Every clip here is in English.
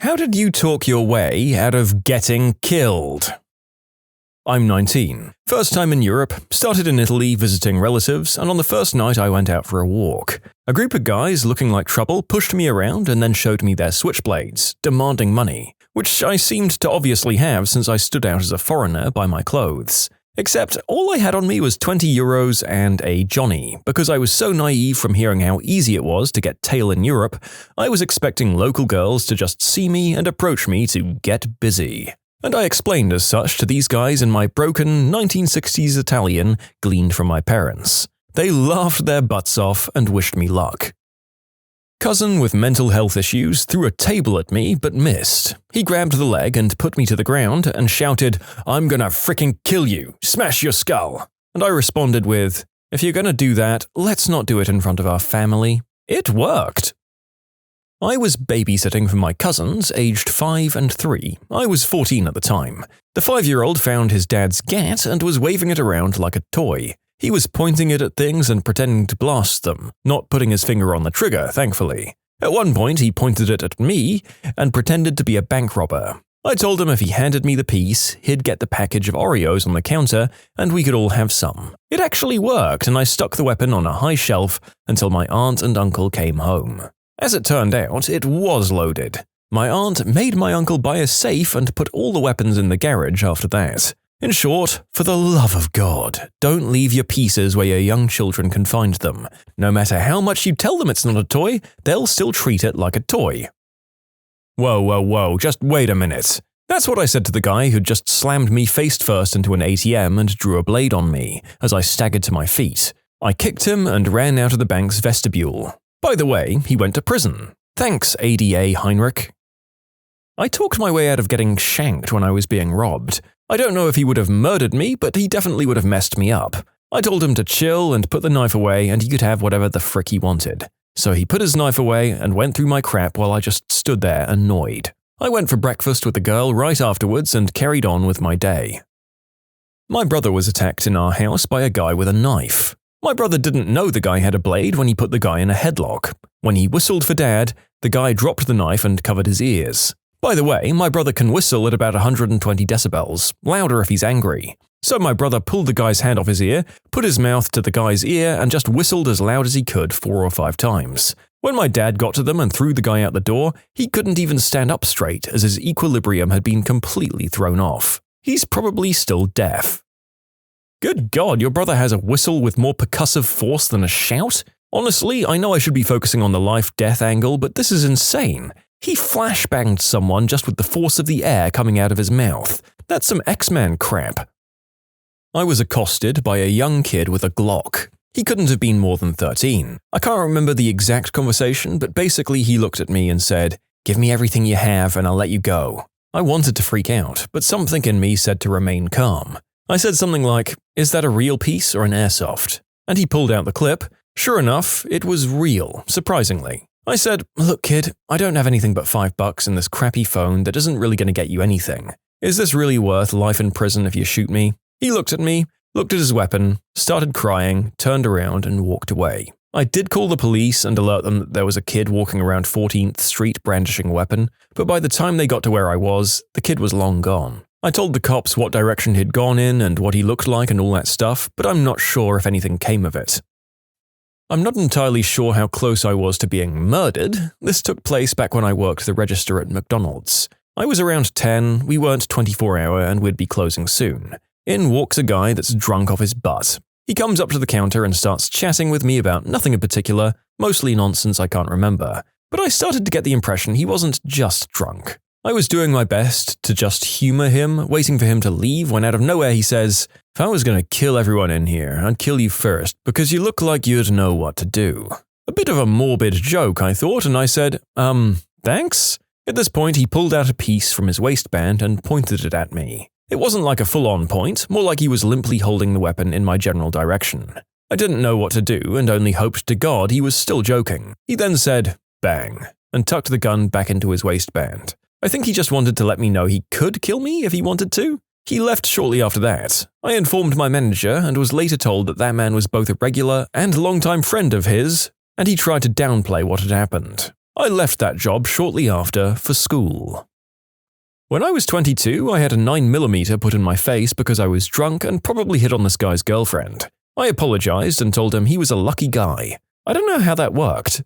How did you talk your way out of getting killed? I'm 19. First time in Europe, started in Italy visiting relatives, and on the first night I went out for a walk. A group of guys looking like trouble pushed me around and then showed me their switchblades, demanding money, which I seemed to obviously have since I stood out as a foreigner by my clothes. Except all I had on me was 20 euros and a Johnny, because I was so naive from hearing how easy it was to get tail in Europe, I was expecting local girls to just see me and approach me to get busy. And I explained as such to these guys in my broken 1960s Italian gleaned from my parents. They laughed their butts off and wished me luck. Cousin with mental health issues threw a table at me but missed. He grabbed the leg and put me to the ground and shouted, "I'm gonna frickin' kill you, smash your skull." And I responded with, "If you're gonna do that, let's not do it in front of our family." It worked. I was babysitting for my cousins, aged 5 and 3. I was 14 at the time. The 5-year-old found his dad's gat and was waving it around like a toy. He was pointing it at things and pretending to blast them, not putting his finger on the trigger, thankfully. At one point, he pointed it at me and pretended to be a bank robber. I told him if he handed me the piece, he'd get the package of Oreos on the counter and we could all have some. It actually worked, and I stuck the weapon on a high shelf until my aunt and uncle came home. As it turned out, it was loaded. My aunt made my uncle buy a safe and put all the weapons in the garage after that. In short, for the love of God, don't leave your pieces where your young children can find them. No matter how much you tell them it's not a toy, they'll still treat it like a toy. Whoa, just wait a minute. That's what I said to the guy who'd just slammed me face first into an ATM and drew a blade on me as I staggered to my feet. I kicked him and ran out of the bank's vestibule. By the way, he went to prison. Thanks, ADA Heinrich. I talked my way out of getting shanked when I was being robbed. I don't know if he would have murdered me, but he definitely would have messed me up. I told him to chill and put the knife away and he could have whatever the frick he wanted. So he put his knife away and went through my crap while I just stood there annoyed. I went for breakfast with the girl right afterwards and carried on with my day. My brother was attacked in our house by a guy with a knife. My brother didn't know the guy had a blade when he put the guy in a headlock. When he whistled for Dad, the guy dropped the knife and covered his ears. By the way, my brother can whistle at about 120 decibels, louder if he's angry. So my brother pulled the guy's hand off his ear, put his mouth to the guy's ear, and just whistled as loud as he could 4 or 5 times. When my dad got to them and threw the guy out the door, he couldn't even stand up straight as his equilibrium had been completely thrown off. He's probably still deaf. Good God, your brother has a whistle with more percussive force than a shout? Honestly, I know I should be focusing on the life-death angle, but this is insane. He flashbanged someone just with the force of the air coming out of his mouth. That's some X-Men crap. I was accosted by a young kid with a Glock. He couldn't have been more than 13. I can't remember the exact conversation, but basically he looked at me and said, "Give me everything you have and I'll let you go." I wanted to freak out, but something in me said to remain calm. I said something like, "Is that a real piece or an airsoft?" And he pulled out the clip. Sure enough, it was real, surprisingly. I said, "Look kid, I don't have anything but $5 in this crappy phone that isn't really going to get you anything. Is this really worth life in prison if you shoot me?" He looked at me, looked at his weapon, started crying, turned around and walked away. I did call the police and alert them that there was a kid walking around 14th Street brandishing a weapon, but by the time they got to where I was, the kid was long gone. I told the cops what direction he'd gone in and what he looked like and all that stuff, but I'm not sure if anything came of it. I'm not entirely sure how close I was to being murdered. This took place back when I worked the register at McDonald's. I was around 10, we weren't 24-hour and we'd be closing soon. In walks a guy that's drunk off his butt. He comes up to the counter and starts chatting with me about nothing in particular, mostly nonsense I can't remember. But I started to get the impression he wasn't just drunk. I was doing my best to just humor him, waiting for him to leave, when out of nowhere he says, "If I was gonna kill everyone in here, I'd kill you first, because you look like you'd know what to do." A bit of a morbid joke, I thought, and I said, thanks? At this point, he pulled out a piece from his waistband and pointed it at me. It wasn't like a full-on point, more like he was limply holding the weapon in my general direction. I didn't know what to do and only hoped to God he was still joking. He then said, "Bang," and tucked the gun back into his waistband. I think he just wanted to let me know he could kill me if he wanted to. He left shortly after that. I informed my manager and was later told that that man was both a regular and longtime friend of his, and he tried to downplay what had happened. I left that job shortly after for school. When I was 22, I had a 9mm put in my face because I was drunk and probably hit on this guy's girlfriend. I apologized and told him he was a lucky guy. I don't know how that worked.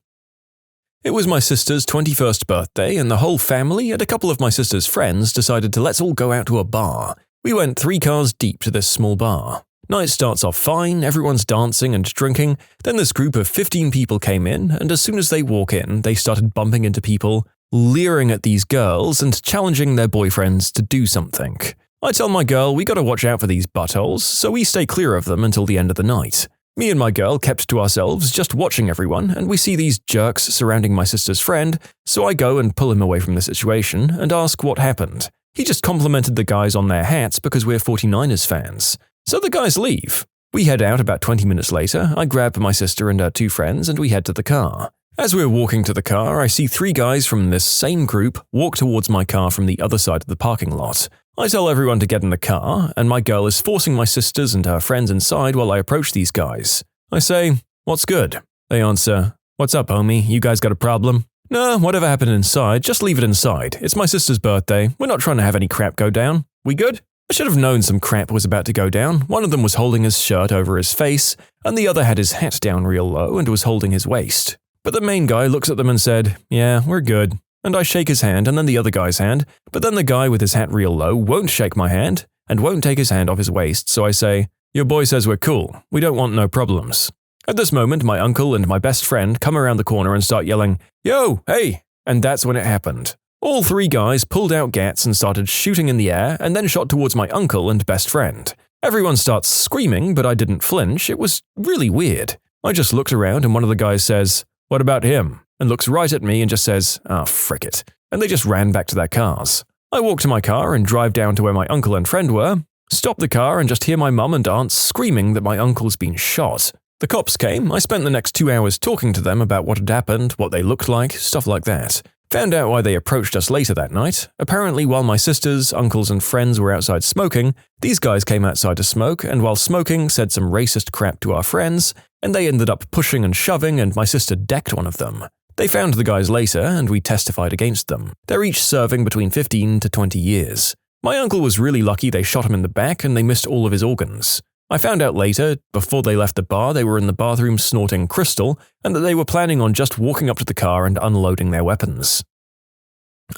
It was my sister's 21st birthday, and the whole family and a couple of my sister's friends decided to let's all go out to a bar. We went 3 cars deep to this small bar. Night starts off fine, everyone's dancing and drinking, then this group of 15 people came in, and as soon as they walk in, they started bumping into people, leering at these girls and challenging their boyfriends to do something. I tell my girl we gotta watch out for these buttholes, so we stay clear of them until the end of the night. Me and my girl kept to ourselves, just watching everyone, and we see these jerks surrounding my sister's friend, so I go and pull him away from the situation and ask what happened. He just complimented the guys on their hats because we're 49ers fans. So the guys leave. We head out about 20 minutes later, I grab my sister and her 2 friends and we head to the car. As we're walking to the car, I see 3 guys from this same group walk towards my car from the other side of the parking lot. I tell everyone to get in the car, and my girl is forcing my sisters and her friends inside while I approach these guys. I say, "What's good?" They answer, "What's up, homie? You guys got a problem?" "No, whatever happened inside, just leave it inside. It's my sister's birthday. We're not trying to have any crap go down. We good?" I should have known some crap was about to go down. One of them was holding his shirt over his face, and the other had his hat down real low and was holding his waist. But the main guy looks at them and said, "Yeah, we're good." And I shake his hand and then the other guy's hand, but then the guy with his hat real low won't shake my hand and won't take his hand off his waist, so I say, "Your boy says we're cool. We don't want no problems." At this moment, my uncle and my best friend come around the corner and start yelling, "Yo, hey!" And that's when it happened. All 3 guys pulled out gats and started shooting in the air and then shot towards my uncle and best friend. Everyone starts screaming, but I didn't flinch. It was really weird. I just looked around and one of the guys says, "What about him?" and looks right at me and just says, "Ah, frick it." And they just ran back to their cars. I walk to my car and drive down to where my uncle and friend were, stop the car and just hear my mum and aunt screaming that my uncle's been shot. The cops came. I spent the next 2 hours talking to them about what had happened, what they looked like, stuff like that. Found out why they approached us later that night. Apparently, while my sisters, uncles, and friends were outside smoking, these guys came outside to smoke, and while smoking, said some racist crap to our friends, and they ended up pushing and shoving, and my sister decked one of them. They found the guys later, and we testified against them. They're each serving between 15 to 20 years. My uncle was really lucky they shot him in the back, and they missed all of his organs. I found out later, before they left the bar, they were in the bathroom snorting crystal, and that they were planning on just walking up to the car and unloading their weapons.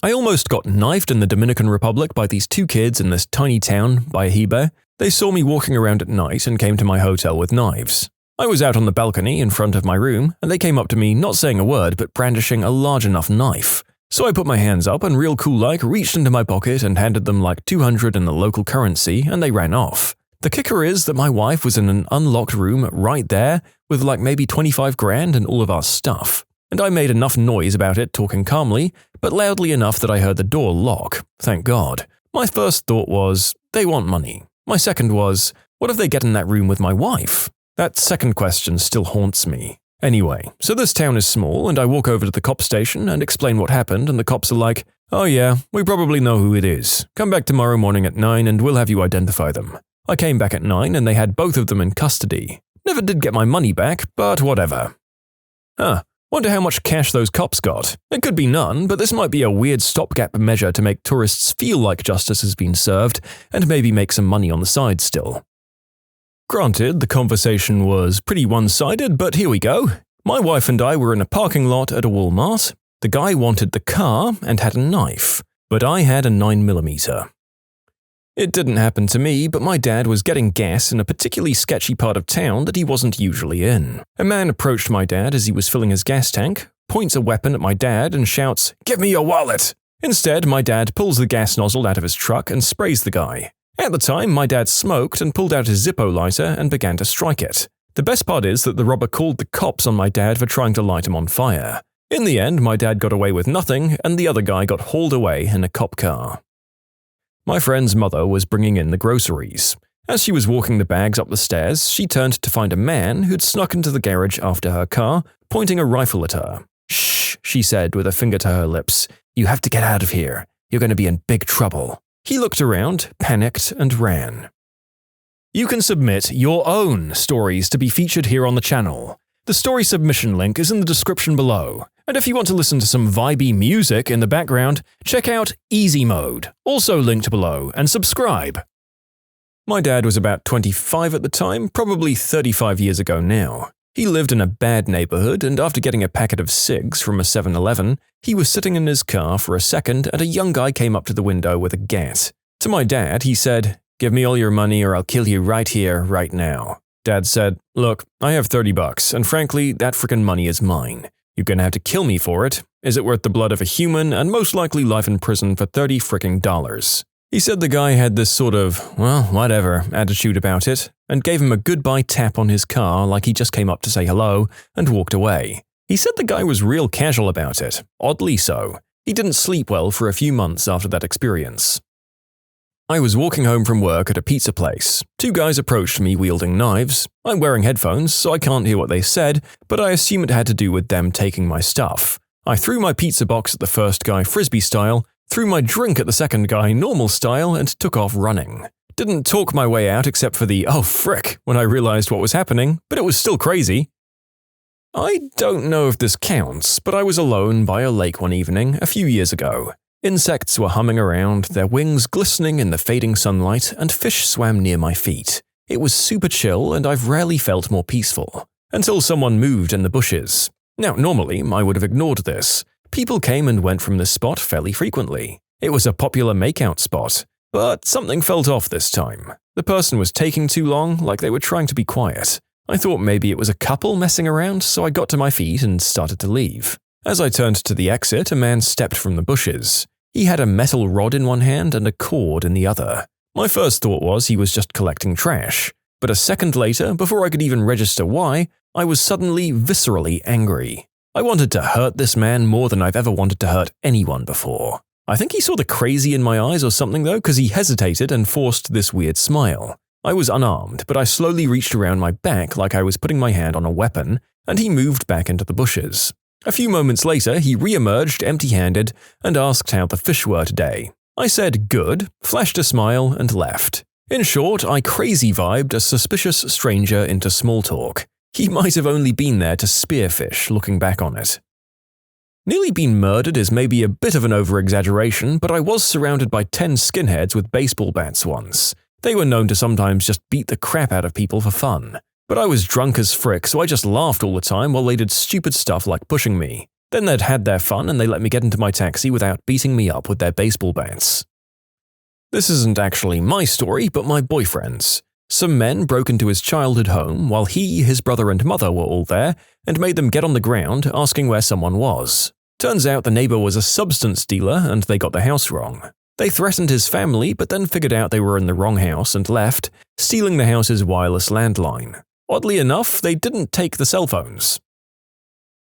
I almost got knifed in the Dominican Republic by these 2 kids in this tiny town, Bahia. They saw me walking around at night and came to my hotel with knives. I was out on the balcony in front of my room, and they came up to me not saying a word but brandishing a large enough knife. So I put my hands up and real cool-like reached into my pocket and handed them like 200 in the local currency, and they ran off. The kicker is that my wife was in an unlocked room right there with like maybe 25 grand and all of our stuff. And I made enough noise about it talking calmly, but loudly enough that I heard the door lock, thank God. My first thought was, they want money. My second was, what if they get in that room with my wife? That second question still haunts me. Anyway, so this town is small, and I walk over to the cop station and explain what happened, and the cops are like, "Oh yeah, we probably know who it is. Come back tomorrow morning at 9 and we'll have you identify them." I came back at 9 and they had both of them in custody. Never did get my money back, but whatever. Wonder how much cash those cops got. It could be none, but this might be a weird stopgap measure to make tourists feel like justice has been served and maybe make some money on the side still. Granted, the conversation was pretty one-sided, but here we go. My wife and I were in a parking lot at a Walmart. The guy wanted the car and had a knife, but I had a 9mm. It didn't happen to me, but my dad was getting gas in a particularly sketchy part of town that he wasn't usually in. A man approached my dad as he was filling his gas tank, points a weapon at my dad and shouts, "Give me your wallet!" Instead, my dad pulls the gas nozzle out of his truck and sprays the guy. At the time, my dad smoked and pulled out his Zippo lighter and began to strike it. The best part is that the robber called the cops on my dad for trying to light him on fire. In the end, my dad got away with nothing, and the other guy got hauled away in a cop car. My friend's mother was bringing in the groceries. As she was walking the bags up the stairs, she turned to find a man who'd snuck into the garage after her car, pointing a rifle at her. "Shh," she said with a finger to her lips. "You have to get out of here. You're going to be in big trouble." He looked around, panicked, and ran. You can submit your own stories to be featured here on the channel. The story submission link is in the description below. And if you want to listen to some vibey music in the background, check out easymode, also linked below, and subscribe. My dad was about 25 at the time, probably 35 years ago now. He lived in a bad neighborhood, and after getting a packet of cigs from a 7-Eleven, he was sitting in his car for a second and a young guy came up to the window with a gat. To my dad, he said, "Give me all your money or I'll kill you right here, right now." Dad said, "Look, I have $30, and frankly, that frickin' money is mine. You're gonna have to kill me for it. Is it worth the blood of a human and most likely life in prison for $30 fricking dollars?" He said the guy had this sort of, well, whatever, attitude about it, and gave him a goodbye tap on his car like he just came up to say hello, and walked away. He said the guy was real casual about it, oddly so. He didn't sleep well for a few months after that experience. I was walking home from work at a pizza place. Two guys approached me wielding knives. I'm wearing headphones, so I can't hear what they said, but I assume it had to do with them taking my stuff. I threw my pizza box at the first guy frisbee style, threw my drink at the second guy normal style, and took off running. Didn't talk my way out except for the "oh frick" when I realized what was happening, but it was still crazy. I don't know if this counts, but I was alone by a lake one evening a few years ago. Insects were humming around, their wings glistening in the fading sunlight, and fish swam near my feet. It was super chill, and I've rarely felt more peaceful. Until someone moved in the bushes. Now, normally, I would have ignored this. People came and went from this spot fairly frequently. It was a popular makeout spot. But something felt off this time. The person was taking too long, like they were trying to be quiet. I thought maybe it was a couple messing around, so I got to my feet and started to leave. As I turned to the exit, a man stepped from the bushes. He had a metal rod in one hand and a cord in the other. My first thought was he was just collecting trash. But a second later, before I could even register why, I was suddenly viscerally angry. I wanted to hurt this man more than I've ever wanted to hurt anyone before. I think he saw the crazy in my eyes or something though, because he hesitated and forced this weird smile. I was unarmed, but I slowly reached around my back like I was putting my hand on a weapon, and he moved back into the bushes. A few moments later, he re-emerged empty-handed and asked how the fish were today. I said good, flashed a smile, and left. In short, I crazy-vibed a suspicious stranger into small talk. He might have only been there to spearfish, looking back on it. Nearly being murdered is maybe a bit of an over-exaggeration, but I was surrounded by 10 skinheads with baseball bats once. They were known to sometimes just beat the crap out of people for fun. But I was drunk as frick, so I just laughed all the time while they did stupid stuff like pushing me. Then they'd had their fun and they let me get into my taxi without beating me up with their baseball bats. This isn't actually my story, but my boyfriend's. Some men broke into his childhood home while he, his brother and mother were all there and made them get on the ground asking where someone was. Turns out the neighbor was a substance dealer and they got the house wrong. They threatened his family but then figured out they were in the wrong house and left, stealing the house's wireless landline. Oddly enough, they didn't take the cell phones.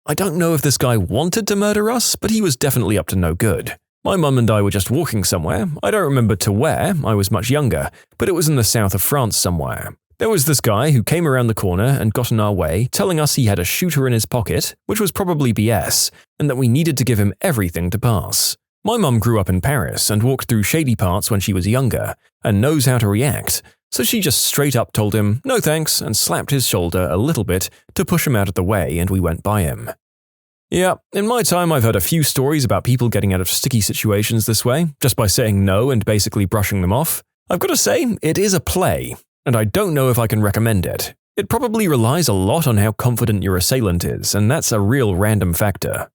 I don't know if this guy wanted to murder us, but he was definitely up to no good. My mum and I were just walking somewhere. I don't remember to where, I was much younger, but it was in the south of France somewhere. There was this guy who came around the corner and got in our way, telling us he had a shooter in his pocket, which was probably BS, and that we needed to give him everything to pass. My mum grew up in Paris and walked through shady parts when she was younger, and knows how to react, so she just straight up told him no thanks and slapped his shoulder a little bit to push him out of the way, and we went by him. Yeah, in my time I've heard a few stories about people getting out of sticky situations this way, just by saying no and basically brushing them off. I've got to say, it is a play, and I don't know if I can recommend it. It probably relies a lot on how confident your assailant is, and that's a real random factor.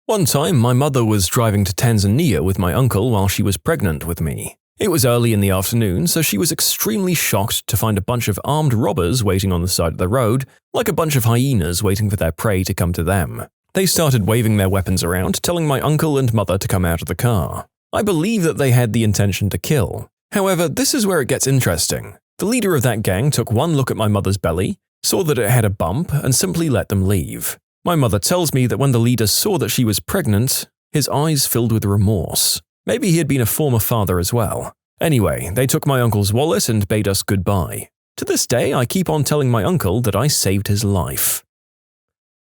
One time, my mother was driving to Tanzania with my uncle while she was pregnant with me. It was early in the afternoon, so she was extremely shocked to find a bunch of armed robbers waiting on the side of the road, like a bunch of hyenas waiting for their prey to come to them. They started waving their weapons around, telling my uncle and mother to come out of the car. I believe that they had the intention to kill. However, this is where it gets interesting. The leader of that gang took one look at my mother's belly, saw that it had a bump, and simply let them leave. My mother tells me that when the leader saw that she was pregnant, his eyes filled with remorse. Maybe he had been a former father as well. Anyway, they took my uncle's wallet and bade us goodbye. To this day, I keep on telling my uncle that I saved his life.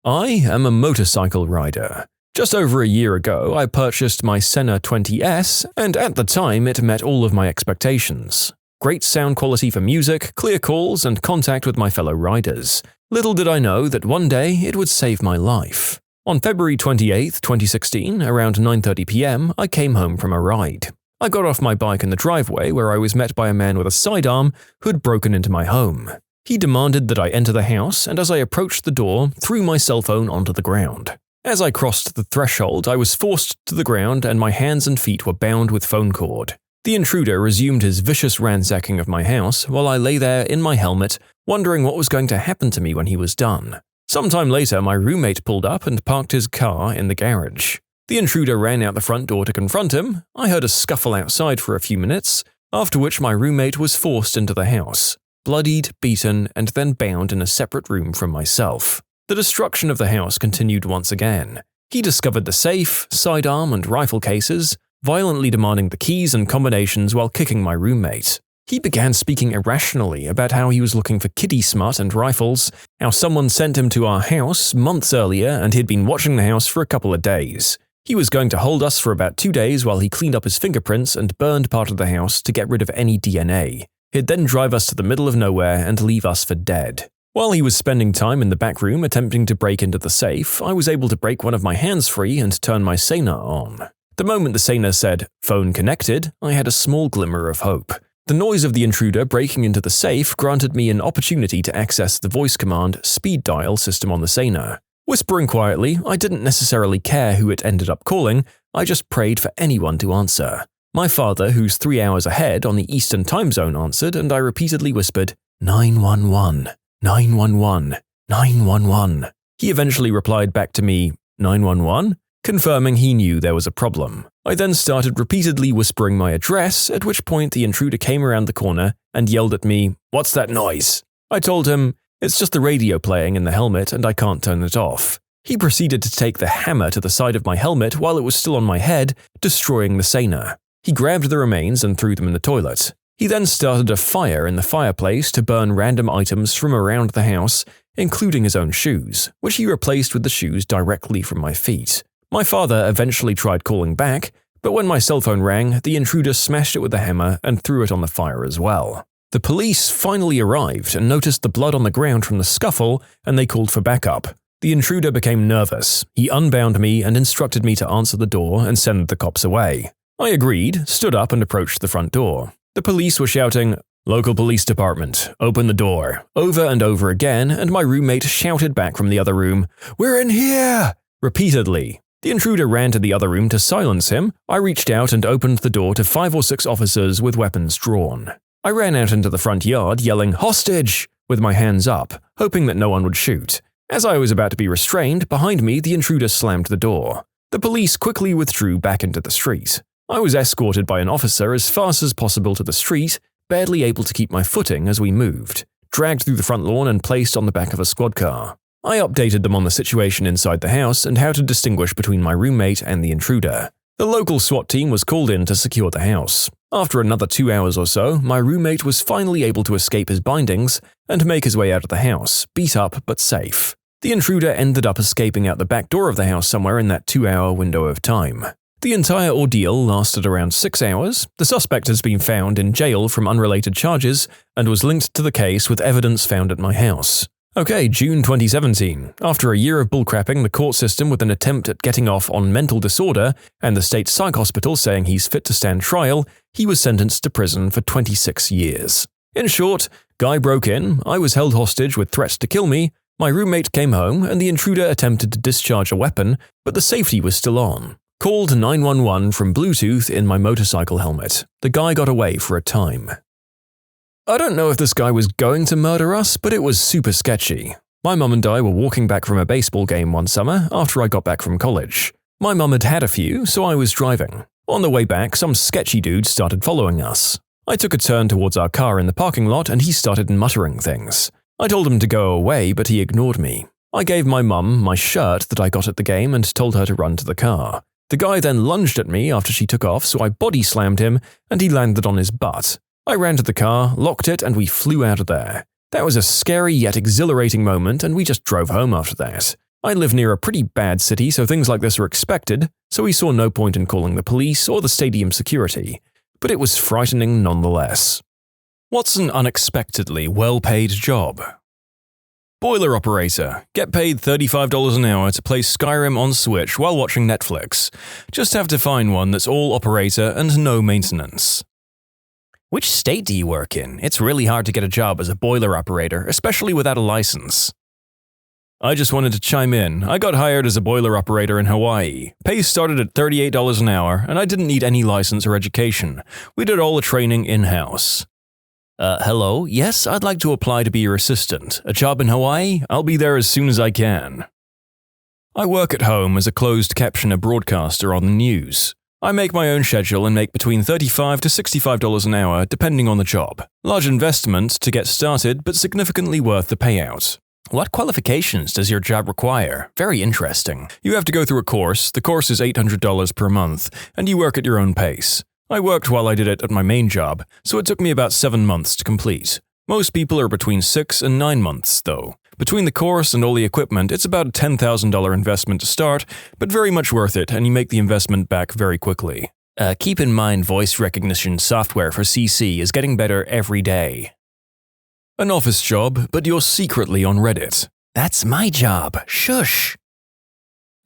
I am a motorcycle rider. Just over a year ago, I purchased my Senna 20S, and at the time it met all of my expectations. Great sound quality for music, clear calls, and contact with my fellow riders. Little did I know that one day it would save my life. On February 28, 2016, around 9:30 p.m., I came home from a ride. I got off my bike in the driveway where I was met by a man with a sidearm who had broken into my home. He demanded that I enter the house, and as I approached the door, threw my cell phone onto the ground. As I crossed the threshold, I was forced to the ground and my hands and feet were bound with phone cord. The intruder resumed his vicious ransacking of my house while I lay there in my helmet, wondering what was going to happen to me when he was done. Sometime later, my roommate pulled up and parked his car in the garage. The intruder ran out the front door to confront him. I heard a scuffle outside for a few minutes, after which my roommate was forced into the house, bloodied, beaten, and then bound in a separate room from myself. The destruction of the house continued once again. He discovered the safe, sidearm, and rifle cases, violently demanding the keys and combinations while kicking my roommate. He began speaking irrationally about how he was looking for kiddie smut and rifles, how someone sent him to our house months earlier and he'd been watching the house for a couple of days. He was going to hold us for about 2 days while he cleaned up his fingerprints and burned part of the house to get rid of any DNA. He'd then drive us to the middle of nowhere and leave us for dead. While he was spending time in the back room attempting to break into the safe, I was able to break one of my hands free and turn my sonar on. The moment the sonar said, "phone connected," I had a small glimmer of hope. The noise of the intruder breaking into the safe granted me an opportunity to access the voice command speed dial system on the sonar. Whispering quietly, I didn't necessarily care who it ended up calling, I just prayed for anyone to answer. My father, who's 3 hours ahead on the Eastern time zone, answered, and I repeatedly whispered, 911, 911, 911. He eventually replied back to me, 911? Confirming he knew there was a problem. I then started repeatedly whispering my address, at which point the intruder came around the corner and yelled at me, "What's that noise?" I told him, "It's just the radio playing in the helmet and I can't turn it off." He proceeded to take the hammer to the side of my helmet while it was still on my head, destroying the sonar. He grabbed the remains and threw them in the toilet. He then started a fire in the fireplace to burn random items from around the house, including his own shoes, which he replaced with the shoes directly from my feet. My father eventually tried calling back, but when my cell phone rang, the intruder smashed it with the hammer and threw it on the fire as well. The police finally arrived and noticed the blood on the ground from the scuffle, and they called for backup. The intruder became nervous. He unbound me and instructed me to answer the door and send the cops away. I agreed, stood up and approached the front door. The police were shouting, "Local police department, open the door," over and over again, and my roommate shouted back from the other room, "We're in here!" repeatedly. The intruder ran to the other room to silence him. I reached out and opened the door to 5 or 6 officers with weapons drawn. I ran out into the front yard yelling, "Hostage!" with my hands up, hoping that no one would shoot. As I was about to be restrained, behind me the intruder slammed the door. The police quickly withdrew back into the street. I was escorted by an officer as fast as possible to the street, barely able to keep my footing as we moved, dragged through the front lawn and placed on the back of a squad car. I updated them on the situation inside the house and how to distinguish between my roommate and the intruder. The local SWAT team was called in to secure the house. After another 2 hours or so, my roommate was finally able to escape his bindings and make his way out of the house, beat up but safe. The intruder ended up escaping out the back door of the house somewhere in that 2-hour window of time. The entire ordeal lasted around 6 hours. The suspect has been found in jail from unrelated charges and was linked to the case with evidence found at my house. Okay, June 2017. After a year of bullcrapping the court system with an attempt at getting off on mental disorder and the state psych hospital saying he's fit to stand trial, he was sentenced to prison for 26 years. In short, guy broke in, I was held hostage with threats to kill me, my roommate came home and the intruder attempted to discharge a weapon, but the safety was still on. Called 911 from Bluetooth in my motorcycle helmet. The guy got away for a time. I don't know if this guy was going to murder us, but it was super sketchy. My mum and I were walking back from a baseball game one summer after I got back from college. My mum had had a few, so I was driving. On the way back, some sketchy dude started following us. I took a turn towards our car in the parking lot and he started muttering things. I told him to go away, but he ignored me. I gave my mum my shirt that I got at the game and told her to run to the car. The guy then lunged at me after she took off, so I body slammed him and he landed on his butt. I ran to the car, locked it, and we flew out of there. That was a scary yet exhilarating moment, and we just drove home after that. I live near a pretty bad city, so things like this are expected, so we saw no point in calling the police or the stadium security, but it was frightening nonetheless. What's an unexpectedly well-paid job? Boiler operator. Get paid $35 an hour to play Skyrim on Switch while watching Netflix. Just have to find one that's all operator and no maintenance. Which state do you work in? It's really hard to get a job as a boiler operator, especially without a license. I just wanted to chime in. I got hired as a boiler operator in Hawaii. Pay started at $38 an hour, and I didn't need any license or education. We did all the training in-house. Hello? Yes, I'd like to apply to be your assistant. A job in Hawaii? I'll be there as soon as I can. I work at home as a closed captioner broadcaster on the news. I make my own schedule and make between $35 to $65 an hour depending on the job. Large investment to get started, but significantly worth the payout. What qualifications does your job require? Very interesting. You have to go through a course. The course is $800 per month, and you work at your own pace. I worked while I did it at my main job, so it took me about 7 months to complete. Most people are between 6 and 9 months, though. Between the course and all the equipment, it's about a $10,000 investment to start, but very much worth it, and you make the investment back very quickly. Keep in mind voice recognition software for CC is getting better every day. An office job, but you're secretly on Reddit. That's my job. Shush.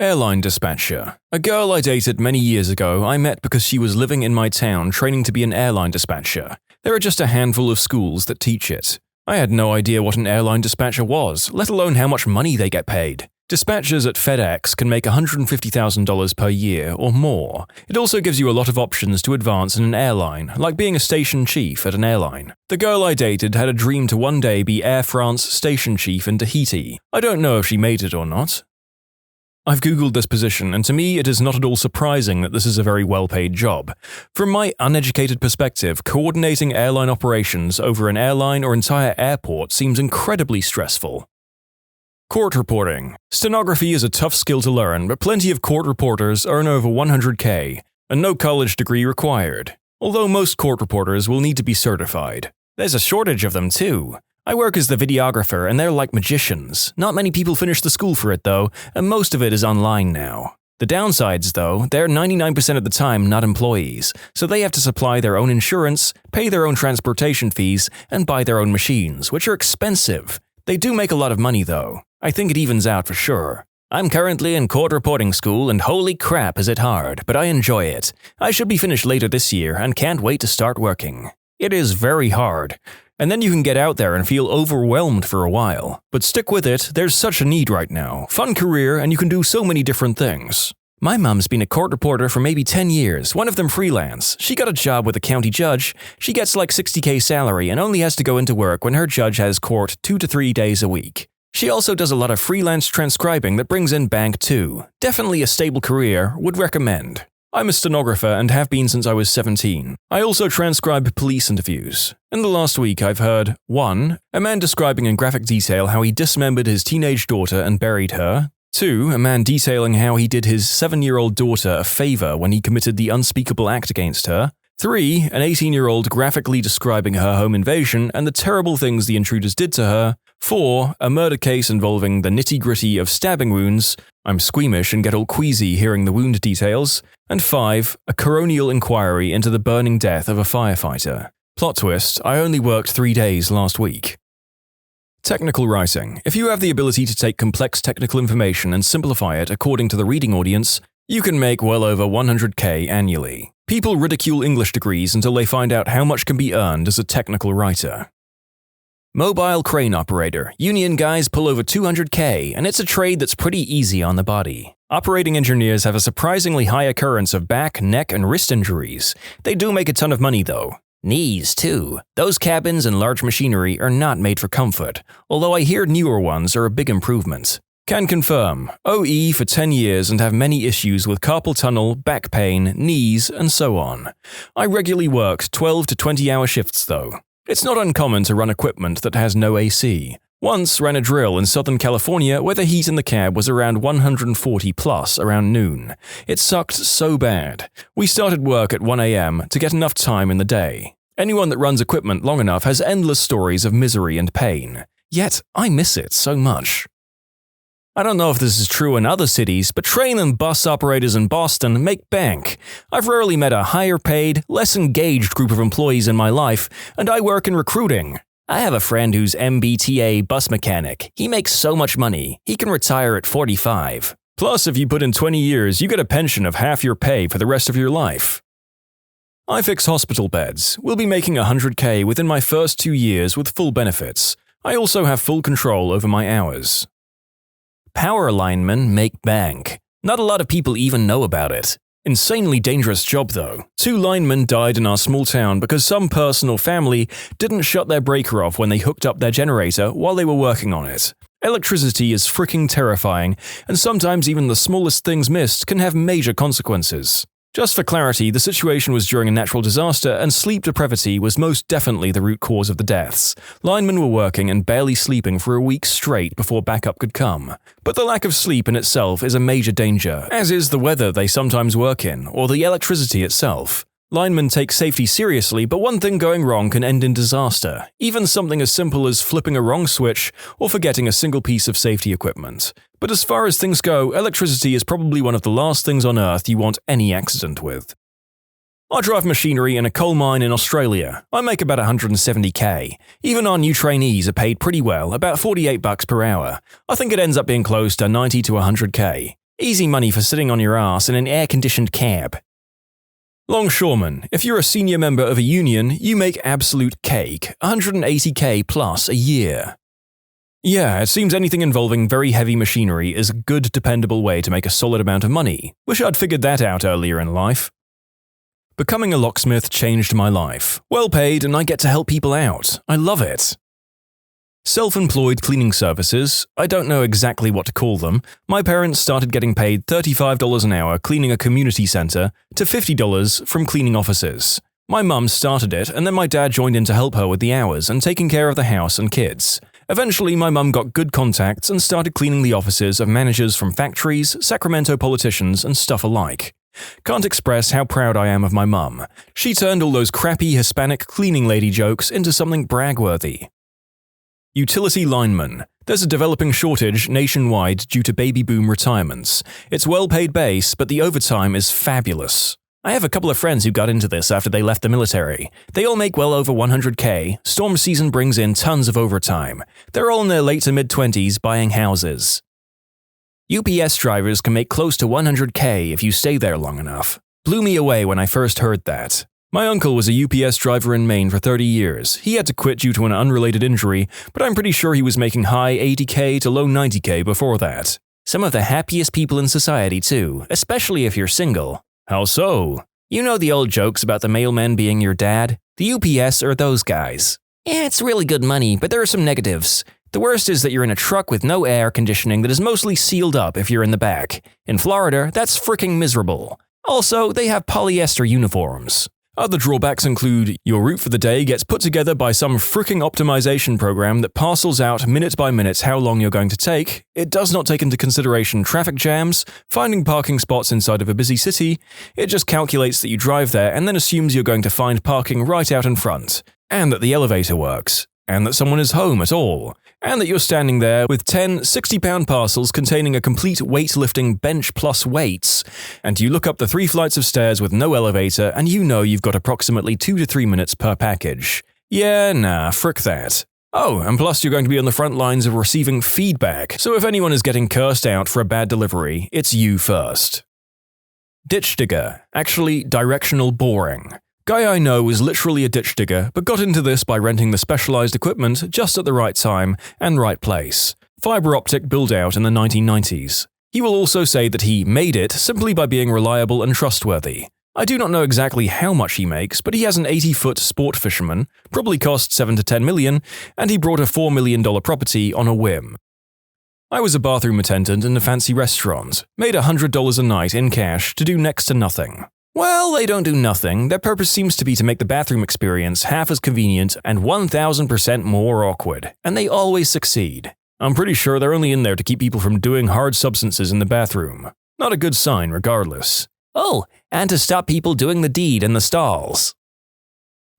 Airline dispatcher. A girl I dated many years ago I met because she was living in my town training to be an airline dispatcher. There are just a handful of schools that teach it. I had no idea what an airline dispatcher was, let alone how much money they get paid. Dispatchers at FedEx can make $150,000 per year or more. It also gives you a lot of options to advance in an airline, like being a station chief at an airline. The girl I dated had a dream to one day be Air France station chief in Tahiti. I don't know if she made it or not. I've googled this position, and to me it is not at all surprising that this is a very well-paid job. From my uneducated perspective, coordinating airline operations over an airline or entire airport seems incredibly stressful. Court reporting. Stenography is a tough skill to learn, but plenty of court reporters earn over $100K, and no college degree required. Although most court reporters will need to be certified. There's a shortage of them too. I work as the videographer and they're like magicians. Not many people finish the school for it though, and most of it is online now. The downsides though, they're 99% of the time not employees, so they have to supply their own insurance, pay their own transportation fees, and buy their own machines, which are expensive. They do make a lot of money though. I think it evens out for sure. I'm currently in court reporting school and holy crap is it hard, but I enjoy it. I should be finished later this year and can't wait to start working. It is very hard. And then you can get out there and feel overwhelmed for a while. But stick with it, there's such a need right now. Fun career, and you can do so many different things. My mom's been a court reporter for maybe 10 years, one of them freelance. She got a job with a county judge. She gets like $60K salary and only has to go into work when her judge has court 2 to 3 days a week. She also does a lot of freelance transcribing that brings in bank too. Definitely a stable career, would recommend. I'm a stenographer and have been since I was 17. I also transcribe police interviews. In the last week I've heard 1. A man describing in graphic detail how he dismembered his teenage daughter and buried her. 2. A man detailing how he did his 7-year-old daughter a favor when he committed the unspeakable act against her. 3. An 18-year-old graphically describing her home invasion and the terrible things the intruders did to her. 4. A murder case involving the nitty-gritty of stabbing wounds. I'm squeamish and get all queasy hearing the wound details. And 5. A coronial inquiry into the burning death of a firefighter. Plot twist, I only worked 3 days last week. Technical writing. If you have the ability to take complex technical information and simplify it according to the reading audience, you can make well over $100K annually. People ridicule English degrees until they find out how much can be earned as a technical writer. Mobile crane operator. Union guys pull over $200K, and it's a trade that's pretty easy on the body. Operating engineers have a surprisingly high occurrence of back, neck, and wrist injuries. They do make a ton of money though. Knees, too. Those cabins and large machinery are not made for comfort, although I hear newer ones are a big improvement. Can confirm. OE for 10 years and have many issues with carpal tunnel, back pain, knees, and so on. I regularly worked 12 to 20-hour shifts though. It's not uncommon to run equipment that has no AC. Once ran a drill in Southern California where the heat in the cab was around 140 plus around noon. It sucked so bad. We started work at 1 a.m. to get enough time in the day. Anyone that runs equipment long enough has endless stories of misery and pain. Yet, I miss it so much. I don't know if this is true in other cities, but train and bus operators in Boston make bank. I've rarely met a higher paid, less engaged group of employees in my life, and I work in recruiting. I have a friend who's MBTA bus mechanic. He makes so much money, he can retire at 45. Plus, if you put in 20 years, you get a pension of half your pay for the rest of your life. I fix hospital beds. Will be making $100K within my first 2 years with full benefits. I also have full control over my hours. Power linemen make bank. Not a lot of people even know about it. Insanely dangerous job though. 2 linemen died in our small town because some person or family didn't shut their breaker off when they hooked up their generator while they were working on it. Electricity is freaking terrifying, and sometimes even the smallest things missed can have major consequences. Just for clarity, the situation was during a natural disaster, and sleep depravity was most definitely the root cause of the deaths. Linemen were working and barely sleeping for a week straight before backup could come. But the lack of sleep in itself is a major danger, as is the weather they sometimes work in, or the electricity itself. Linemen take safety seriously, but one thing going wrong can end in disaster. Even something as simple as flipping a wrong switch or forgetting a single piece of safety equipment. But as far as things go, electricity is probably one of the last things on Earth you want any accident with. I drive machinery in a coal mine in Australia. I make about $170K. Even our new trainees are paid pretty well, about $48 per hour. I think it ends up being close to $90 to $100K. Easy money for sitting on your ass in an air-conditioned cab. Longshoreman. If you're a senior member of a union, you make absolute cake, $180K plus a year. Yeah, it seems anything involving very heavy machinery is a good, dependable way to make a solid amount of money. Wish I'd figured that out earlier in life. Becoming a locksmith changed my life. Well paid, and I get to help people out. I love it. Self-employed cleaning services, I don't know exactly what to call them. My parents started getting paid $35 an hour cleaning a community center to $50 from cleaning offices. My mum started it, and then my dad joined in to help her with the hours and taking care of the house and kids. Eventually, my mum got good contacts and started cleaning the offices of managers from factories, Sacramento politicians, and stuff alike. Can't express how proud I am of my mum. She turned all those crappy Hispanic cleaning lady jokes into something bragworthy. Utility lineman. There's a developing shortage nationwide due to baby boom retirements. It's well-paid base, but the overtime is fabulous. I have a couple of friends who got into this after they left the military. They all make well over $100K. Storm season brings in tons of overtime. They're all in their late to mid-20s buying houses. UPS drivers can make close to $100K if you stay there long enough. Blew me away when I first heard that. My uncle was a UPS driver in Maine for 30 years. He had to quit due to an unrelated injury, but I'm pretty sure he was making high 80K to low 90K before that. Some of the happiest people in society too, especially if you're single. How so? You know the old jokes about the mailman being your dad? The UPS are those guys. Yeah, it's really good money, but there are some negatives. The worst is that you're in a truck with no air conditioning that is mostly sealed up if you're in the back. In Florida, that's freaking miserable. Also, they have polyester uniforms. Other drawbacks include your route for the day gets put together by some fricking optimization program that parcels out minute by minute how long you're going to take. It does not take into consideration traffic jams, finding parking spots inside of a busy city. It just calculates that you drive there and then assumes you're going to find parking right out in front, and that the elevator works, and that someone is home at all, and that you're standing there with 10 60-pound parcels containing a complete weightlifting bench plus weights, and you look up the 3 flights of stairs with no elevator and you know you've got approximately 2 to 3 minutes per package. Yeah, nah, frick that. Oh, and plus you're going to be on the front lines of receiving feedback, so if anyone is getting cursed out for a bad delivery, it's you first. Ditch digger, actually directional boring. Guy I know is literally a ditch digger, but got into this by renting the specialized equipment just at the right time and right place. Fiber optic build-out in the 1990s. He will also say that he made it simply by being reliable and trustworthy. I do not know exactly how much he makes, but he has an 80-foot sport fisherman, probably cost $7 to $10 million, and he bought a $4 million property on a whim. I was a bathroom attendant in a fancy restaurant, made $100 a night in cash to do next to nothing. Well, they don't do nothing. Their purpose seems to be to make the bathroom experience half as convenient and 1000% more awkward, and they always succeed. I'm pretty sure they're only in there to keep people from doing hard substances in the bathroom. Not a good sign regardless. Oh, and to stop people doing the deed in the stalls.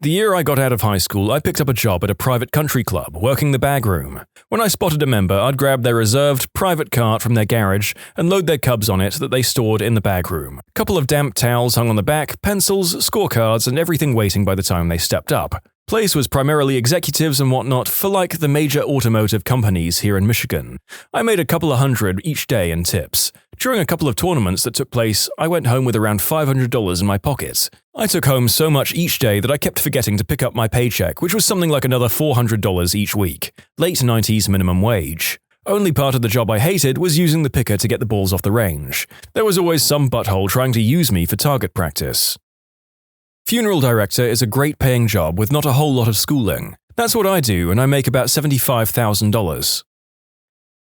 The year I got out of high school, I picked up a job at a private country club, working the bag room. When I spotted a member, I'd grab their reserved private cart from their garage and load their cubs on it that they stored in the bag room. A couple of damp towels hung on the back, pencils, scorecards, and everything waiting by the time they stepped up. Place was primarily executives and whatnot for like the major automotive companies here in Michigan. I made a couple of hundred each day in tips. During a couple of tournaments that took place, I went home with around $500 in my pocket. I took home so much each day that I kept forgetting to pick up my paycheck, which was something like another $400 each week. Late 90s minimum wage. Only part of the job I hated was using the picker to get the balls off the range. There was always some butthole trying to use me for target practice. Funeral director is a great paying job with not a whole lot of schooling. That's what I do, and I make about $75,000.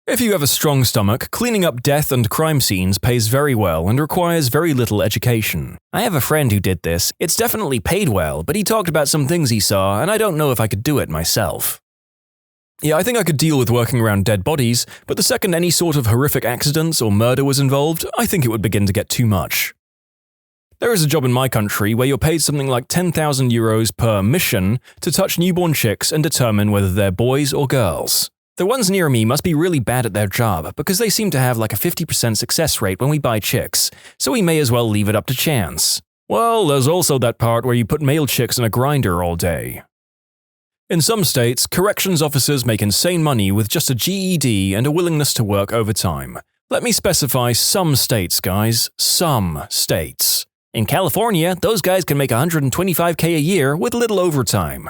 If you have a strong stomach, cleaning up death and crime scenes pays very well and requires very little education. I have a friend who did this. It's definitely paid well, but he talked about some things he saw, and I don't know if I could do it myself. Yeah, I think I could deal with working around dead bodies, but the second any sort of horrific accidents or murder was involved, I think it would begin to get too much. There is a job in my country where you're paid something like €10,000 per mission to touch newborn chicks and determine whether they're boys or girls. The ones near me must be really bad at their job because they seem to have like a 50% success rate when we buy chicks, so we may as well leave it up to chance. Well, there's also that part where you put male chicks in a grinder all day. In some states, corrections officers make insane money with just a GED and a willingness to work overtime. Let me specify some states, guys. Some states. In California, those guys can make $125K a year with little overtime.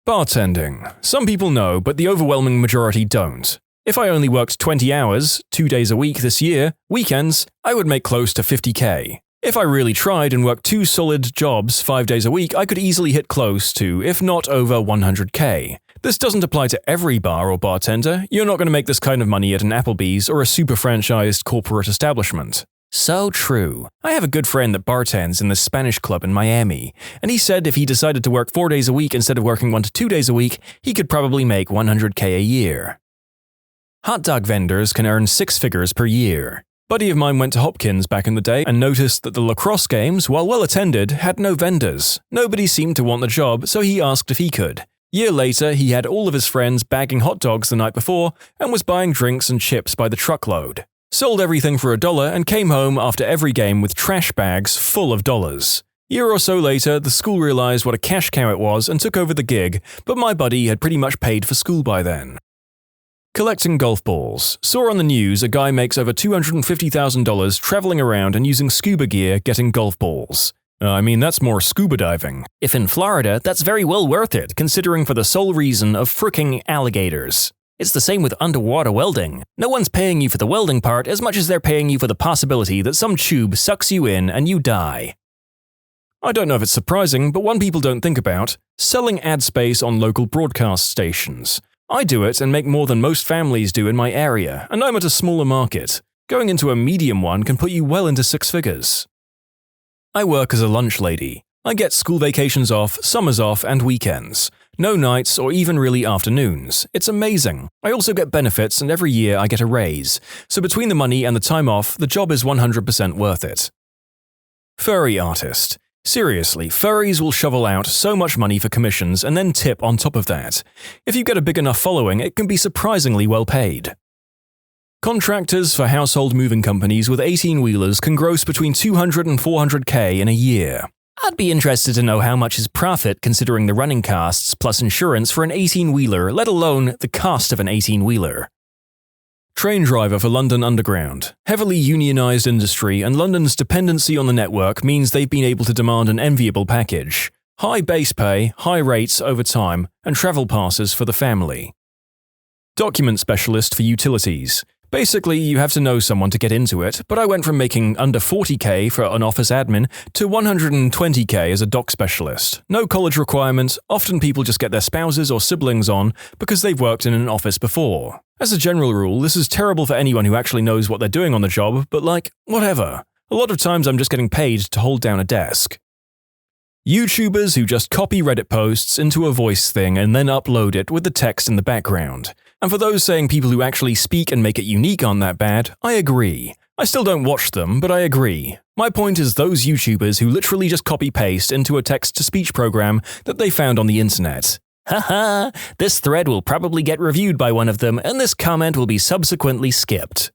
Bartending. Some people know, but the overwhelming majority don't. If I only worked 20 hours, 2 days a week this year, weekends, I would make close to $50K. If I really tried and worked 2 solid jobs 5 days a week, I could easily hit close to, if not over $100K. This doesn't apply to every bar or bartender. You're not going to make this kind of money at an Applebee's or a super franchised corporate establishment. So true. I have a good friend that bartends in the Spanish club in Miami, and he said if he decided to work 4 days a week instead of working 1 to 2 days a week, he could probably make $100K a year. Hot dog vendors can earn 6 figures per year. Buddy of mine went to Hopkins back in the day and noticed that the lacrosse games, while well attended, had no vendors. Nobody seemed to want the job, so he asked if he could. Year later, he had all of his friends bagging hot dogs the night before and was buying drinks and chips by the truckload. Sold everything for $1 and came home after every game with trash bags full of dollars. Year or so later, the school realized what a cash cow it was and took over the gig, but my buddy had pretty much paid for school by then. Collecting golf balls. Saw on the news a guy makes over $250,000 traveling around and using scuba gear getting golf balls. I mean, that's more scuba diving. If in Florida, that's very well worth it, considering for the sole reason of fricking alligators. It's the same with underwater welding. No one's paying you for the welding part as much as they're paying you for the possibility that some tube sucks you in and you die. I don't know if it's surprising, but one people don't think about, selling ad space on local broadcast stations. I do it and make more than most families do in my area, and I'm at a smaller market. Going into a medium one can put you well into 6 figures. I work as a lunch lady. I get school vacations off, summers off, and weekends. No nights or even really afternoons. It's amazing. I also get benefits and every year I get a raise. So between the money and the time off, the job is 100% worth it. Furry artist. Seriously, furries will shovel out so much money for commissions and then tip on top of that. If you get a big enough following, it can be surprisingly well paid. Contractors for household moving companies with 18-wheelers can gross between $200 and $400K in a year. I'd be interested to know how much is profit considering the running costs plus insurance for an 18-wheeler, let alone the cost of an 18-wheeler. Train driver for London Underground. Heavily unionised industry and London's dependency on the network means they've been able to demand an enviable package. High base pay, high rates over time, and travel passes for the family. Document specialist for utilities. Basically, you have to know someone to get into it, but I went from making under $40K for an office admin to $120K as a doc specialist. No college requirement, often people just get their spouses or siblings on because they've worked in an office before. As a general rule, this is terrible for anyone who actually knows what they're doing on the job, but whatever. A lot of times I'm just getting paid to hold down a desk. YouTubers who just copy Reddit posts into a voice thing and then upload it with the text in the background. And for those saying people who actually speak and make it unique aren't that bad, I agree. I still don't watch them, but I agree. My point is those YouTubers who literally just copy-paste into a text-to-speech program that they found on the internet. Haha, this thread will probably get reviewed by one of them, and this comment will be subsequently skipped.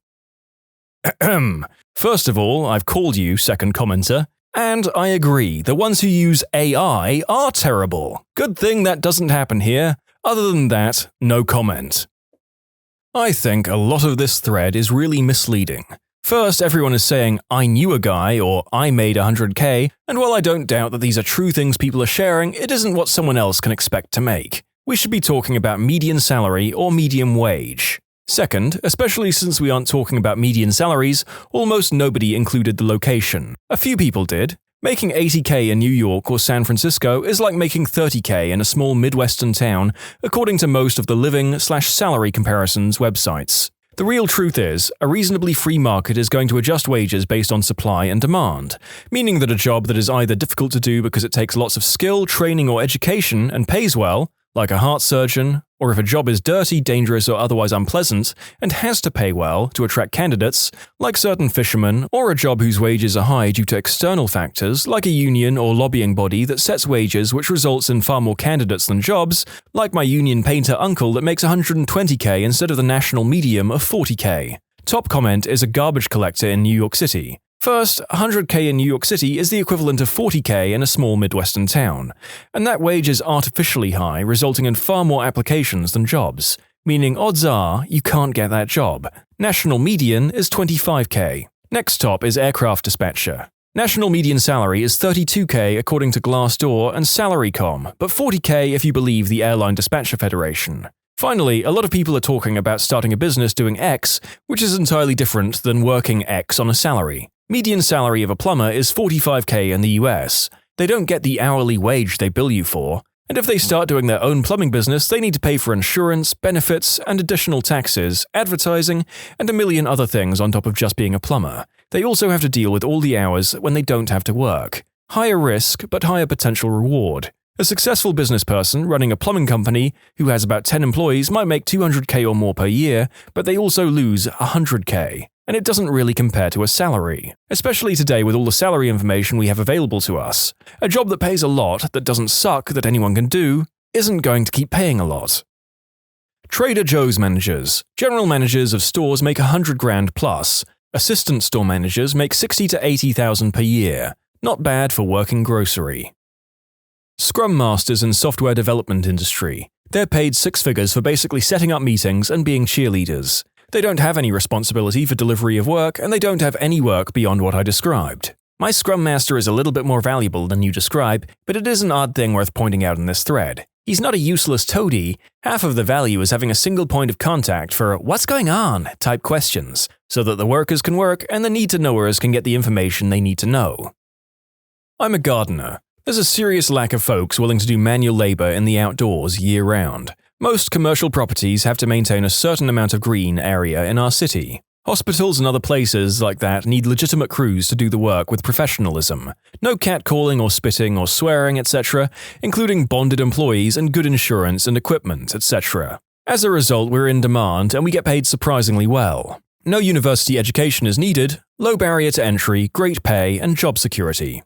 First of all, I've called you, second commenter. And I agree, the ones who use AI are terrible. Good thing that doesn't happen here. Other than that, no comment. I think a lot of this thread is really misleading. First, everyone is saying, I knew a guy, or I made 100k, and while I don't doubt that these are true things people are sharing, it isn't what someone else can expect to make. We should be talking about median salary or medium wage. Second, especially since we aren't talking about median salaries, almost nobody included the location. A few people did. Making 80k in New York or San Francisco is like making 30k in a small Midwestern town, according to most of the living/salary comparisons websites. The real truth is, a reasonably free market is going to adjust wages based on supply and demand, meaning that a job that is either difficult to do because it takes lots of skill, training, or education and pays well, like a heart surgeon, or if a job is dirty, dangerous, or otherwise unpleasant, and has to pay well to attract candidates, like certain fishermen, or a job whose wages are high due to external factors, like a union or lobbying body that sets wages which results in far more candidates than jobs, like my union painter uncle that makes 120k instead of the national medium of 40k. Top comment is a garbage collector in New York City. First, 100k in New York City is the equivalent of 40k in a small Midwestern town, and that wage is artificially high, resulting in far more applications than jobs, meaning odds are you can't get that job. National median is 25k. Next top is aircraft dispatcher. National median salary is 32k according to Glassdoor and Salary.com, but 40k if you believe the Airline Dispatcher Federation. Finally, a lot of people are talking about starting a business doing X, which is entirely different than working X on a salary. Median salary of a plumber is 45k in the US. They don't get the hourly wage they bill you for, and if they start doing their own plumbing business, they need to pay for insurance, benefits, and additional taxes, advertising, and a million other things on top of just being a plumber. They also have to deal with all the hours when they don't have to work. Higher risk, but higher potential reward. A successful business person running a plumbing company who has about 10 employees might make 200k or more per year, but they also lose 100k. And it doesn't really compare to a salary. Especially today with all the salary information we have available to us. A job that pays a lot, that doesn't suck, that anyone can do, isn't going to keep paying a lot. Trader Joe's managers. General managers of stores make 100 grand plus. Assistant store managers make 60 to 80,000 per year. Not bad for working grocery. Scrum Masters in software development industry. They're paid six figures for basically setting up meetings and being cheerleaders. They don't have any responsibility for delivery of work, and they don't have any work beyond what I described. My Scrum Master is a little bit more valuable than you describe, but it is an odd thing worth pointing out in this thread. He's not a useless toady. Half of the value is having a single point of contact for "what's going on?" type questions, so that the workers can work and the need-to-knowers can get the information they need to know. I'm a gardener. There's a serious lack of folks willing to do manual labor in the outdoors year-round. Most commercial properties have to maintain a certain amount of green area in our city. Hospitals and other places like that need legitimate crews to do the work with professionalism. No catcalling or spitting or swearing, etc., including bonded employees and good insurance and equipment, etc. As a result, we're in demand and we get paid surprisingly well. No university education is needed, low barrier to entry, great pay, and job security.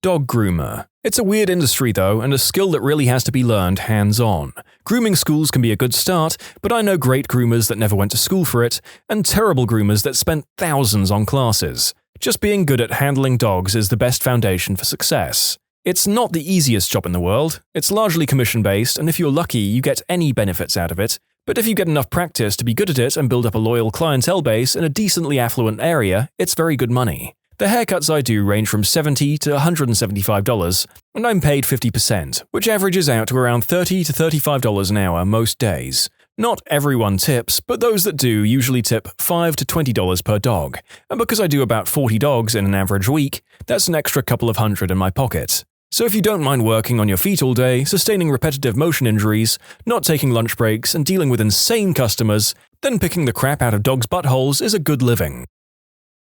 Dog groomer. It's a weird industry though, and a skill that really has to be learned hands-on. Grooming schools can be a good start, but I know great groomers that never went to school for it, and terrible groomers that spent thousands on classes. Just being good at handling dogs is the best foundation for success. It's not the easiest job in the world. It's largely commission-based, and if you're lucky, you get any benefits out of it. But if you get enough practice to be good at it and build up a loyal clientele base in a decently affluent area, it's very good money. The haircuts I do range from $70 to $175, and I'm paid 50%, which averages out to around $30 to $35 an hour most days. Not everyone tips, but those that do usually tip $5 to $20 per dog, and because I do about 40 dogs in an average week, that's an extra couple of hundred in my pocket. So if you don't mind working on your feet all day, sustaining repetitive motion injuries, not taking lunch breaks, and dealing with insane customers, then picking the crap out of dogs' buttholes is a good living.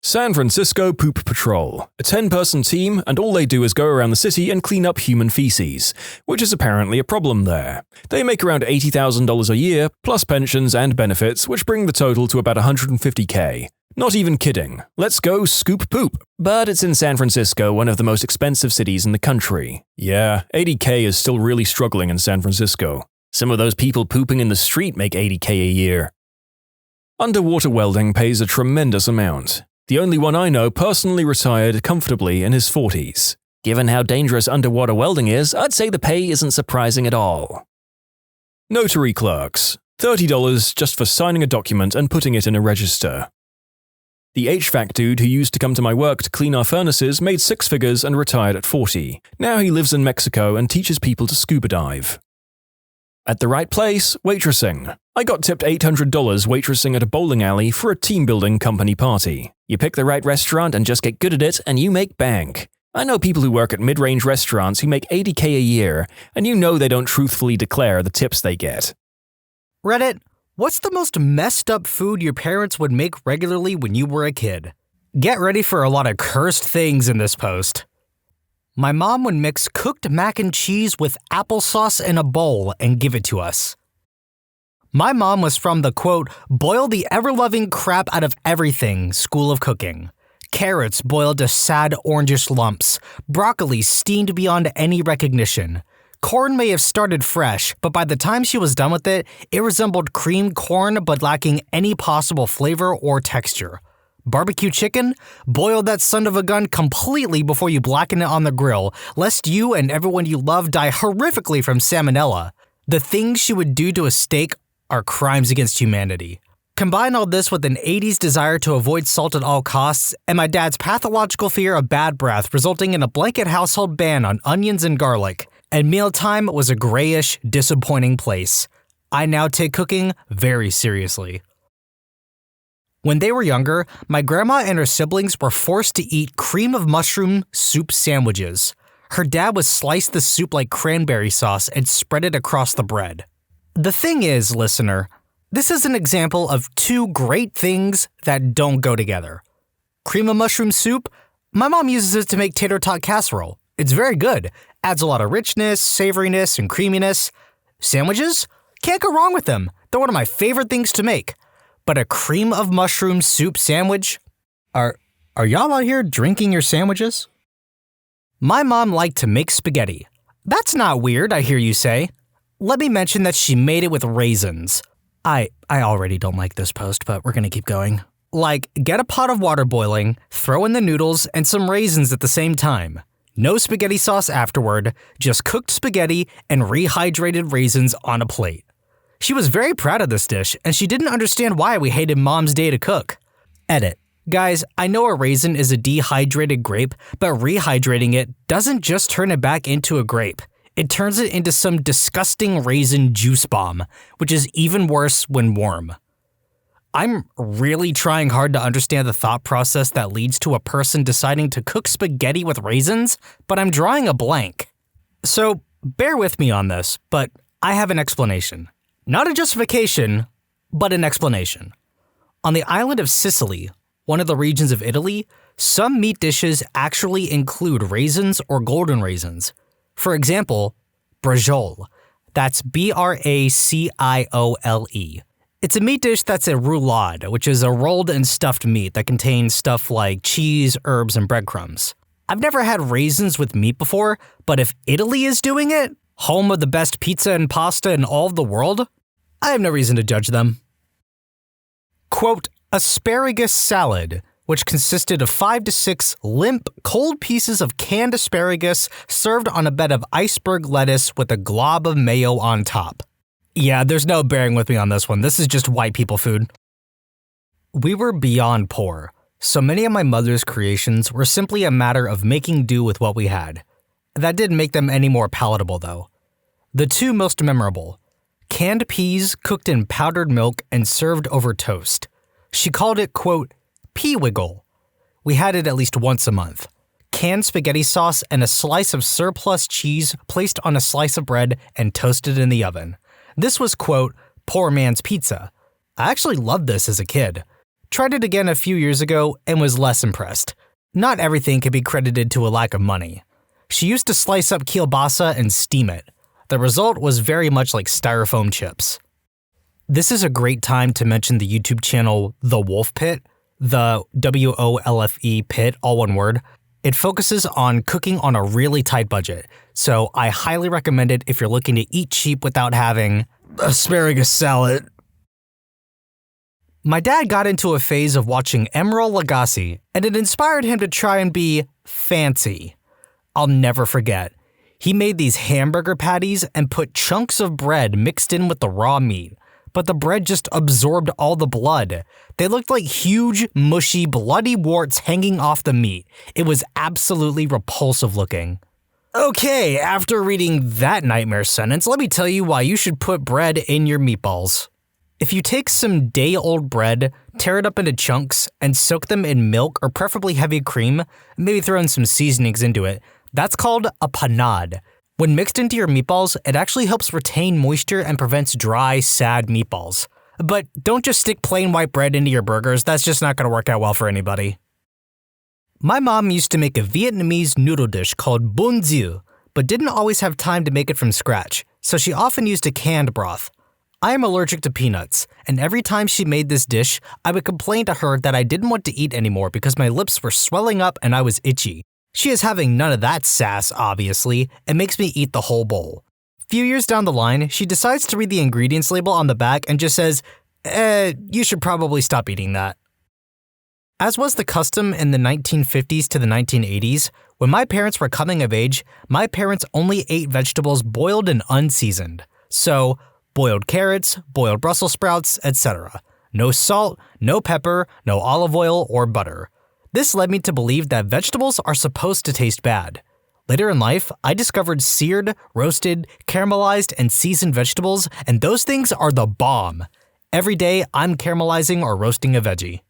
San Francisco Poop Patrol. A 10-person team, and all they do is go around the city and clean up human feces, which is apparently a problem there. They make around $80,000 a year, plus pensions and benefits, which bring the total to about $150K. Not even kidding. Let's go scoop poop. But it's in San Francisco, one of the most expensive cities in the country. Yeah, $80K is still really struggling in San Francisco. Some of those people pooping in the street make $80K a year. Underwater welding pays a tremendous amount. The only one I know personally retired comfortably in his 40s. Given how dangerous underwater welding is, I'd say the pay isn't surprising at all. Notary clerks. $30 just for signing a document and putting it in a register. The HVAC dude who used to come to my work to clean our furnaces made 6 figures and retired at 40. Now he lives in Mexico and teaches people to scuba dive. At the right place, waitressing. I got tipped $800 waitressing at a bowling alley for a team-building company party. You pick the right restaurant and just get good at it, and you make bank. I know people who work at mid-range restaurants who make $80K a year, and you know they don't truthfully declare the tips they get. Reddit, what's the most messed up food your parents would make regularly when you were a kid? Get ready for a lot of cursed things in this post. My mom would mix cooked mac and cheese with applesauce in a bowl and give it to us. My mom was from the, quote, boil the ever-loving crap out of everything school of cooking. Carrots boiled to sad orangish lumps, broccoli steamed beyond any recognition. Corn may have started fresh, but by the time she was done with it, it resembled creamed corn but lacking any possible flavor or texture. Barbecue chicken? Boil that son of a gun completely before you blacken it on the grill, lest you and everyone you love die horrifically from salmonella. The things she would do to a steak are crimes against humanity. Combine all this with an 80s desire to avoid salt at all costs, and my dad's pathological fear of bad breath resulting in a blanket household ban on onions and garlic. And mealtime was a grayish, disappointing place. I now take cooking very seriously. When they were younger, my grandma and her siblings were forced to eat cream of mushroom soup sandwiches. Her dad would slice the soup like cranberry sauce and spread it across the bread. The thing is, listener, this is an example of 2 great things that don't go together. Cream of mushroom soup? My mom uses it to make tater tot casserole. It's very good. Adds a lot of richness, savoriness, and creaminess. Sandwiches? Can't go wrong with them. They're one of my favorite things to make. But a cream of mushroom soup sandwich? Are y'all out here drinking your sandwiches? My mom liked to make spaghetti. That's not weird, I hear you say. Let me mention that she made it with raisins. I already don't like this post, but we're gonna keep going. Like, get a pot of water boiling, throw in the noodles, and some raisins at the same time. No spaghetti sauce afterward, just cooked spaghetti and rehydrated raisins on a plate. She was very proud of this dish, and she didn't understand why we hated Mom's day to cook. Edit. Guys, I know a raisin is a dehydrated grape, but rehydrating it doesn't just turn it back into a grape. It turns it into some disgusting raisin juice bomb, which is even worse when warm. I'm really trying hard to understand the thought process that leads to a person deciding to cook spaghetti with raisins, but I'm drawing a blank. So bear with me on this, but I have an explanation. Not a justification, but an explanation. On the island of Sicily, one of the regions of Italy, some meat dishes actually include raisins or golden raisins. For example, braciole. That's Braciole. It's a meat dish that's a roulade, which is a rolled and stuffed meat that contains stuff like cheese, herbs, and breadcrumbs. I've never had raisins with meat before, but if Italy is doing it, home of the best pizza and pasta in all of the world, I have no reason to judge them. Quote, asparagus salad, which consisted of 5 to 6 limp, cold pieces of canned asparagus served on a bed of iceberg lettuce with a glob of mayo on top. Yeah, there's no bearing with me on this one. This is just white people food. We were beyond poor, so many of my mother's creations were simply a matter of making do with what we had. That didn't make them any more palatable, though. The 2 most memorable: canned peas cooked in powdered milk and served over toast. She called it, quote, pea wiggle. We had it at least once a month. Canned spaghetti sauce and a slice of surplus cheese placed on a slice of bread and toasted in the oven. This was, quote, poor man's pizza. I actually loved this as a kid. Tried it again a few years ago and was less impressed. Not everything can be credited to a lack of money. She used to slice up kielbasa and steam it. The result was very much like styrofoam chips. This is a great time to mention the YouTube channel The Wolf Pit, the WOLFE Pit, all one word. It focuses on cooking on a really tight budget, so I highly recommend it if you're looking to eat cheap without having asparagus salad. My dad got into a phase of watching Emeril Lagasse, and it inspired him to try and be fancy. I'll never forget. He made these hamburger patties and put chunks of bread mixed in with the raw meat, but the bread just absorbed all the blood. They looked like huge, mushy, bloody warts hanging off the meat. It was absolutely repulsive looking. Okay, after reading that nightmare sentence, let me tell you why you should put bread in your meatballs. If you take some day-old bread, tear it up into chunks, and soak them in milk or preferably heavy cream, maybe throw in some seasonings into it, that's called a panade. When mixed into your meatballs, it actually helps retain moisture and prevents dry, sad meatballs. But don't just stick plain white bread into your burgers, that's just not going to work out well for anybody. My mom used to make a Vietnamese noodle dish called bun dieu, but didn't always have time to make it from scratch, so she often used a canned broth. I am allergic to peanuts, and every time she made this dish, I would complain to her that I didn't want to eat anymore because my lips were swelling up and I was itchy. She is having none of that sass, obviously, and makes me eat the whole bowl. Few years down the line, she decides to read the ingredients label on the back and just says, you should probably stop eating that. As was the custom in the 1950s to the 1980s, when my parents were coming of age, my parents only ate vegetables boiled and unseasoned. So, boiled carrots, boiled Brussels sprouts, etc. No salt, no pepper, no olive oil or butter. This led me to believe that vegetables are supposed to taste bad. Later in life, I discovered seared, roasted, caramelized, and seasoned vegetables, and those things are the bomb. Every day, I'm caramelizing or roasting a veggie.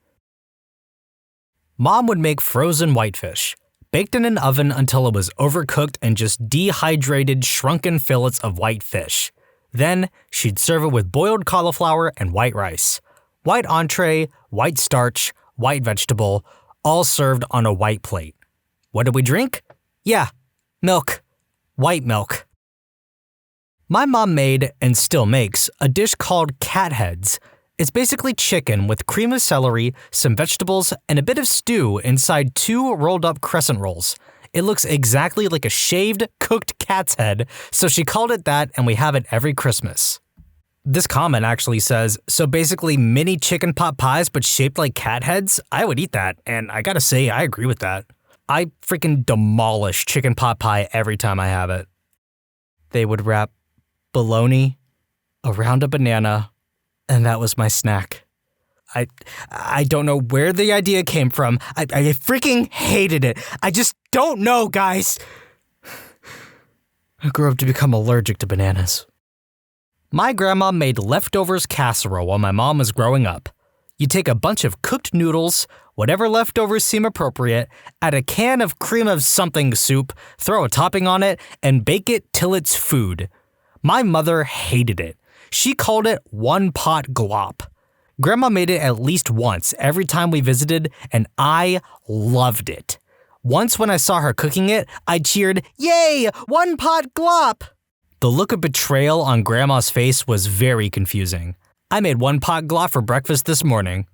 Mom would make frozen whitefish, baked in an oven until it was overcooked and just dehydrated, shrunken fillets of white fish. Then, she'd serve it with boiled cauliflower and white rice. White entree, white starch, white vegetable, all served on a white plate. What did we drink? Yeah, milk. White milk. My mom made, and still makes, a dish called cat heads. It's basically chicken with cream of celery, some vegetables, and a bit of stew inside 2 rolled-up crescent rolls. It looks exactly like a shaved, cooked cat's head, so she called it that and we have it every Christmas. This comment actually says, so basically mini chicken pot pies but shaped like cat heads? I would eat that, and I gotta say, I agree with that. I freaking demolish chicken pot pie every time I have it. They would wrap bologna around a banana, and that was my snack. I don't know where the idea came from. I freaking hated it. I just don't know, guys. I grew up to become allergic to bananas. My grandma made leftovers casserole while my mom was growing up. You take a bunch of cooked noodles, whatever leftovers seem appropriate, add a can of cream of something soup, throw a topping on it, and bake it till it's food. My mother hated it. She called it one-pot glop. Grandma made it at least once every time we visited, and I loved it. Once when I saw her cooking it, I cheered, "Yay, one-pot glop!" The look of betrayal on Grandma's face was very confusing. I made one-pot glop for breakfast this morning.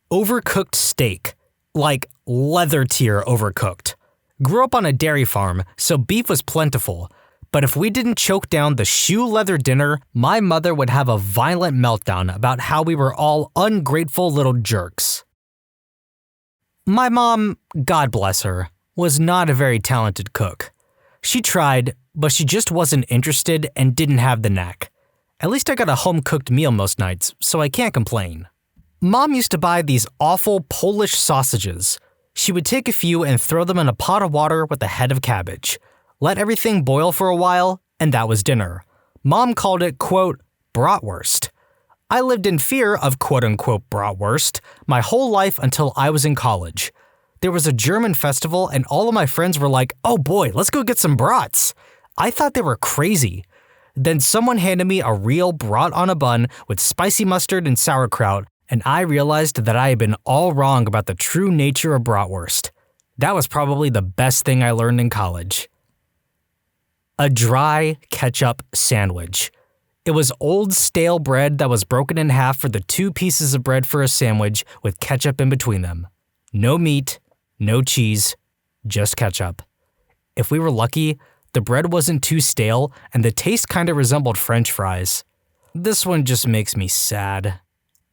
Overcooked steak. Like leather tier overcooked. Grew up on a dairy farm, so beef was plentiful. But if we didn't choke down the shoe leather dinner, my mother would have a violent meltdown about how we were all ungrateful little jerks. My mom, God bless her, was not a very talented cook. She tried, but she just wasn't interested and didn't have the knack. At least I got a home-cooked meal most nights, so I can't complain. Mom used to buy these awful Polish sausages. She would take a few and throw them in a pot of water with a head of cabbage. Let everything boil for a while, and that was dinner. Mom called it, quote, bratwurst. I lived in fear of quote-unquote bratwurst my whole life until I was in college. There was a German festival and all of my friends were like, oh boy, let's go get some brats. I thought they were crazy. Then someone handed me a real brat on a bun with spicy mustard and sauerkraut, and I realized that I had been all wrong about the true nature of bratwurst. That was probably the best thing I learned in college. A dry ketchup sandwich. It was old stale bread that was broken in half for the 2 pieces of bread for a sandwich with ketchup in between them. No meat, no cheese, just ketchup. If we were lucky, the bread wasn't too stale and the taste kinda resembled French fries. This one just makes me sad.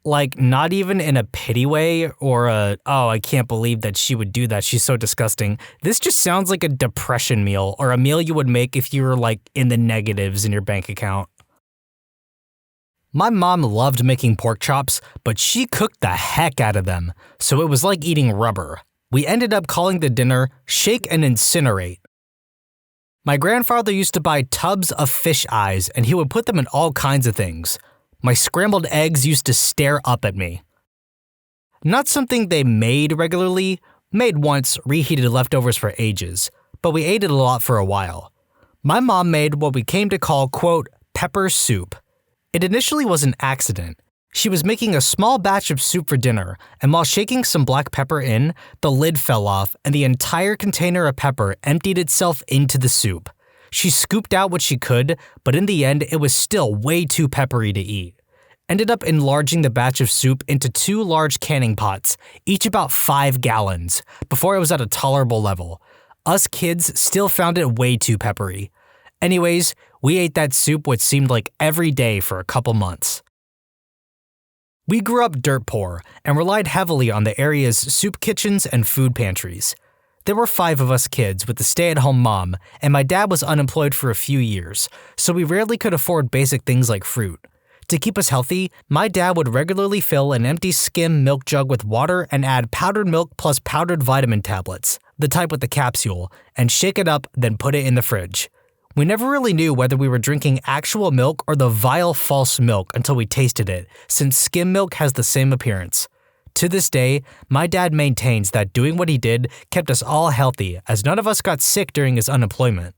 Like, not even in a pity way or oh, I can't believe that she would do that, she's so disgusting. This just sounds like a depression meal or a meal you would make if you were like in the negatives in your bank account. My mom loved making pork chops, but she cooked the heck out of them, so it was like eating rubber. We ended up calling the dinner Shake and Incinerate. My grandfather used to buy tubs of fish eyes, and he would put them in all kinds of things. My scrambled eggs used to stare up at me. Not something they made regularly, made once, reheated leftovers for ages, but we ate it a lot for a while. My mom made what we came to call, quote, pepper soup. It initially was an accident. She was making a small batch of soup for dinner, and while shaking some black pepper in, the lid fell off and the entire container of pepper emptied itself into the soup. She scooped out what she could, but in the end, it was still way too peppery to eat. Ended up enlarging the batch of soup into 2 large canning pots, each about 5 gallons, before it was at a tolerable level. Us kids still found it way too peppery. Anyways, we ate that soup what seemed like every day for a couple months. We grew up dirt poor and relied heavily on the area's soup kitchens and food pantries. There were 5 of us kids with a stay-at-home mom, and my dad was unemployed for a few years, so we rarely could afford basic things like fruit. To keep us healthy, my dad would regularly fill an empty skim milk jug with water and add powdered milk plus powdered vitamin tablets, the type with the capsule, and shake it up, then put it in the fridge. We never really knew whether we were drinking actual milk or the vile false milk until we tasted it, since skim milk has the same appearance. To this day, my dad maintains that doing what he did kept us all healthy, as none of us got sick during his unemployment.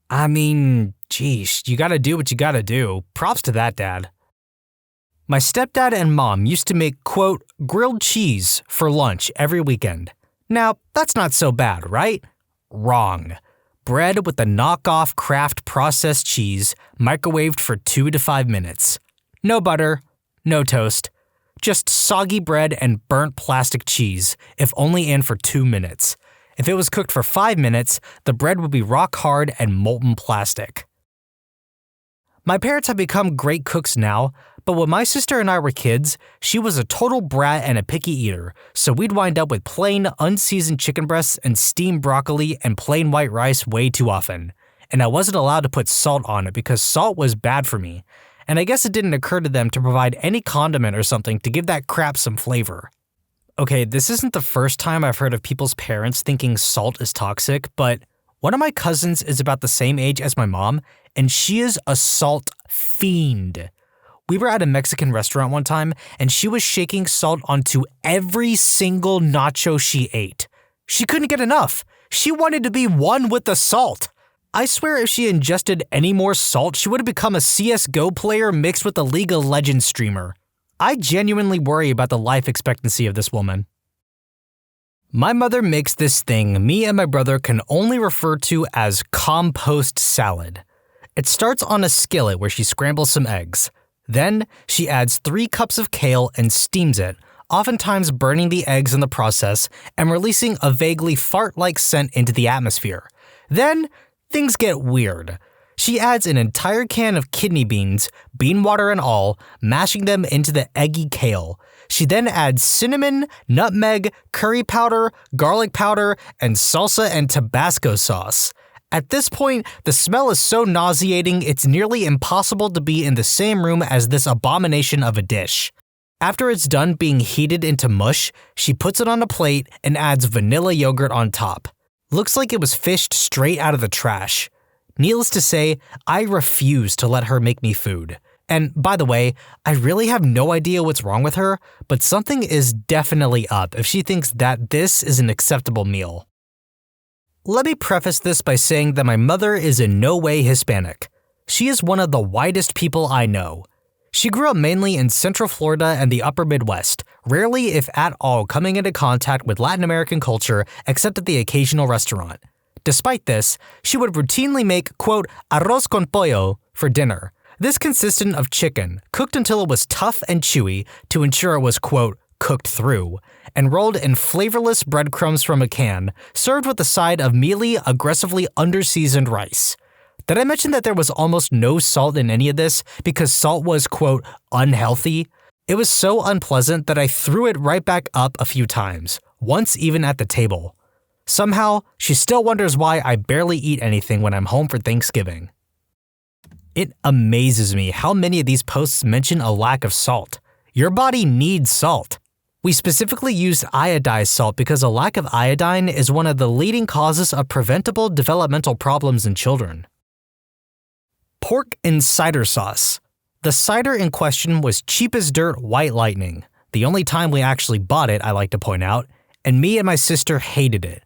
I mean, geez, you gotta do what you gotta do. Props to that dad. My stepdad and mom used to make, quote, grilled cheese for lunch every weekend. Now, that's not so bad, right? Wrong. Bread with the knockoff Kraft processed cheese, microwaved for 2 to 5 minutes. No butter, no toast. Just soggy bread and burnt plastic cheese, if only in for 2 minutes. If it was cooked for 5 minutes, the bread would be rock hard and molten plastic. My parents have become great cooks now, but when my sister and I were kids, she was a total brat and a picky eater, so we'd wind up with plain, unseasoned chicken breasts and steamed broccoli and plain white rice way too often. And I wasn't allowed to put salt on it because salt was bad for me. And I guess it didn't occur to them to provide any condiment or something to give that crap some flavor. Okay, this isn't the first time I've heard of people's parents thinking salt is toxic, but one of my cousins is about the same age as my mom, and she is a salt fiend. We were at a Mexican restaurant one time, and she was shaking salt onto every single nacho she ate. She couldn't get enough. She wanted to be one with the salt. I swear if she ingested any more salt, she would have become a CSGO player mixed with a League of Legends streamer. I genuinely worry about the life expectancy of this woman. My mother makes this thing me and my brother can only refer to as compost salad. It starts on a skillet where she scrambles some eggs. Then, she adds 3 cups of kale and steams it, oftentimes burning the eggs in the process and releasing a vaguely fart-like scent into the atmosphere. Then, things get weird. She adds an entire can of kidney beans, bean water and all, mashing them into the eggy kale. She then adds cinnamon, nutmeg, curry powder, garlic powder, and salsa and Tabasco sauce. At this point, the smell is so nauseating it's nearly impossible to be in the same room as this abomination of a dish. After it's done being heated into mush, she puts it on a plate and adds vanilla yogurt on top. Looks like it was fished straight out of the trash. Needless to say, I refuse to let her make me food. And by the way, I really have no idea what's wrong with her, but something is definitely up if she thinks that this is an acceptable meal. Let me preface this by saying that my mother is in no way Hispanic. She is one of the whitest people I know. She grew up mainly in Central Florida and the upper Midwest, rarely if at all coming into contact with Latin American culture except at the occasional restaurant. Despite this, she would routinely make, quote, arroz con pollo for dinner. This consisted of chicken, cooked until it was tough and chewy to ensure it was, quote, cooked through, and rolled in flavorless breadcrumbs from a can, served with a side of mealy, aggressively under-seasoned rice. Did I mention that there was almost no salt in any of this because salt was, quote, unhealthy? It was so unpleasant that I threw it right back up a few times, once even at the table. Somehow, she still wonders why I barely eat anything when I'm home for Thanksgiving. It amazes me how many of these posts mention a lack of salt. Your body needs salt. We specifically used iodized salt because a lack of iodine is one of the leading causes of preventable developmental problems in children. Pork in cider sauce. The cider in question was cheap as dirt White Lightning, the only time we actually bought it, I like to point out, and me and my sister hated it.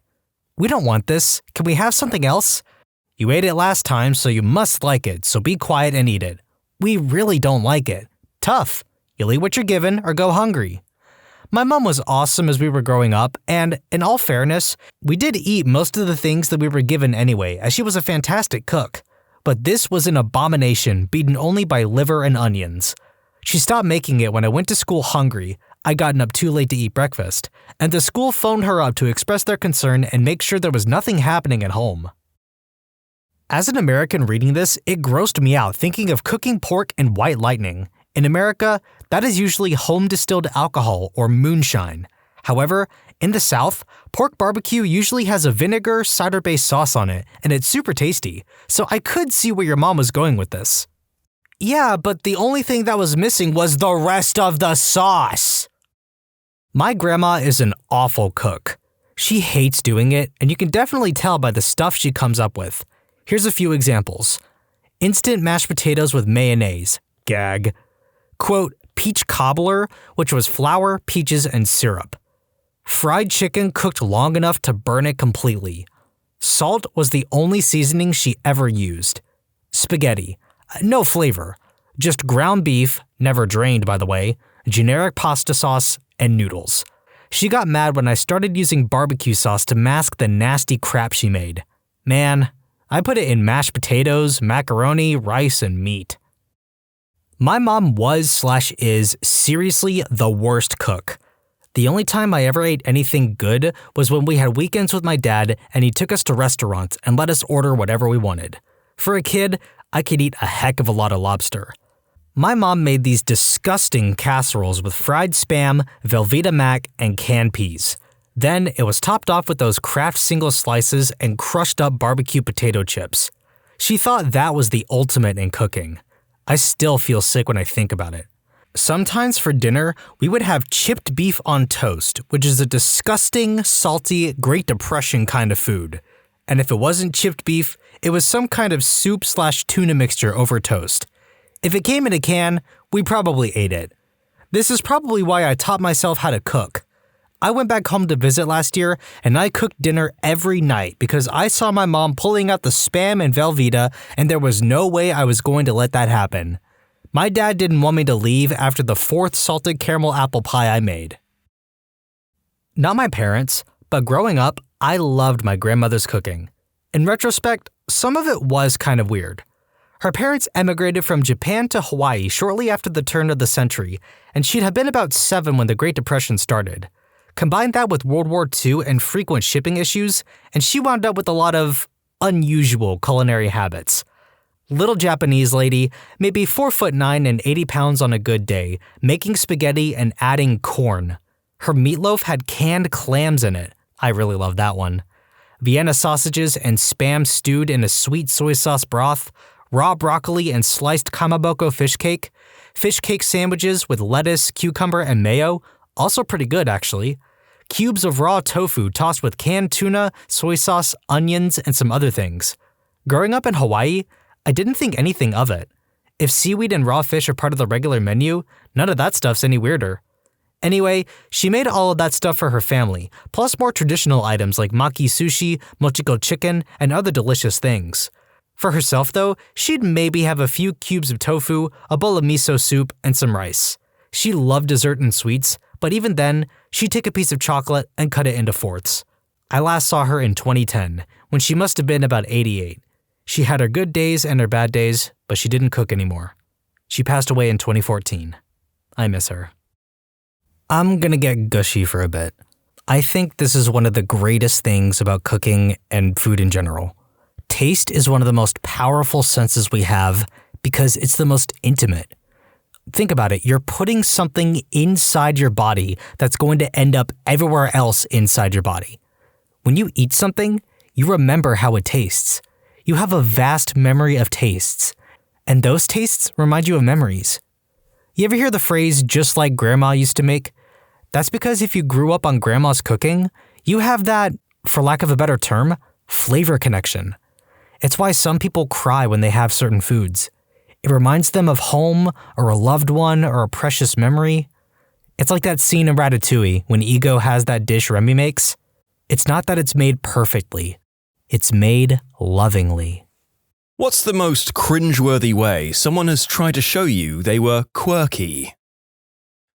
We don't want this. Can we have something else? You ate it last time, so you must like it, so be quiet and eat it. We really don't like it. Tough. You'll eat what you're given or go hungry. My mom was awesome as we were growing up, and in all fairness, we did eat most of the things that we were given anyway, as she was a fantastic cook. But this was an abomination, beaten only by liver and onions. She stopped making it when I went to school hungry. I'd gotten up too late to eat breakfast, and the school phoned her up to express their concern and make sure there was nothing happening at home. As an American reading this, it grossed me out thinking of cooking pork in White Lightning. In America, that is usually home-distilled alcohol or moonshine. However, in the South, pork barbecue usually has a vinegar, cider-based sauce on it, and it's super tasty, so I could see where your mom was going with this. Yeah, but the only thing that was missing was the rest of the sauce! My grandma is an awful cook. She hates doing it, and you can definitely tell by the stuff she comes up with. Here's a few examples. Instant mashed potatoes with mayonnaise. Gag. Quote, peach cobbler, which was flour, peaches, and syrup. Fried chicken cooked long enough to burn it completely. Salt was the only seasoning she ever used. Spaghetti. No flavor. Just ground beef, never drained by the way, generic pasta sauce, and noodles. She got mad when I started using barbecue sauce to mask the nasty crap she made. Man, I put it in mashed potatoes, macaroni, rice, and meat. My mom was/is seriously the worst cook. The only time I ever ate anything good was when we had weekends with my dad and he took us to restaurants and let us order whatever we wanted. For a kid, I could eat a heck of a lot of lobster. My mom made these disgusting casseroles with fried Spam, Velveeta mac, and canned peas. Then it was topped off with those Kraft single slices and crushed up barbecue potato chips. She thought that was the ultimate in cooking. I still feel sick when I think about it. Sometimes for dinner, we would have chipped beef on toast, which is a disgusting, salty, Great Depression kind of food. And if it wasn't chipped beef, it was some kind of soup/tuna mixture over toast. If it came in a can, we probably ate it. This is probably why I taught myself how to cook. I went back home to visit last year, and I cooked dinner every night because I saw my mom pulling out the Spam and Velveeta, and there was no way I was going to let that happen. My dad didn't want me to leave after the 4th salted caramel apple pie I made. Not my parents, but growing up, I loved my grandmother's cooking. In retrospect, some of it was kind of weird. Her parents emigrated from Japan to Hawaii shortly after the turn of the century, and she'd have been about 7 when the Great Depression started. Combine that with World War II and frequent shipping issues, and she wound up with a lot of unusual culinary habits. Little Japanese lady, maybe 4'9" and 80 pounds on a good day, making spaghetti and adding corn. Her meatloaf had canned clams in it. I really love that one. Vienna sausages and Spam stewed in a sweet soy sauce broth, raw broccoli and sliced kamaboko fish cake sandwiches with lettuce, cucumber, and mayo, also pretty good actually. Cubes of raw tofu tossed with canned tuna, soy sauce, onions, and some other things. Growing up in Hawaii, I didn't think anything of it. If seaweed and raw fish are part of the regular menu, none of that stuff's any weirder. Anyway, she made all of that stuff for her family, plus more traditional items like maki sushi, mochiko chicken, and other delicious things. For herself though, she'd maybe have a few cubes of tofu, a bowl of miso soup, and some rice. She loved dessert and sweets, but even then, she'd take a piece of chocolate and cut it into fourths. I last saw her in 2010, when she must have been about 88. She had her good days and her bad days, but she didn't cook anymore. She passed away in 2014. I miss her. I'm gonna get gushy for a bit. I think this is one of the greatest things about cooking and food in general. Taste is one of the most powerful senses we have because it's the most intimate. think about it. You're putting something inside your body that's going to end up everywhere else inside your body. When you eat something, you remember how it tastes. You have a vast memory of tastes, and those tastes remind you of memories. You ever hear the phrase, just like grandma used to make? That's because if you grew up on grandma's cooking, you have that, for lack of a better term, flavor connection. It's why some people cry when they have certain foods. It reminds them of home, or a loved one, or a precious memory. It's like that scene in Ratatouille when Ego has that dish Remy makes. It's not that it's made perfectly. It's made lovingly. What's the most cringeworthy way someone has tried to show you they were quirky?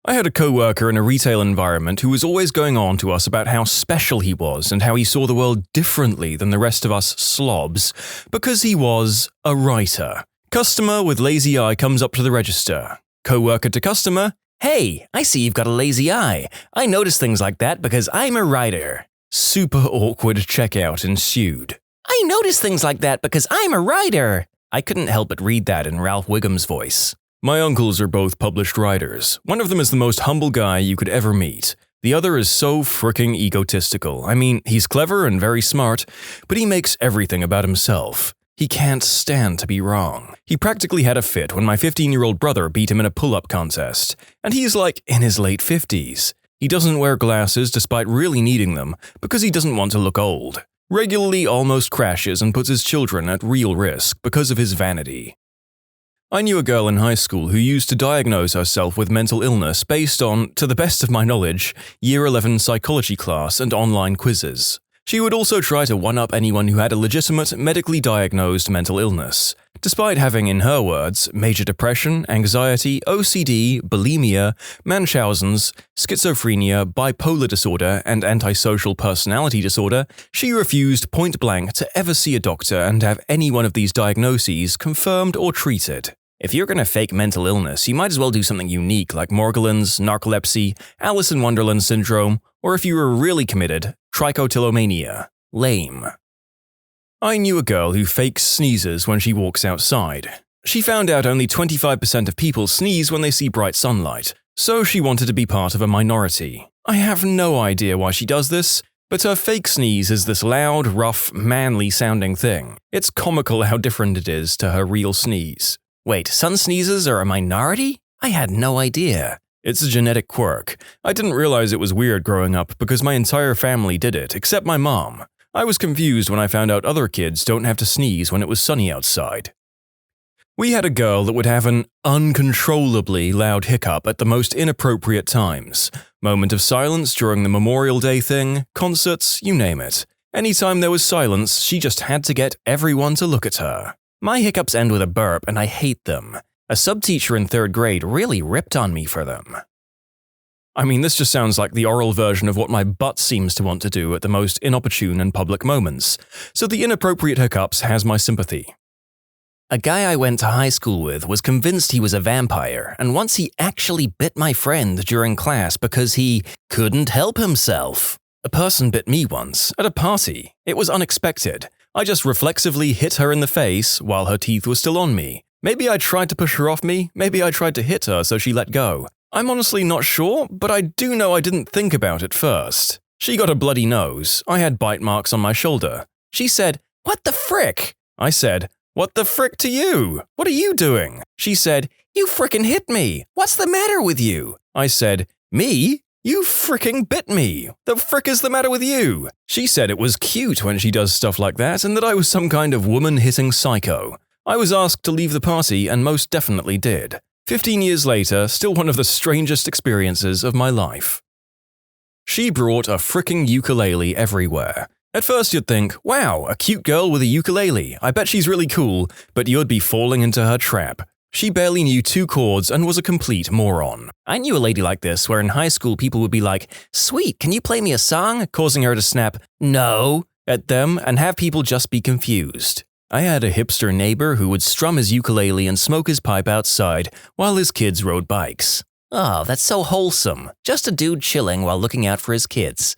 I had a coworker in a retail environment who was always going on to us about how special he was and how he saw the world differently than the rest of us slobs because he was a writer. Customer with lazy eye comes up to the register. Coworker to customer, "Hey, I see you've got a lazy eye. I notice things like that because I'm a writer." Super awkward checkout ensued. "I notice things like that because I'm a writer." I couldn't help but read that in Ralph Wiggum's voice. My uncles are both published writers. One of them is the most humble guy you could ever meet. The other is so fricking egotistical. I mean, he's clever and very smart, but he makes everything about himself. He can't stand to be wrong. He practically had a fit when my 15-year-old brother beat him in a pull-up contest, and he's like in his late 50s. He doesn't wear glasses despite really needing them because he doesn't want to look old. Regularly almost crashes and puts his children at real risk because of his vanity. I knew a girl in high school who used to diagnose herself with mental illness based on, to the best of my knowledge, Year 11 psychology class and online quizzes. She would also try to one-up anyone who had a legitimate, medically diagnosed mental illness, despite having, in her words, major depression, anxiety, OCD, bulimia, Munchausen's, schizophrenia, bipolar disorder, and antisocial personality disorder. She refused point-blank to ever see a doctor and have any one of these diagnoses confirmed or treated. If you're going to fake mental illness, you might as well do something unique like Morgellons, narcolepsy, Alice in Wonderland syndrome, or if you were really committed, trichotillomania. Lame. I knew a girl who fakes sneezes when she walks outside. She found out only 25% of people sneeze when they see bright sunlight, so she wanted to be part of a minority. I have no idea why she does this, but her fake sneeze is this loud, rough, manly-sounding thing. It's comical how different it is to her real sneeze. Wait, sun sneezes are a minority? I had no idea. It's a genetic quirk. I didn't realize it was weird growing up because my entire family did it, except my mom. I was confused when I found out other kids don't have to sneeze when it was sunny outside. We had a girl that would have an uncontrollably loud hiccup at the most inappropriate times. Moment of silence during the Memorial Day thing, concerts, you name it. Anytime there was silence, she just had to get everyone to look at her. My hiccups end with a burp and I hate them. A subteacher in 3rd grade really ripped on me for them. I mean, this just sounds like the oral version of what my butt seems to want to do at the most inopportune and public moments, so the inappropriate hiccups has my sympathy. A guy I went to high school with was convinced he was a vampire, and once he actually bit my friend during class because he couldn't help himself. A person bit me once, at a party. It was unexpected. I just reflexively hit her in the face while her teeth were still on me. Maybe I tried to push her off me, maybe I tried to hit her so she let go. I'm honestly not sure, but I do know I didn't think about it first. She got a bloody nose. I had bite marks on my shoulder. She said, "What the frick?" I said, "What the frick to you? What are you doing?" She said, "You frickin' hit me. What's the matter with you?" I said, "Me? You fricking bit me. The frick is the matter with you?" She said it was cute when she does stuff like that and that I was some kind of woman-hitting psycho. I was asked to leave the party and most definitely did. 15 years later, still one of the strangest experiences of my life. She brought a fricking ukulele everywhere. At first you'd think, wow, a cute girl with a ukulele, I bet she's really cool, but you'd be falling into her trap. She barely knew 2 chords and was a complete moron. I knew a lady like this where in high school people would be like, "Sweet, can you play me a song?" causing her to snap, "No," at them and have people just be confused. I had a hipster neighbor who would strum his ukulele and smoke his pipe outside while his kids rode bikes. Oh, that's so wholesome. Just a dude chilling while looking out for his kids.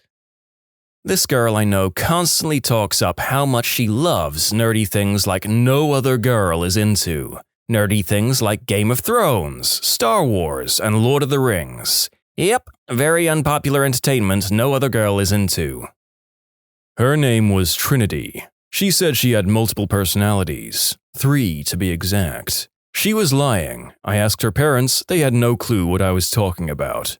This girl I know constantly talks up how much she loves nerdy things like no other girl is into. Nerdy things like Game of Thrones, Star Wars, and Lord of the Rings. Yep, very unpopular entertainment no other girl is into. Her name was Trinity. She said she had multiple personalities, 3 to be exact. She was lying. I asked her parents, they had no clue what I was talking about.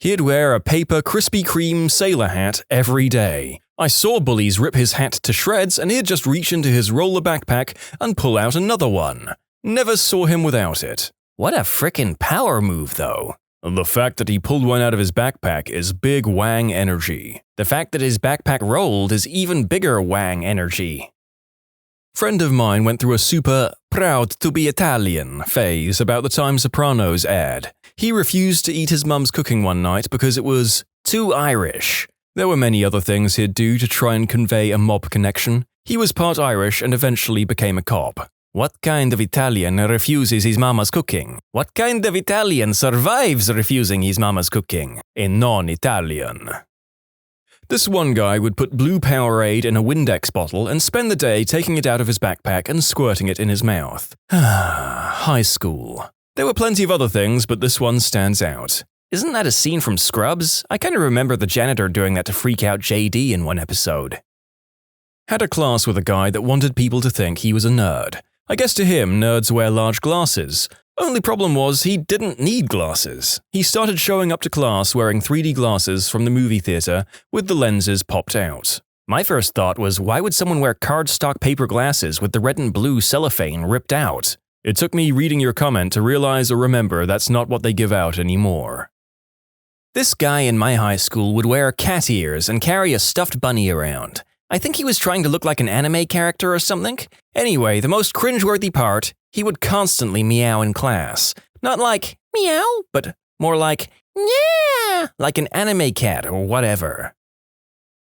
He'd wear a paper Krispy Kreme sailor hat every day. I saw bullies rip his hat to shreds and he'd just reach into his roller backpack and pull out another one. Never saw him without it. What a frickin' power move, though. The fact that he pulled one out of his backpack is big wang energy. The fact that his backpack rolled is even bigger wang energy. Friend of mine went through a super proud to be Italian phase about the time Sopranos aired. He refused to eat his mum's cooking one night because it was too Irish. There were many other things he'd do to try and convey a mob connection. He was part Irish and eventually became a cop. What kind of Italian refuses his mama's cooking? What kind of Italian survives refusing his mama's cooking? A non-Italian. This one guy would put blue Powerade in a Windex bottle and spend the day taking it out of his backpack and squirting it in his mouth. High school. There were plenty of other things, but this one stands out. Isn't that a scene from Scrubs? I kind of remember the janitor doing that to freak out JD in one episode. Had a class with a guy that wanted people to think he was a nerd. I guess to him, nerds wear large glasses. Only problem was he didn't need glasses. He started showing up to class wearing 3D glasses from the movie theater with the lenses popped out. My first thought was, why would someone wear cardstock paper glasses with the red and blue cellophane ripped out? It took me reading your comment to realize or remember that's not what they give out anymore. This guy in my high school would wear cat ears and carry a stuffed bunny around. I think he was trying to look like an anime character or something. Anyway, the most cringeworthy part, he would constantly meow in class. Not like meow, but more like yeah, like an anime cat or whatever.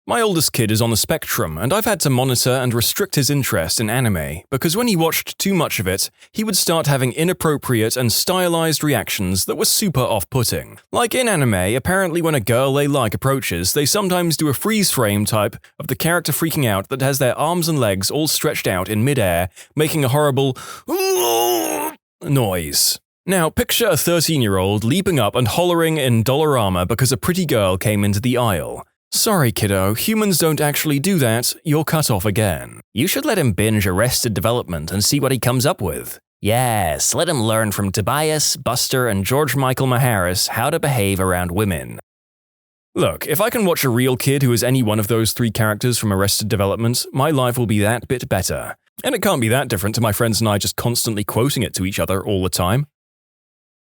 My oldest kid is on the spectrum, and I've had to monitor and restrict his interest in anime because when he watched too much of it, he would start having inappropriate and stylized reactions that were super off-putting. Like in anime, apparently when a girl they like approaches, they sometimes do a freeze frame type of the character freaking out that has their arms and legs all stretched out in midair, making a horrible noise. Now, picture a 13-year-old leaping up and hollering in Dollarama because a pretty girl came into the aisle. Sorry, kiddo, humans don't actually do that, you're cut off again. You should let him binge Arrested Development and see what he comes up with. Yes, let him learn from Tobias, Buster, and George Michael Maharis how to behave around women. Look, if I can watch a real kid who is any one of those 3 characters from Arrested Development, my life will be that bit better. And it can't be that different to my friends and I just constantly quoting it to each other all the time.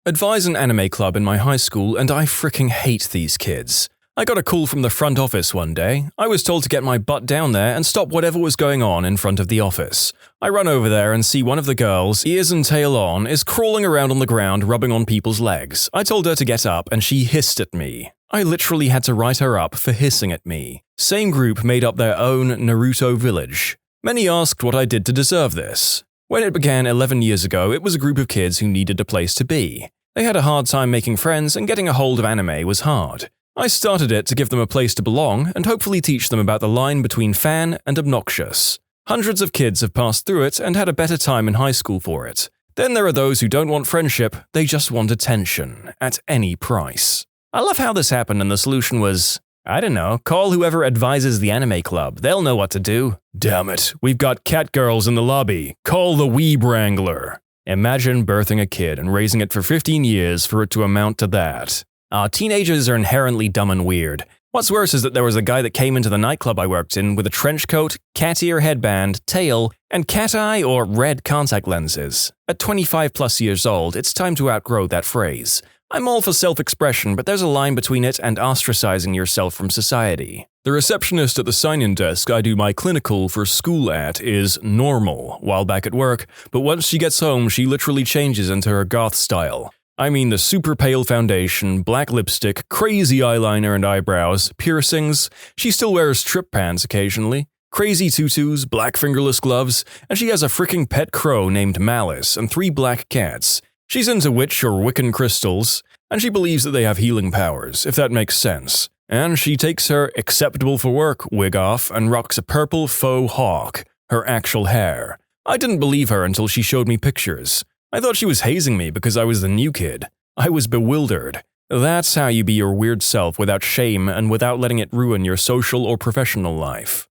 Advise an anime club in my high school and I fricking hate these kids. I got a call from the front office one day. I was told to get my butt down there and stop whatever was going on in front of the office. I run over there and see one of the girls, ears and tail on, is crawling around on the ground rubbing on people's legs. I told her to get up and she hissed at me. I literally had to write her up for hissing at me. Same group made up their own Naruto village. Many asked what I did to deserve this. When it began 11 years ago, it was a group of kids who needed a place to be. They had a hard time making friends and getting a hold of anime was hard. I started it to give them a place to belong and hopefully teach them about the line between fan and obnoxious. Hundreds of kids have passed through it and had a better time in high school for it. Then there are those who don't want friendship, they just want attention, at any price. I love how this happened and the solution was, I don't know, call whoever advises the anime club, they'll know what to do. Damn it, we've got cat girls in the lobby, call the weeb wrangler. Imagine birthing a kid and raising it for 15 years for it to amount to that. Teenagers are inherently dumb and weird. What's worse is that there was a guy that came into the nightclub I worked in with a trench coat, cat ear headband, tail, and cat eye or red contact lenses. At 25 plus years old, it's time to outgrow that phrase. I'm all for self-expression, but there's a line between it and ostracizing yourself from society. The receptionist at the sign-in desk I do my clinical for school at is normal while back at work, but once she gets home, she literally changes into her goth style. I mean the super pale foundation, black lipstick, crazy eyeliner and eyebrows, piercings, she still wears trip pants occasionally, crazy tutus, black fingerless gloves, and she has a freaking pet crow named Malice and 3 black cats. She's into witch or Wiccan crystals, and she believes that they have healing powers, if that makes sense. And she takes her acceptable for work wig off and rocks a purple faux hawk, her actual hair. I didn't believe her until she showed me pictures. I thought she was hazing me because I was the new kid. I was bewildered. That's how you be your weird self without shame and without letting it ruin your social or professional life.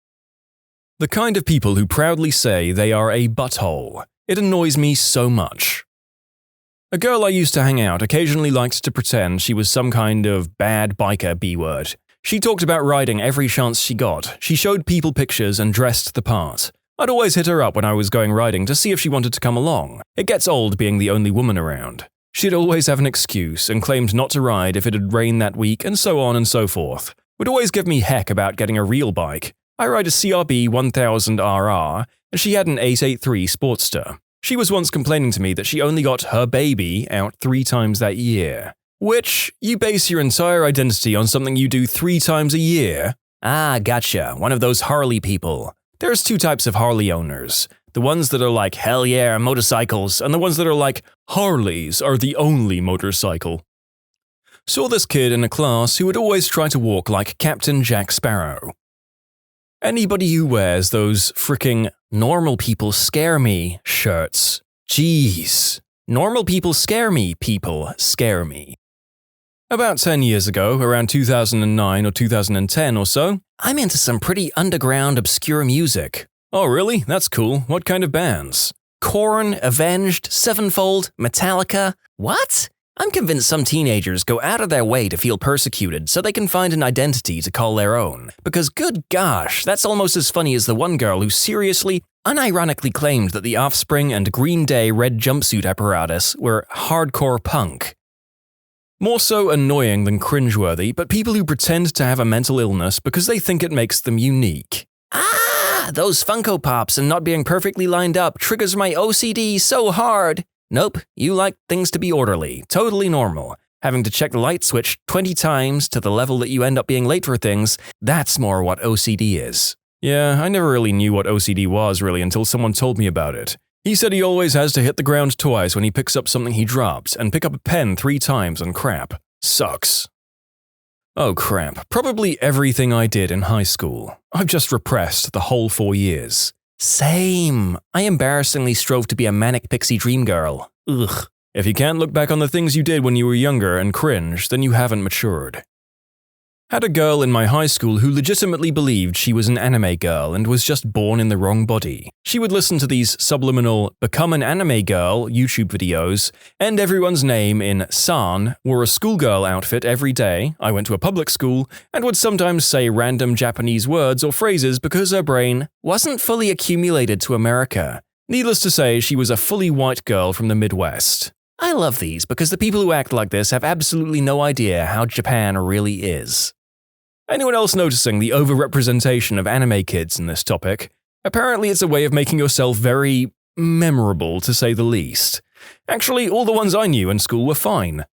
The kind of people who proudly say they are a butthole. It annoys me so much. A girl I used to hang out occasionally liked to pretend she was some kind of bad biker B-word. She talked about riding every chance she got. She showed people pictures and dressed the part. I'd always hit her up when I was going riding to see if she wanted to come along. It gets old being the only woman around. She'd always have an excuse and claimed not to ride if it had rained that week and so on and so forth. Would always give me heck about getting a real bike. I ride a CRB 1000RR and she had an 883 Sportster. She was once complaining to me that she only got her baby out 3 times that year. Which, you base your entire identity on something you do 3 times a year? Ah, gotcha, one of those Harley people. There's 2 types of Harley owners. The ones that are like, hell yeah, motorcycles, and the ones that are like, Harleys are the only motorcycle. Saw this kid in a class who would always try to walk like Captain Jack Sparrow. Anybody who wears those fricking normal people scare me shirts. Jeez. Normal people scare me, people scare me. About 10 years ago, around 2009 or 2010 or so, I'm into some pretty underground obscure music. Oh really? That's cool. What kind of bands? Korn, Avenged, Sevenfold, Metallica. What? I'm convinced some teenagers go out of their way to feel persecuted so they can find an identity to call their own. Because good gosh, that's almost as funny as the one girl who seriously, unironically claimed that the Offspring and Green Day red jumpsuit apparatus were hardcore punk. More so annoying than cringeworthy, but people who pretend to have a mental illness because they think it makes them unique. Those Funko Pops and not being perfectly lined up triggers my OCD so hard. Nope, you like things to be orderly, totally normal. Having to check the light switch 20 times to the level that you end up being late for things, that's more what OCD is. Yeah, I never really knew what OCD was really until someone told me about it. He said he always has to hit the ground twice when he picks up something he dropped and pick up a pen 3 times on crap. Sucks. Oh crap, probably everything I did in high school. I've just repressed the whole 4 years. Same. I embarrassingly strove to be a manic pixie dream girl. Ugh. If you can't look back on the things you did when you were younger and cringe, then you haven't matured. Had a girl in my high school who legitimately believed she was an anime girl and was just born in the wrong body. She would listen to these subliminal "become an anime girl" YouTube videos, end everyone's name in san, wore a schoolgirl outfit every day, I went to a public school, and would sometimes say random Japanese words or phrases because her brain wasn't fully accumulated to America. Needless to say, she was a fully white girl from the Midwest. I love these because the people who act like this have absolutely no idea how Japan really is. Anyone else noticing the overrepresentation of anime kids in this topic? Apparently it's a way of making yourself very memorable, to say the least. Actually, all the ones I knew in school were fine.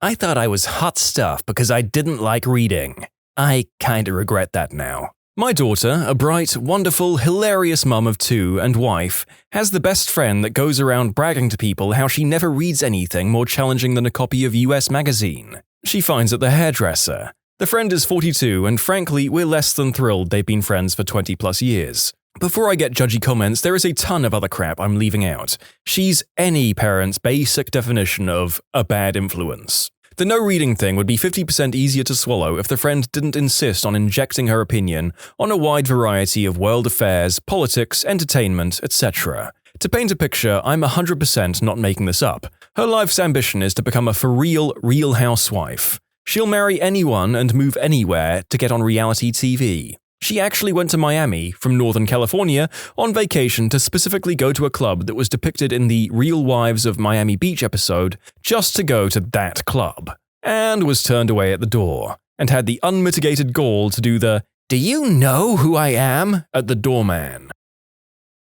I thought I was hot stuff because I didn't like reading. I kinda regret that now. My daughter, a bright, wonderful, hilarious mum of 2 and wife, has the best friend that goes around bragging to people how she never reads anything more challenging than a copy of US Magazine. She finds it the hairdresser. The friend is 42, and frankly, we're less than thrilled they've been friends for 20+ years. Before I get judgy comments, there is a ton of other crap I'm leaving out. She's any parent's basic definition of a bad influence. The no reading thing would be 50% easier to swallow if the friend didn't insist on injecting her opinion on a wide variety of world affairs, politics, entertainment, etc. To paint a picture, I'm 100% not making this up. Her life's ambition is to become a for-real, real housewife. She'll marry anyone and move anywhere to get on reality TV. She actually went to Miami from Northern California on vacation to specifically go to a club that was depicted in the Real Wives of Miami Beach episode just to go to that club, and was turned away at the door, and had the unmitigated gall to do the "Do you know who I am?" at the doorman.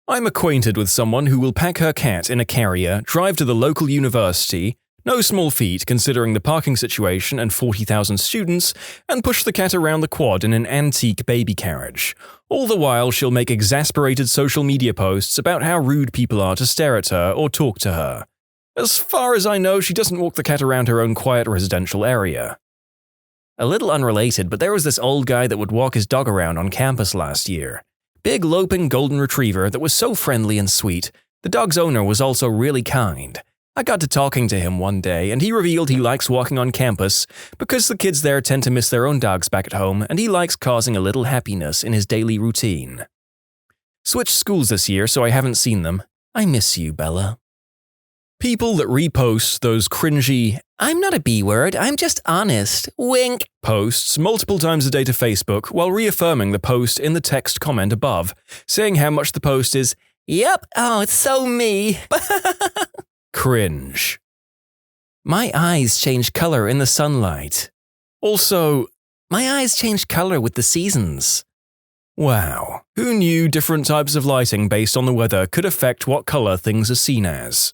I'm acquainted with someone who will pack her cat in a carrier, drive to the local university, no small feat considering the parking situation and 40,000 students, and push the cat around the quad in an antique baby carriage. All the while she'll make exasperated social media posts about how rude people are to stare at her or talk to her. As far as I know, she doesn't walk the cat around her own quiet residential area. A little unrelated, but there was this old guy that would walk his dog around on campus last year. Big loping golden retriever that was so friendly and sweet. The dog's owner was also really kind. I got to talking to him one day, and he revealed he likes walking on campus because the kids there tend to miss their own dogs back at home, and he likes causing a little happiness in his daily routine. Switched schools this year, so I haven't seen them. I miss you, Bella. People that repost those cringy, "I'm not a B-word, I'm just honest, wink," posts multiple times a day to Facebook while reaffirming the post in the text comment above, saying how much the post is, "Yep, oh, it's so me." Cringe. My eyes change color in the sunlight. Also, my eyes change color with the seasons. Wow, who knew different types of lighting based on the weather could affect what color things are seen as?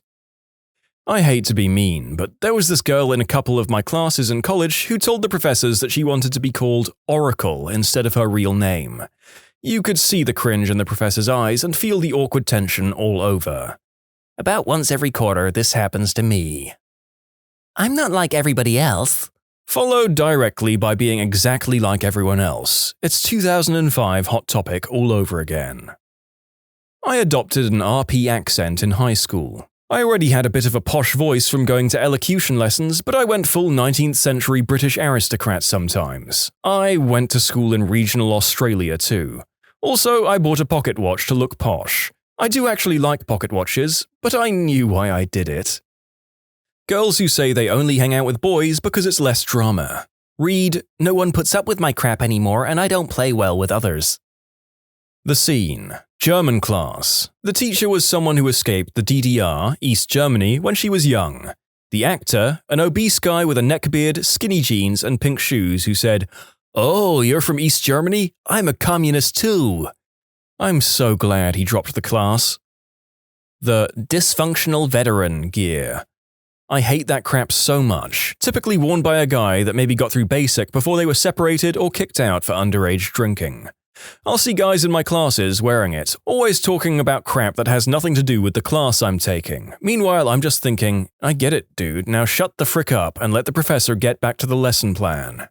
I hate to be mean, but there was this girl in a couple of my classes in college who told the professors that she wanted to be called Oracle instead of her real name. You could see the cringe in the professor's eyes and feel the awkward tension all over. About once every quarter, this happens to me. I'm not like everybody else. Followed directly by being exactly like everyone else. It's 2005 Hot Topic all over again. I adopted an RP accent in high school. I already had a bit of a posh voice from going to elocution lessons, but I went full 19th century British aristocrat sometimes. I went to school in regional Australia too. Also, I bought a pocket watch to look posh. I do actually like pocket watches, but I knew why I did it. Girls who say they only hang out with boys because it's less drama. Read, "No one puts up with my crap anymore and I don't play well with others." The scene. German class. The teacher was someone who escaped the DDR, East Germany, when she was young. The actor, an obese guy with a neckbeard, skinny jeans, and pink shoes who said, "Oh, you're from East Germany? I'm a communist too." I'm so glad he dropped the class. The dysfunctional veteran gear. I hate that crap so much, typically worn by a guy that maybe got through basic before they were separated or kicked out for underage drinking. I'll see guys in my classes wearing it, always talking about crap that has nothing to do with the class I'm taking. Meanwhile, I'm just thinking, I get it, dude, now shut the frick up and let the professor get back to the lesson plan.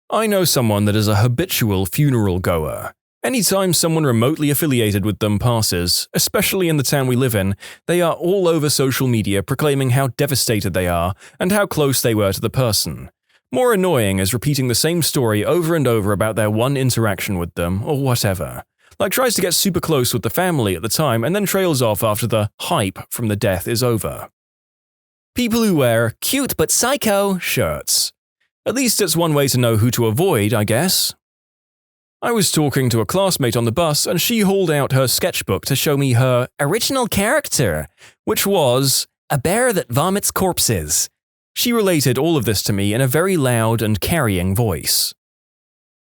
I know someone that is a habitual funeral goer. Anytime someone remotely affiliated with them passes, especially in the town we live in, they are all over social media proclaiming how devastated they are and how close they were to the person. More annoying is repeating the same story over and over about their one interaction with them, or whatever. Like tries to get super close with the family at the time and then trails off after the hype from the death is over. People who wear "cute but psycho" shirts. At least it's one way to know who to avoid, I guess. I was talking to a classmate on the bus and she hauled out her sketchbook to show me her original character, which was a bear that vomits corpses. She related all of this to me in a very loud and carrying voice.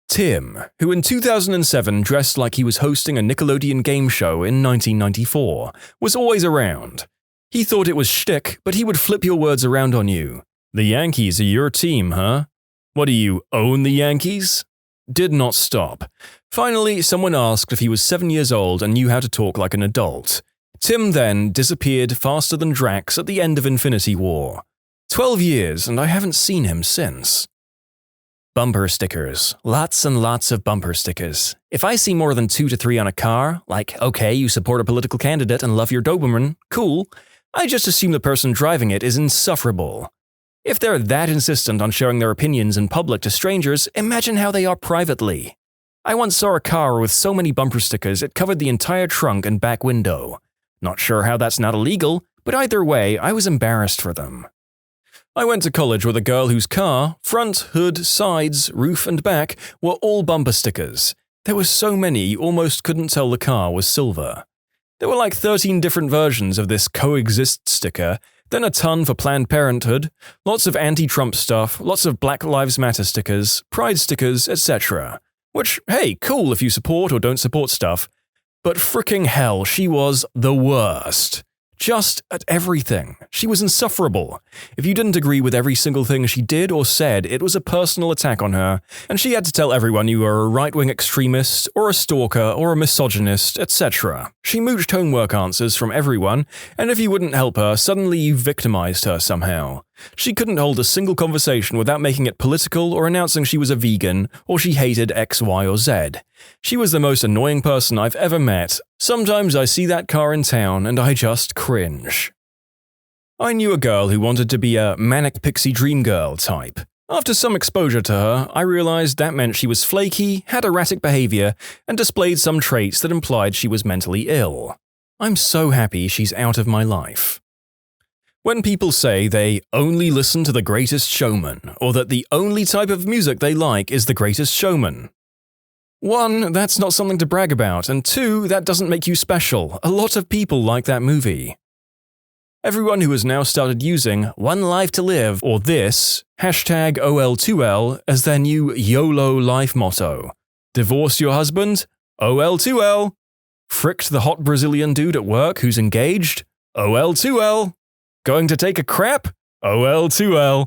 Tim, who in 2007 dressed like he was hosting a Nickelodeon game show in 1994, was always around. He thought it was shtick, but he would flip your words around on you. "The Yankees are your team, huh? What do you, own the Yankees?" Did not stop. Finally, someone asked if he was 7 years old and knew how to talk like an adult. Tim then disappeared faster than Drax at the end of Infinity War. 12 years, and I haven't seen him since. Bumper stickers. Lots and lots of bumper stickers. If I see more than 2 to 3 on a car, like, okay, you support a political candidate and love your Doberman, cool, I just assume the person driving it is insufferable. If they're that insistent on sharing their opinions in public to strangers, imagine how they are privately. I once saw a car with so many bumper stickers it covered the entire trunk and back window. Not sure how that's not illegal, but either way, I was embarrassed for them. I went to college with a girl whose car, front, hood, sides, roof, and back were all bumper stickers. There were so many you almost couldn't tell the car was silver. There were like 13 different versions of this coexist sticker, then a ton for Planned Parenthood, lots of anti-Trump stuff, lots of Black Lives Matter stickers, Pride stickers, etc. Which, hey, cool if you support or don't support stuff. But fricking hell, she was the worst. Just at everything. She was insufferable. If you didn't agree with every single thing she did or said, it was a personal attack on her, and she had to tell everyone you were a right-wing extremist, or a stalker, or a misogynist, etc. She mooched homework answers from everyone, and if you wouldn't help her, suddenly you victimized her somehow. She couldn't hold a single conversation without making it political or announcing she was a vegan or she hated X, Y, or Z. She was the most annoying person I've ever met. Sometimes I see that car in town and I just cringe. I knew a girl who wanted to be a manic pixie dream girl type. After some exposure to her, I realized that meant she was flaky, had erratic behavior, and displayed some traits that implied she was mentally ill. I'm so happy she's out of my life. When people say they only listen to The Greatest Showman, or that the only type of music they like is The Greatest Showman. 1, that's not something to brag about, and 2, that doesn't make you special. A lot of people like that movie. Everyone who has now started using "one life to live" or this, #OL2L, as their new YOLO life motto. Divorced your husband? OL2L. Fricked the hot Brazilian dude at work who's engaged? OL2L. Going to take a crap? OL2L.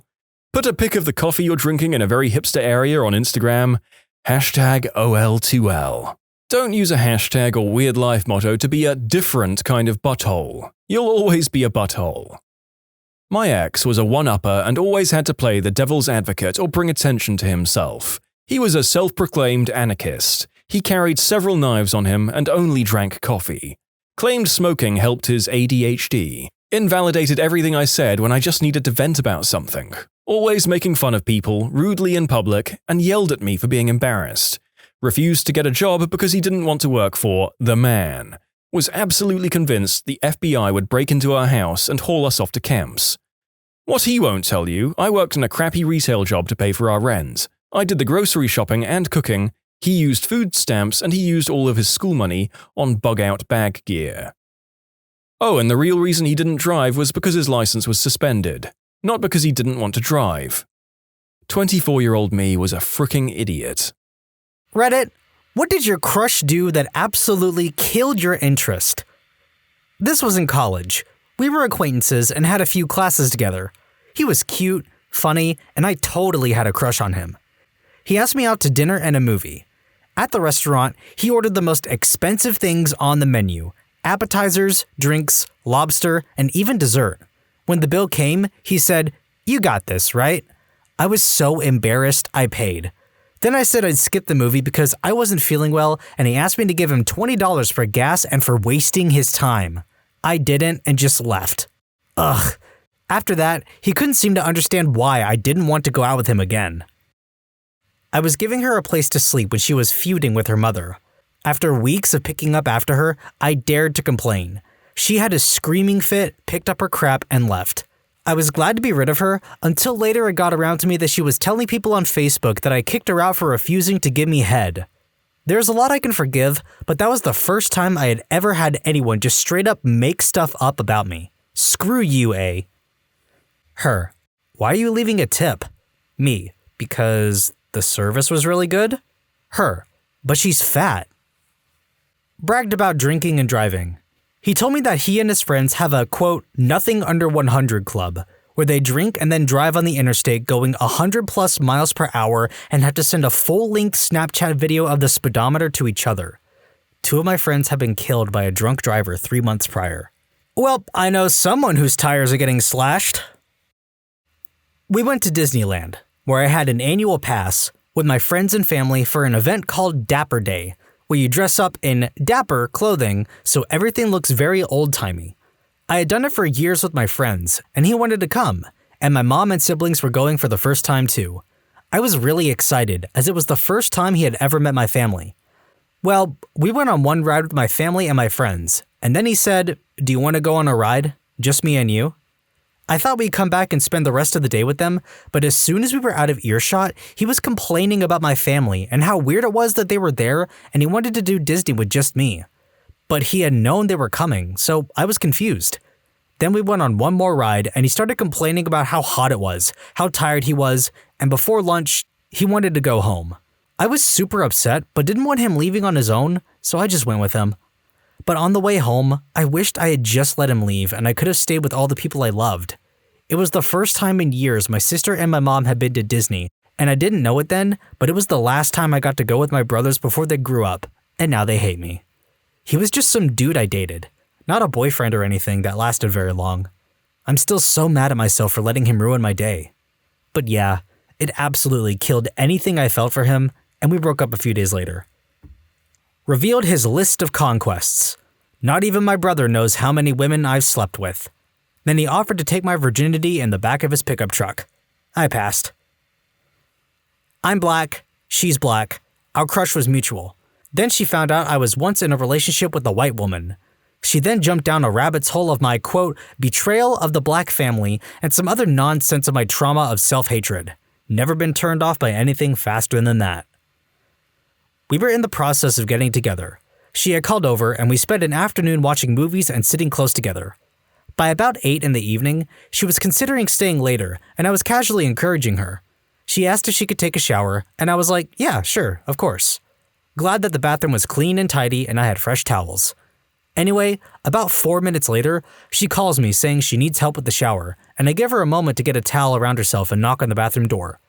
Put a pic of the coffee you're drinking in a very hipster area on Instagram? #OL2L. Don't use a hashtag or weird life motto to be a different kind of butthole. You'll always be a butthole. My ex was a one-upper and always had to play the devil's advocate or bring attention to himself. He was a self-proclaimed anarchist. He carried several knives on him and only drank coffee. Claimed smoking helped his ADHD. Invalidated everything I said when I just needed to vent about something. Always making fun of people, rudely in public, and yelled at me for being embarrassed. Refused to get a job because he didn't want to work for the man. Was absolutely convinced the FBI would break into our house and haul us off to camps. What he won't tell you, I worked in a crappy retail job to pay for our rent. I did the grocery shopping and cooking, he used food stamps, and he used all of his school money on bug-out bag gear. Oh, and the real reason he didn't drive was because his license was suspended, not because he didn't want to drive. 24-year-old me was a fricking idiot. Reddit, what did your crush do that absolutely killed your interest? This was in college. We were acquaintances and had a few classes together. He was cute, funny, and I totally had a crush on him. He asked me out to dinner and a movie. At the restaurant, he ordered the most expensive things on the menu: appetizers, drinks, lobster, and even dessert. When the bill came, he said, "You got this, right?" I was so embarrassed I paid. Then I said I'd skip the movie because I wasn't feeling well, and he asked me to give him $20 for gas and for wasting his time. I didn't and just left. Ugh. After that, he couldn't seem to understand why I didn't want to go out with him again. I was giving her a place to sleep when she was feuding with her mother. After weeks of picking up after her, I dared to complain. She had a screaming fit, picked up her crap, and left. I was glad to be rid of her, until later it got around to me that she was telling people on Facebook that I kicked her out for refusing to give me head. There's a lot I can forgive, but that was the first time I had ever had anyone just straight up make stuff up about me. Screw you, A. Her. Why are you leaving a tip? Me. Because the service was really good? Her. But she's fat. Bragged about drinking and driving. He told me that he and his friends have a, quote, nothing under 100 club, where they drink and then drive on the interstate going 100+ miles per hour and have to send a full-length Snapchat video of the speedometer to each other. 2 of my friends have been killed by a drunk driver 3 months prior. Well, I know someone whose tires are getting slashed. We went to Disneyland, where I had an annual pass with my friends and family for an event called Dapper Day, where you dress up in dapper clothing so everything looks very old-timey. I had done it for years with my friends, and he wanted to come, and my mom and siblings were going for the first time too. I was really excited, as it was the first time he had ever met my family. Well, we went on one ride with my family and my friends, and then he said, "Do you want to go on a ride? Just me and you?" I thought we'd come back and spend the rest of the day with them, but as soon as we were out of earshot, he was complaining about my family and how weird it was that they were there, and he wanted to do Disney with just me. But he had known they were coming, so I was confused. Then we went on one more ride, and he started complaining about how hot it was, how tired he was, and before lunch, he wanted to go home. I was super upset, but didn't want him leaving on his own, so I just went with him. But on the way home, I wished I had just let him leave and I could have stayed with all the people I loved. It was the first time in years my sister and my mom had been to Disney, and I didn't know it then, but it was the last time I got to go with my brothers before they grew up, and now they hate me. He was just some dude I dated, not a boyfriend or anything that lasted very long. I'm still so mad at myself for letting him ruin my day. But yeah, it absolutely killed anything I felt for him, and we broke up a few days later. Revealed his list of conquests. Not even my brother knows how many women I've slept with. Then he offered to take my virginity in the back of his pickup truck. I passed. I'm black, she's black. Our crush was mutual. Then she found out I was once in a relationship with a white woman. She then jumped down a rabbit's hole of my, quote, betrayal of the black family and some other nonsense of my trauma of self-hatred. Never been turned off by anything faster than that. We were in the process of getting together. She had called over and we spent an afternoon watching movies and sitting close together. By about 8 in the evening, she was considering staying later and I was casually encouraging her. She asked if she could take a shower and I was like, yeah, sure, of course. Glad that the bathroom was clean and tidy and I had fresh towels. Anyway, about 4 minutes later, she calls me saying she needs help with the shower, and I give her a moment to get a towel around herself and knock on the bathroom door.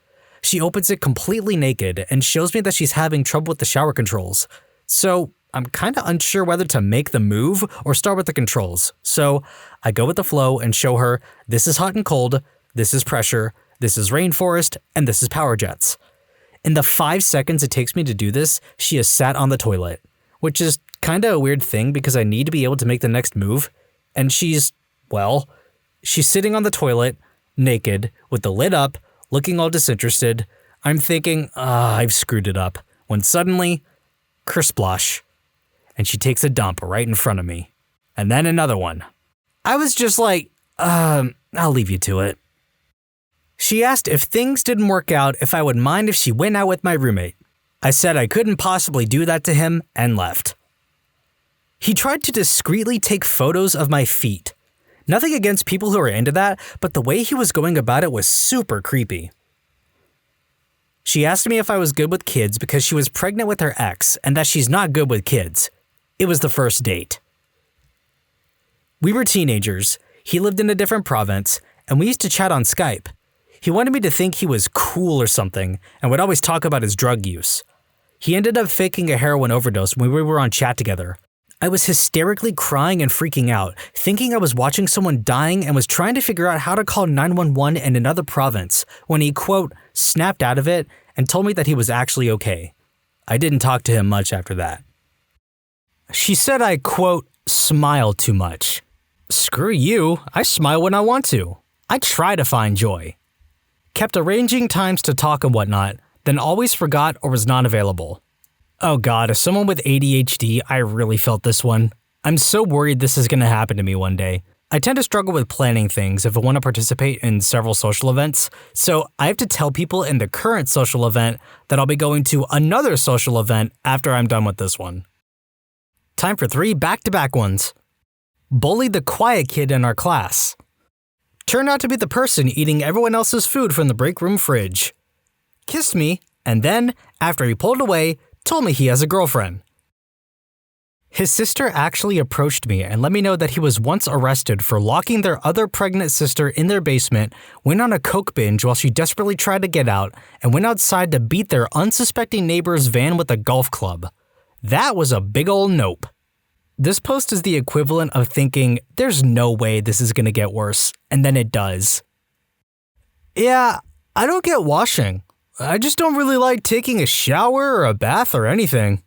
She opens it completely naked and shows me that she's having trouble with the shower controls. So I'm kinda unsure whether to make the move or start with the controls. So I go with the flow and show her this is hot and cold, this is pressure, this is rainforest, and this is power jets. In the 5 seconds it takes me to do this, she has sat on the toilet, which is kinda a weird thing because I need to be able to make the next move. And she's sitting on the toilet, naked, with the lid up, looking all disinterested. I'm thinking, I've screwed it up. When suddenly, kersplosh. And she takes a dump right in front of me. And then another one. I was just like, I'll leave you to it. She asked if things didn't work out if I would mind if she went out with my roommate. I said I couldn't possibly do that to him and left. He tried to discreetly take photos of my feet. Nothing against people who are into that, but the way he was going about it was super creepy. She asked me if I was good with kids because she was pregnant with her ex and that she's not good with kids. It was the first date. We were teenagers, he lived in a different province, and we used to chat on Skype. He wanted me to think he was cool or something and would always talk about his drug use. He ended up faking a heroin overdose when we were on chat together. I was hysterically crying and freaking out, thinking I was watching someone dying and was trying to figure out how to call 911 in another province when he, quote, snapped out of it and told me that he was actually okay. I didn't talk to him much after that. She said I, quote, smile too much. Screw you, I smile when I want to. I try to find joy. Kept arranging times to talk and whatnot, then always forgot or was not available. Oh god, as someone with ADHD, I really felt this one. I'm so worried this is gonna happen to me one day. I tend to struggle with planning things if I want to participate in several social events, so I have to tell people in the current social event that I'll be going to another social event after I'm done with this one. Time for 3 back-to-back ones. Bullied the quiet kid in our class. Turned out to be the person eating everyone else's food from the break room fridge. Kissed me, and then, after he pulled away, told me he has a girlfriend. His sister actually approached me and let me know that he was once arrested for locking their other pregnant sister in their basement, went on a coke binge while she desperately tried to get out, and went outside to beat their unsuspecting neighbor's van with a golf club. That was a big ol' nope. This post is the equivalent of thinking, there's no way this is gonna get worse, and then it does. Yeah, I don't get washing. I just don't really like taking a shower or a bath or anything.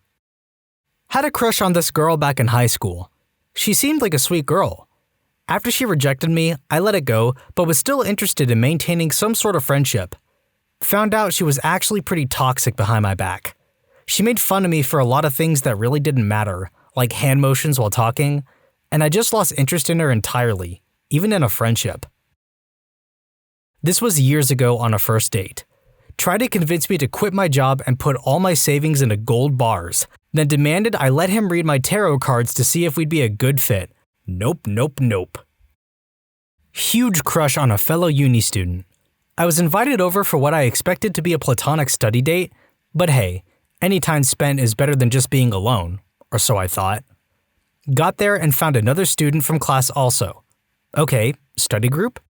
Had a crush on this girl back in high school. She seemed like a sweet girl. After she rejected me, I let it go, but was still interested in maintaining some sort of friendship. Found out she was actually pretty toxic behind my back. She made fun of me for a lot of things that really didn't matter, like hand motions while talking, and I just lost interest in her entirely, even in a friendship. This was years ago on a first date. Tried to convince me to quit my job and put all my savings into gold bars, then demanded I let him read my tarot cards to see if we'd be a good fit. Nope, nope, nope. Huge crush on a fellow uni student. I was invited over for what I expected to be a platonic study date, but hey, any time spent is better than just being alone, or so I thought. Got there and found another student from class also. Okay, study group?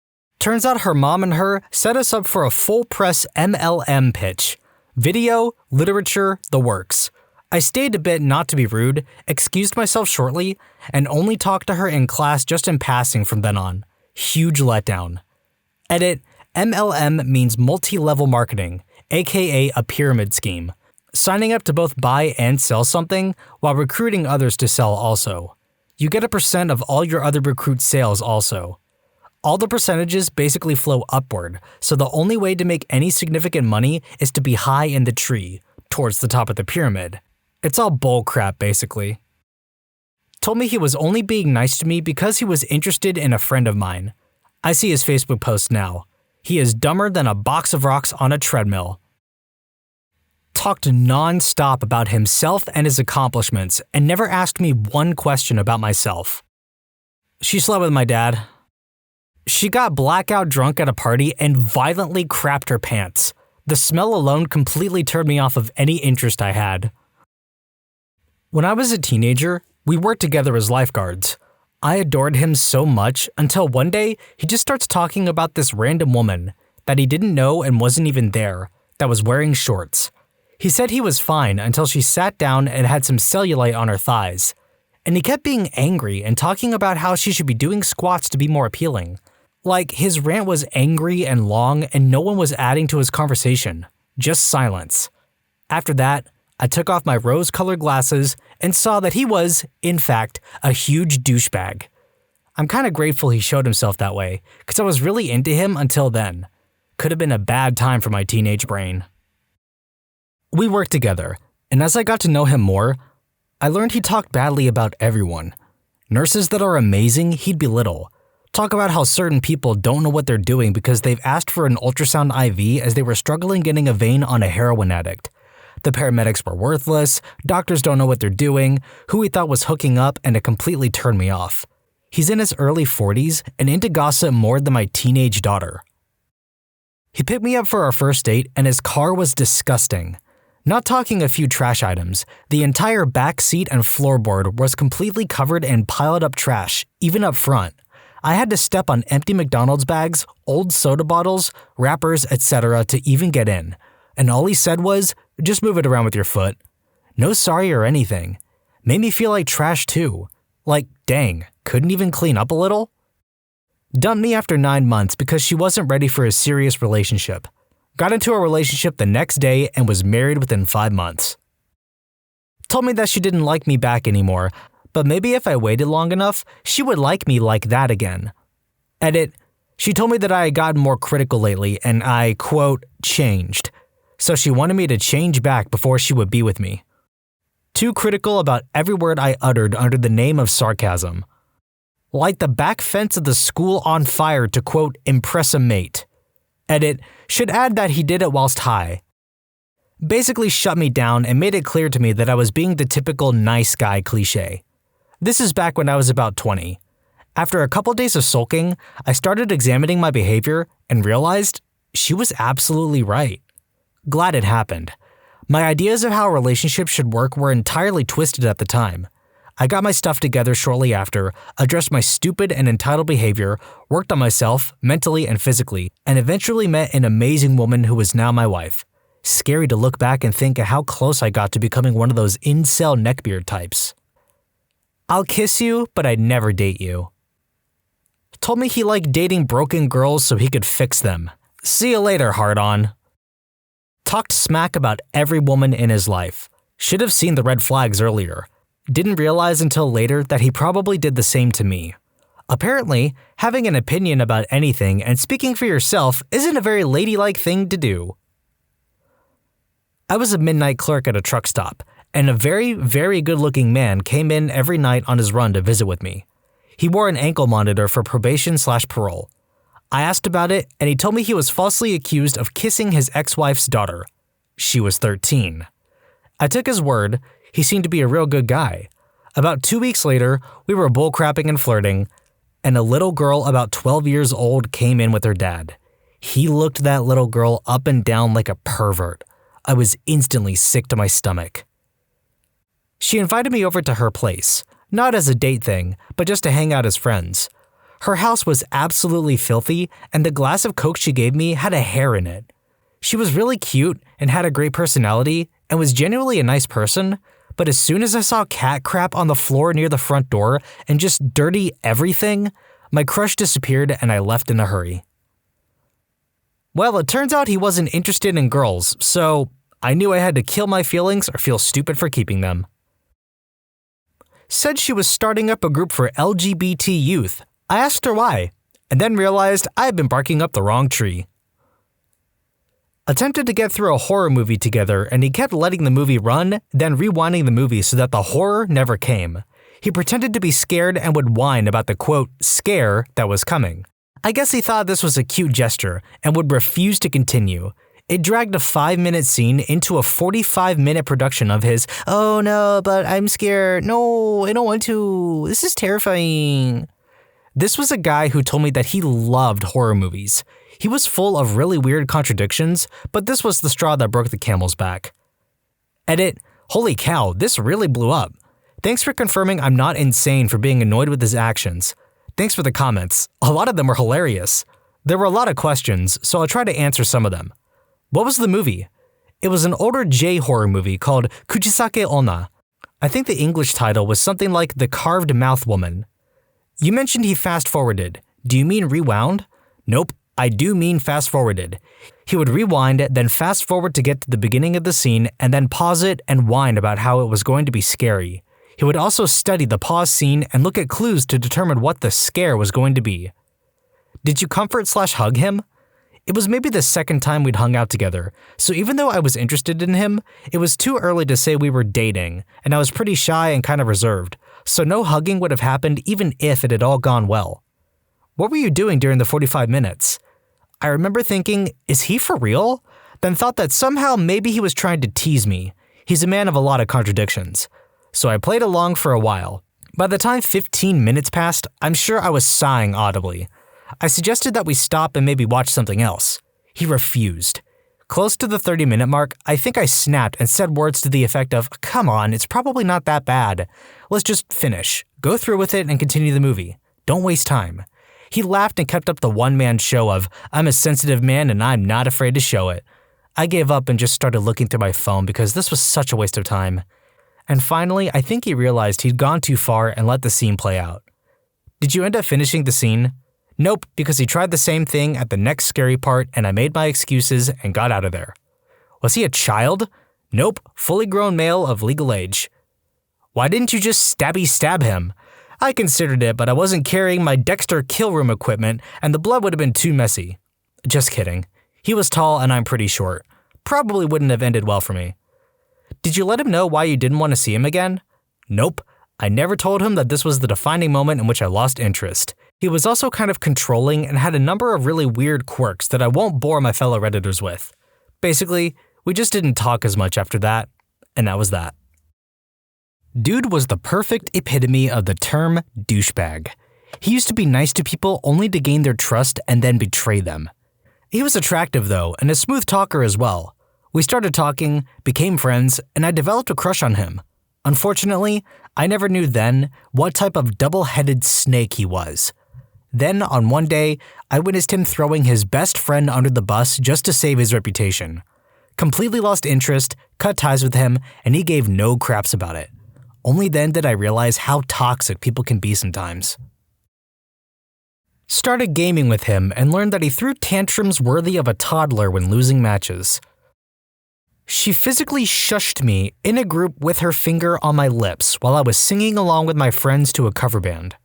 Turns out her mom and her set us up for a full-press MLM pitch. Video, literature, the works. I stayed a bit not to be rude, excused myself shortly, and only talked to her in class just in passing from then on. Huge letdown. Edit, MLM means multi-level marketing, aka a pyramid scheme. Signing up to both buy and sell something while recruiting others to sell also. You get a % of all your other recruit sales also. All the percentages basically flow upward, so the only way to make any significant money is to be high in the tree, towards the top of the pyramid. It's all bullcrap basically. Told me he was only being nice to me because he was interested in a friend of mine. I see his Facebook post now. He is dumber than a box of rocks on a treadmill. Talked non-stop about himself and his accomplishments and never asked me one question about myself. She slept with my dad. She got blackout drunk at a party and violently crapped her pants. The smell alone completely turned me off of any interest I had. When I was a teenager, we worked together as lifeguards. I adored him so much until one day he just starts talking about this random woman that he didn't know and wasn't even there that was wearing shorts. He said he was fine until she sat down and had some cellulite on her thighs. And he kept being angry and talking about how she should be doing squats to be more appealing. Like, his rant was angry and long and no one was adding to his conversation. Just silence. After that, I took off my rose-colored glasses and saw that he was, in fact, a huge douchebag. I'm kinda grateful he showed himself that way, because I was really into him until then. Could have been a bad time for my teenage brain. We worked together, and as I got to know him more, I learned he talked badly about everyone. Nurses that are amazing, he'd belittle. Talk about how certain people don't know what they're doing because they've asked for an ultrasound IV as they were struggling getting a vein on a heroin addict. The paramedics were worthless, doctors don't know what they're doing, who he thought was hooking up, and it completely turned me off. He's in his early 40s and into gossip more than my teenage daughter. He picked me up for our first date and his car was disgusting. Not talking a few trash items, the entire back seat and floorboard was completely covered in piled up trash, even up front. I had to step on empty McDonald's bags, old soda bottles, wrappers, etc. to even get in. And all he said was, just move it around with your foot. No sorry or anything. Made me feel like trash too. Like, dang, couldn't even clean up a little? Dumped me after 9 months because she wasn't ready for a serious relationship. Got into a relationship the next day and was married within 5 months. Told me that she didn't like me back anymore, but maybe if I waited long enough, she would like me like that again. Edit, she told me that I had gotten more critical lately and I, quote, changed. So she wanted me to change back before she would be with me. Too critical about every word I uttered under the name of sarcasm. Light the back fence of the school on fire to, quote, impress a mate. Edit, should add that he did it whilst high. Basically shut me down and made it clear to me that I was being the typical nice guy cliche. This is back when I was about 20. After a couple days of sulking, I started examining my behavior and realized she was absolutely right. Glad it happened. My ideas of how relationships should work were entirely twisted at the time. I got my stuff together shortly after, addressed my stupid and entitled behavior, worked on myself, mentally and physically, and eventually met an amazing woman who is now my wife. Scary to look back and think of how close I got to becoming one of those incel neckbeard types. I'll kiss you, but I'd never date you. Told me he liked dating broken girls so he could fix them. See you later, hard-on. Talked smack about every woman in his life. Should have seen the red flags earlier. Didn't realize until later that he probably did the same to me. Apparently, having an opinion about anything and speaking for yourself isn't a very ladylike thing to do. I was a midnight clerk at a truck stop, and a very, very good-looking man came in every night on his run to visit with me. He wore an ankle monitor for probation/parole. I asked about it, and he told me he was falsely accused of kissing his ex-wife's daughter. She was 13. I took his word. He seemed to be a real good guy. About 2 weeks later, we were bullcrapping and flirting, and a little girl about 12 years old came in with her dad. He looked that little girl up and down like a pervert. I was instantly sick to my stomach. She invited me over to her place, not as a date thing, but just to hang out as friends. Her house was absolutely filthy, and the glass of Coke she gave me had a hair in it. She was really cute and had a great personality and was genuinely a nice person, but as soon as I saw cat crap on the floor near the front door and just dirty everything, My crush disappeared and I left in a hurry. Well, it turns out he wasn't interested in girls, so I knew I had to kill my feelings or feel stupid for keeping them. Said she was starting up a group for LGBT youth. I asked her why, and then realized I had been barking up the wrong tree. Attempted to get through a horror movie together, and he kept letting the movie run, then rewinding the movie so that the horror never came. He pretended to be scared and would whine about the quote, scare that was coming. I guess he thought this was a cute gesture and would refuse to continue. It dragged a 5-minute scene into a 45-minute production of his, oh no, but I'm scared. No, I don't want to. This is terrifying. This was a guy who told me that he loved horror movies. He was full of really weird contradictions, but this was the straw that broke the camel's back. Edit, holy cow, this really blew up. Thanks for confirming I'm not insane for being annoyed with his actions. Thanks for the comments. A lot of them were hilarious. There were a lot of questions, so I'll try to answer some of them. What was the movie? It was an older J horror movie called Kuchisake Onna. I think the English title was something like The Carved Mouth Woman. You mentioned he fast-forwarded. Do you mean rewound? Nope, I do mean fast-forwarded. He would rewind, then fast-forward to get to the beginning of the scene, and then pause it and whine about how it was going to be scary. He would also study the pause scene and look at clues to determine what the scare was going to be. Did you comfort/hug him? It was maybe the second time we'd hung out together, so even though I was interested in him, it was too early to say we were dating, and I was pretty shy and kind of reserved, so no hugging would have happened even if it had all gone well. What were you doing during the 45 minutes? I remember thinking, is he for real? Then thought that somehow maybe he was trying to tease me. He's a man of a lot of contradictions. So I played along for a while. By the time 15 minutes passed, I'm sure I was sighing audibly. I suggested that we stop and maybe watch something else. He refused. Close to the 30-minute mark, I think I snapped and said words to the effect of, come on, it's probably not that bad. Let's just finish. Go through with it and continue the movie. Don't waste time. He laughed and kept up the one-man show of, I'm a sensitive man and I'm not afraid to show it. I gave up and just started looking through my phone because this was such a waste of time. And finally, I think he realized he'd gone too far and let the scene play out. Did you end up finishing the scene? Nope, because he tried the same thing at the next scary part and I made my excuses and got out of there. Was he a child? Nope, fully grown male of legal age. Why didn't you just stab him? I considered it, but I wasn't carrying my Dexter kill room equipment and the blood would have been too messy. Just kidding. He was tall and I'm pretty short. Probably wouldn't have ended well for me. Did you let him know why you didn't want to see him again? Nope. I never told him that this was the defining moment in which I lost interest. He was also kind of controlling and had a number of really weird quirks that I won't bore my fellow Redditors with. Basically, we just didn't talk as much after that, and that was that. Dude was the perfect epitome of the term douchebag. He used to be nice to people only to gain their trust and then betray them. He was attractive though, and a smooth talker as well. We started talking, became friends, and I developed a crush on him. Unfortunately, I never knew then what type of double-headed snake he was. Then, on one day, I witnessed him throwing his best friend under the bus just to save his reputation. Completely lost interest, cut ties with him, and he gave no craps about it. Only then did I realize how toxic people can be sometimes. Started gaming with him and learned that he threw tantrums worthy of a toddler when losing matches. She physically shushed me in a group with her finger on my lips while I was singing along with my friends to a cover band.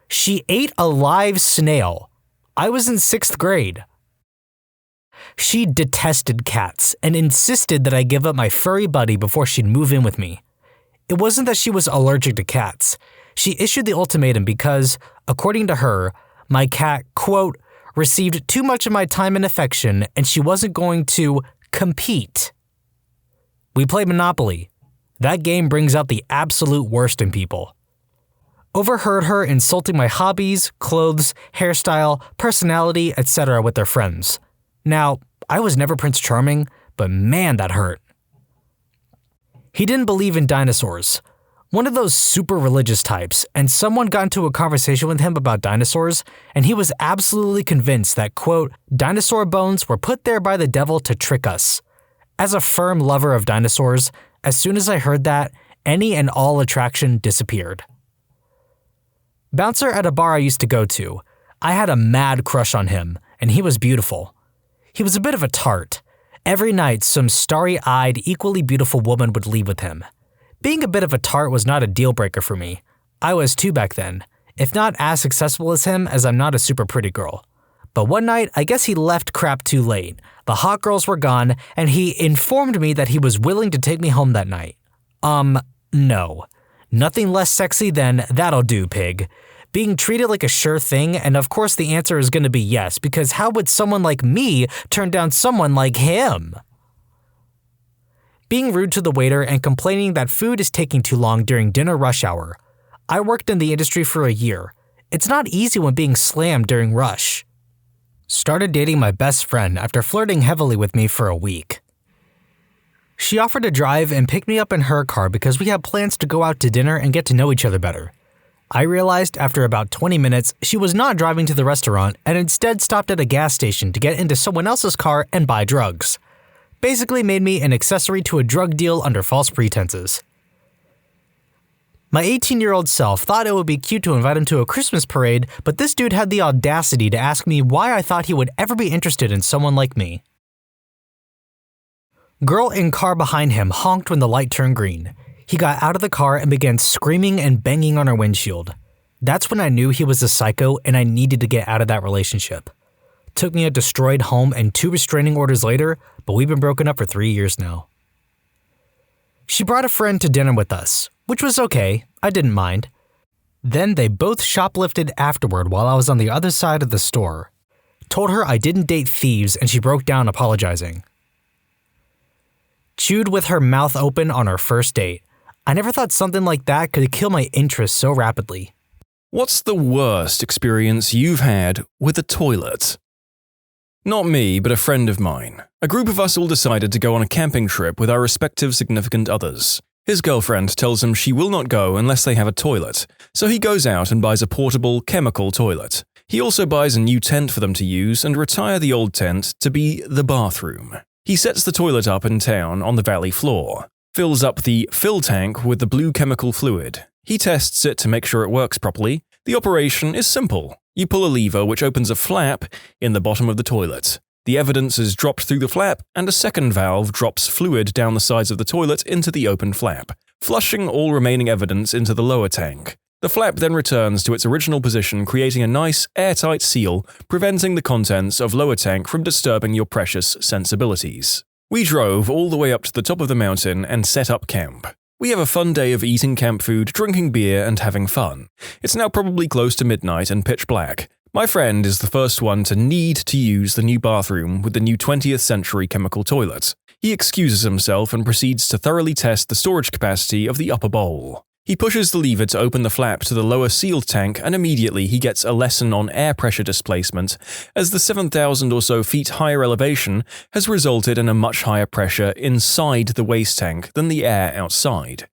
She ate a live snail. I was in 6th grade. She detested cats and insisted that I give up my furry buddy before she'd move in with me. It wasn't that she was allergic to cats. She issued the ultimatum because, according to her, my cat, quote, received too much of my time and affection and she wasn't going to compete. We played Monopoly. That game brings out the absolute worst in people. Overheard her insulting my hobbies, clothes, hairstyle, personality, etc. with their friends. Now, I was never Prince Charming, but man, that hurt. He didn't believe in dinosaurs. One of those super religious types, and someone got into a conversation with him about dinosaurs, and he was absolutely convinced that, quote, dinosaur bones were put there by the devil to trick us. As a firm lover of dinosaurs, as soon as I heard that, any and all attraction disappeared. Bouncer at a bar I used to go to. I had a mad crush on him, and he was beautiful. He was a bit of a tart. Every night, some starry-eyed, equally beautiful woman would leave with him. Being a bit of a tart was not a deal-breaker for me. I was too back then, if not as successful as him, as I'm not a super pretty girl. But one night, I guess he left crap too late. The hot girls were gone, and he informed me that he was willing to take me home that night. No. Nothing less sexy than, "That'll do, pig." Being treated like a sure thing, and of course the answer is going to be yes, because how would someone like me turn down someone like him? Being rude to the waiter and complaining that food is taking too long during dinner rush hour. I worked in the industry for a year. It's not easy when being slammed during rush. Started dating my best friend after flirting heavily with me for a week. She offered to drive and pick me up in her car because we had plans to go out to dinner and get to know each other better. I realized after about 20 minutes she was not driving to the restaurant and instead stopped at a gas station to get into someone else's car and buy drugs. Basically made me an accessory to a drug deal under false pretenses. My 18-year-old self thought it would be cute to invite him to a Christmas parade, but this dude had the audacity to ask me why I thought he would ever be interested in someone like me. Girl in car behind him honked when the light turned green. He got out of the car and began screaming and banging on her windshield. That's when I knew he was a psycho and I needed to get out of that relationship. Took me a destroyed home and 2 restraining orders later, but we've been broken up for 3 years now. She brought a friend to dinner with us, which was okay, I didn't mind. Then they both shoplifted afterward while I was on the other side of the store. Told her I didn't date thieves and she broke down apologizing. Chewed with her mouth open on our first date. I never thought something like that could kill my interest so rapidly. What's the worst experience you've had with a toilet? Not me, but a friend of mine. A group of us all decided to go on a camping trip with our respective significant others. His girlfriend tells him she will not go unless they have a toilet, so he goes out and buys a portable, chemical toilet. He also buys a new tent for them to use and retire the old tent to be the bathroom. He sets the toilet up in town on the valley floor, fills up the fill tank with the blue chemical fluid. He tests it to make sure it works properly. The operation is simple. You pull a lever which opens a flap in the bottom of the toilet. The evidence is dropped through the flap, and a second valve drops fluid down the sides of the toilet into the open flap, flushing all remaining evidence into the lower tank. The flap then returns to its original position, creating a nice, airtight seal, preventing the contents of lower tank from disturbing your precious sensibilities. We drove all the way up to the top of the mountain and set up camp. We have a fun day of eating camp food, drinking beer, and having fun. It's now probably close to midnight and pitch black. My friend is the first one to need to use the new bathroom with the new 20th century chemical toilet. He excuses himself and proceeds to thoroughly test the storage capacity of the upper bowl. He pushes the lever to open the flap to the lower sealed tank, and immediately he gets a lesson on air pressure displacement, as the 7,000 or so feet higher elevation has resulted in a much higher pressure inside the waste tank than the air outside.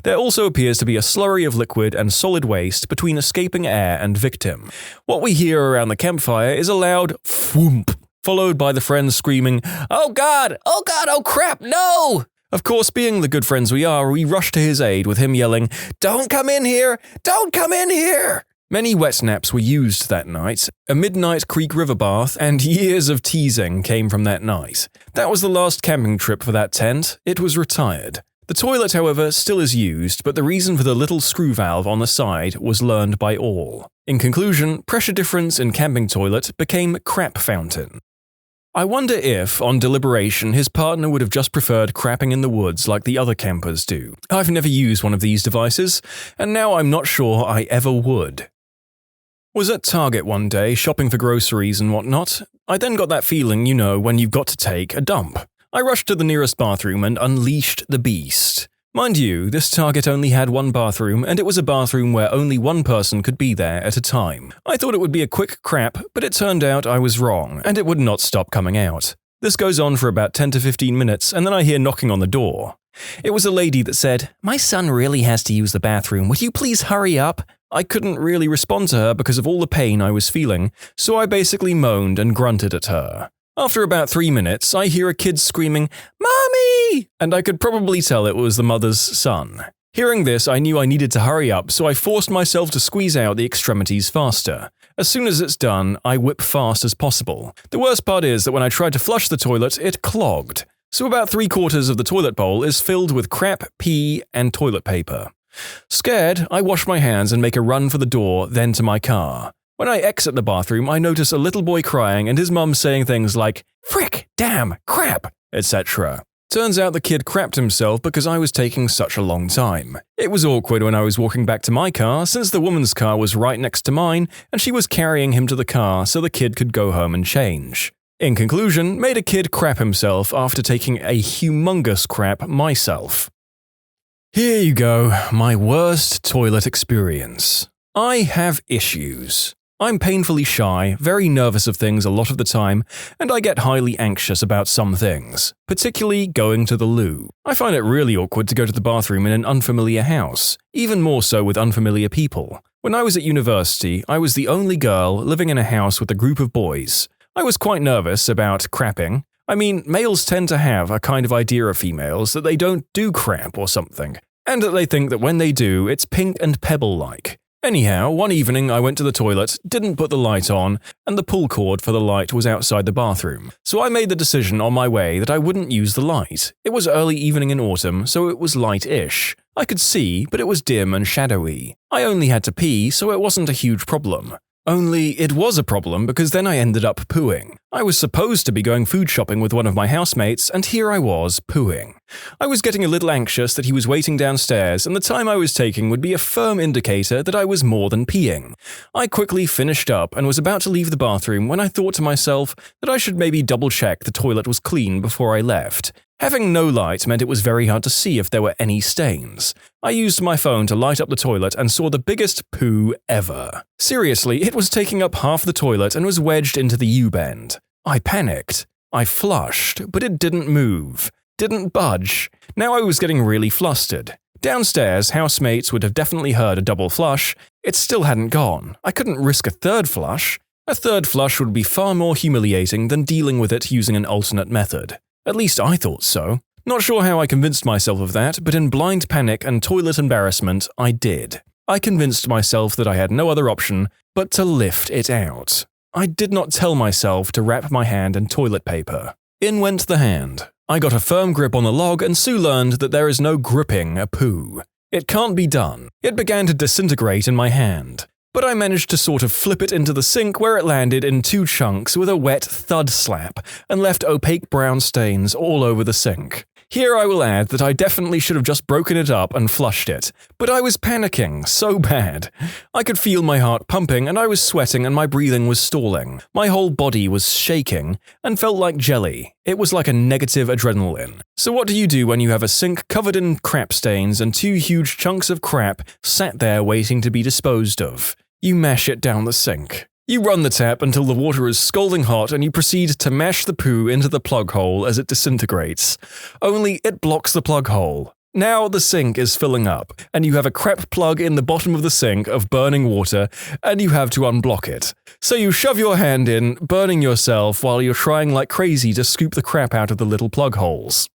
There also appears to be a slurry of liquid and solid waste between escaping air and victim. What we hear around the campfire is a loud thwomp, followed by the friends screaming, oh God, oh crap, no! Of course, being the good friends we are, we rush to his aid with him yelling, don't come in here! Don't come in here! Many wet naps were used that night, a midnight Creek River bath, and years of teasing came from that night. That was the last camping trip for that tent. It was retired. The toilet, however, still is used, but the reason for the little screw valve on the side was learned by all. In conclusion, pressure difference in camping toilet became crap fountain. I wonder if, on deliberation, his partner would have just preferred crapping in the woods like the other campers do. I've never used one of these devices, and now I'm not sure I ever would. Was at Target one day, shopping for groceries and whatnot. I then got that feeling, you know, when you've got to take a dump. I rushed to the nearest bathroom and unleashed the beast. Mind you, this Target only had one bathroom, and it was a bathroom where only one person could be there at a time. I thought it would be a quick crap, but it turned out I was wrong, and it would not stop coming out. This goes on for about 10 to 15 minutes, and then I hear knocking on the door. It was a lady that said, my son really has to use the bathroom, would you please hurry up? I couldn't really respond to her because of all the pain I was feeling, so I basically moaned and grunted at her. After about 3 minutes, I hear a kid screaming, Mommy! And I could probably tell it was the mother's son. Hearing this, I knew I needed to hurry up, so I forced myself to squeeze out the extremities faster. As soon as it's done, I whip fast as possible. The worst part is that when I tried to flush the toilet, it clogged. So about 3/4 of the toilet bowl is filled with crap, pee, and toilet paper. Scared, I wash my hands and make a run for the door, then to my car. When I exit the bathroom, I notice a little boy crying and his mum saying things like, "Frick, damn, crap," etc. Turns out the kid crapped himself because I was taking such a long time. It was awkward when I was walking back to my car since the woman's car was right next to mine and she was carrying him to the car so the kid could go home and change. In conclusion, made a kid crap himself after taking a humongous crap myself. Here you go, my worst toilet experience. I have issues. I'm painfully shy, very nervous of things a lot of the time, and I get highly anxious about some things, particularly going to the loo. I find it really awkward to go to the bathroom in an unfamiliar house, even more so with unfamiliar people. When I was at university, I was the only girl living in a house with a group of boys. I was quite nervous about crapping. I mean, males tend to have a kind of idea of females that they don't do crap or something, and that they think that when they do, it's pink and pebble-like. Anyhow, one evening I went to the toilet, didn't put the light on, and the pull cord for the light was outside the bathroom. So I made the decision on my way that I wouldn't use the light. It was early evening in autumn, so it was light-ish. I could see, but it was dim and shadowy. I only had to pee, so it wasn't a huge problem. Only it was a problem because then I ended up pooing. I was supposed to be going food shopping with one of my housemates, and here I was pooing. I was getting a little anxious that he was waiting downstairs, and the time I was taking would be a firm indicator that I was more than peeing. I quickly finished up and was about to leave the bathroom when I thought to myself that I should maybe double-check the toilet was clean before I left. Having no light meant it was very hard to see if there were any stains. I used my phone to light up the toilet and saw the biggest poo ever. Seriously, it was taking up half the toilet and was wedged into the U-bend. I panicked. I flushed, but it didn't move. Didn't budge. Now I was getting really flustered. Downstairs, housemates would have definitely heard a double flush. It still hadn't gone. I couldn't risk a third flush. A third flush would be far more humiliating than dealing with it using an alternate method. At least I thought so. Not sure how I convinced myself of that, but in blind panic and toilet embarrassment, I did. I convinced myself that I had no other option but to lift it out. I did not tell myself to wrap my hand in toilet paper. In went the hand. I got a firm grip on the log and Sue learned that there is no gripping a poo. It can't be done. It began to disintegrate in my hand. But I managed to sort of flip it into the sink where it landed in 2 chunks with a wet thud slap and left opaque brown stains all over the sink. Here I will add that I definitely should have just broken it up and flushed it, but I was panicking so bad. I could feel my heart pumping and I was sweating and my breathing was stalling. My whole body was shaking and felt like jelly. It was like a negative adrenaline. So what do you do when you have a sink covered in crap stains and 2 huge chunks of crap sat there waiting to be disposed of? You mash it down the sink. You run the tap until the water is scalding hot and you proceed to mash the poo into the plug hole as it disintegrates. Only it blocks the plug hole. Now the sink is filling up, and you have a crap plug in the bottom of the sink of burning water, and you have to unblock it. So you shove your hand in, burning yourself while you're trying like crazy to scoop the crap out of the little plug holes.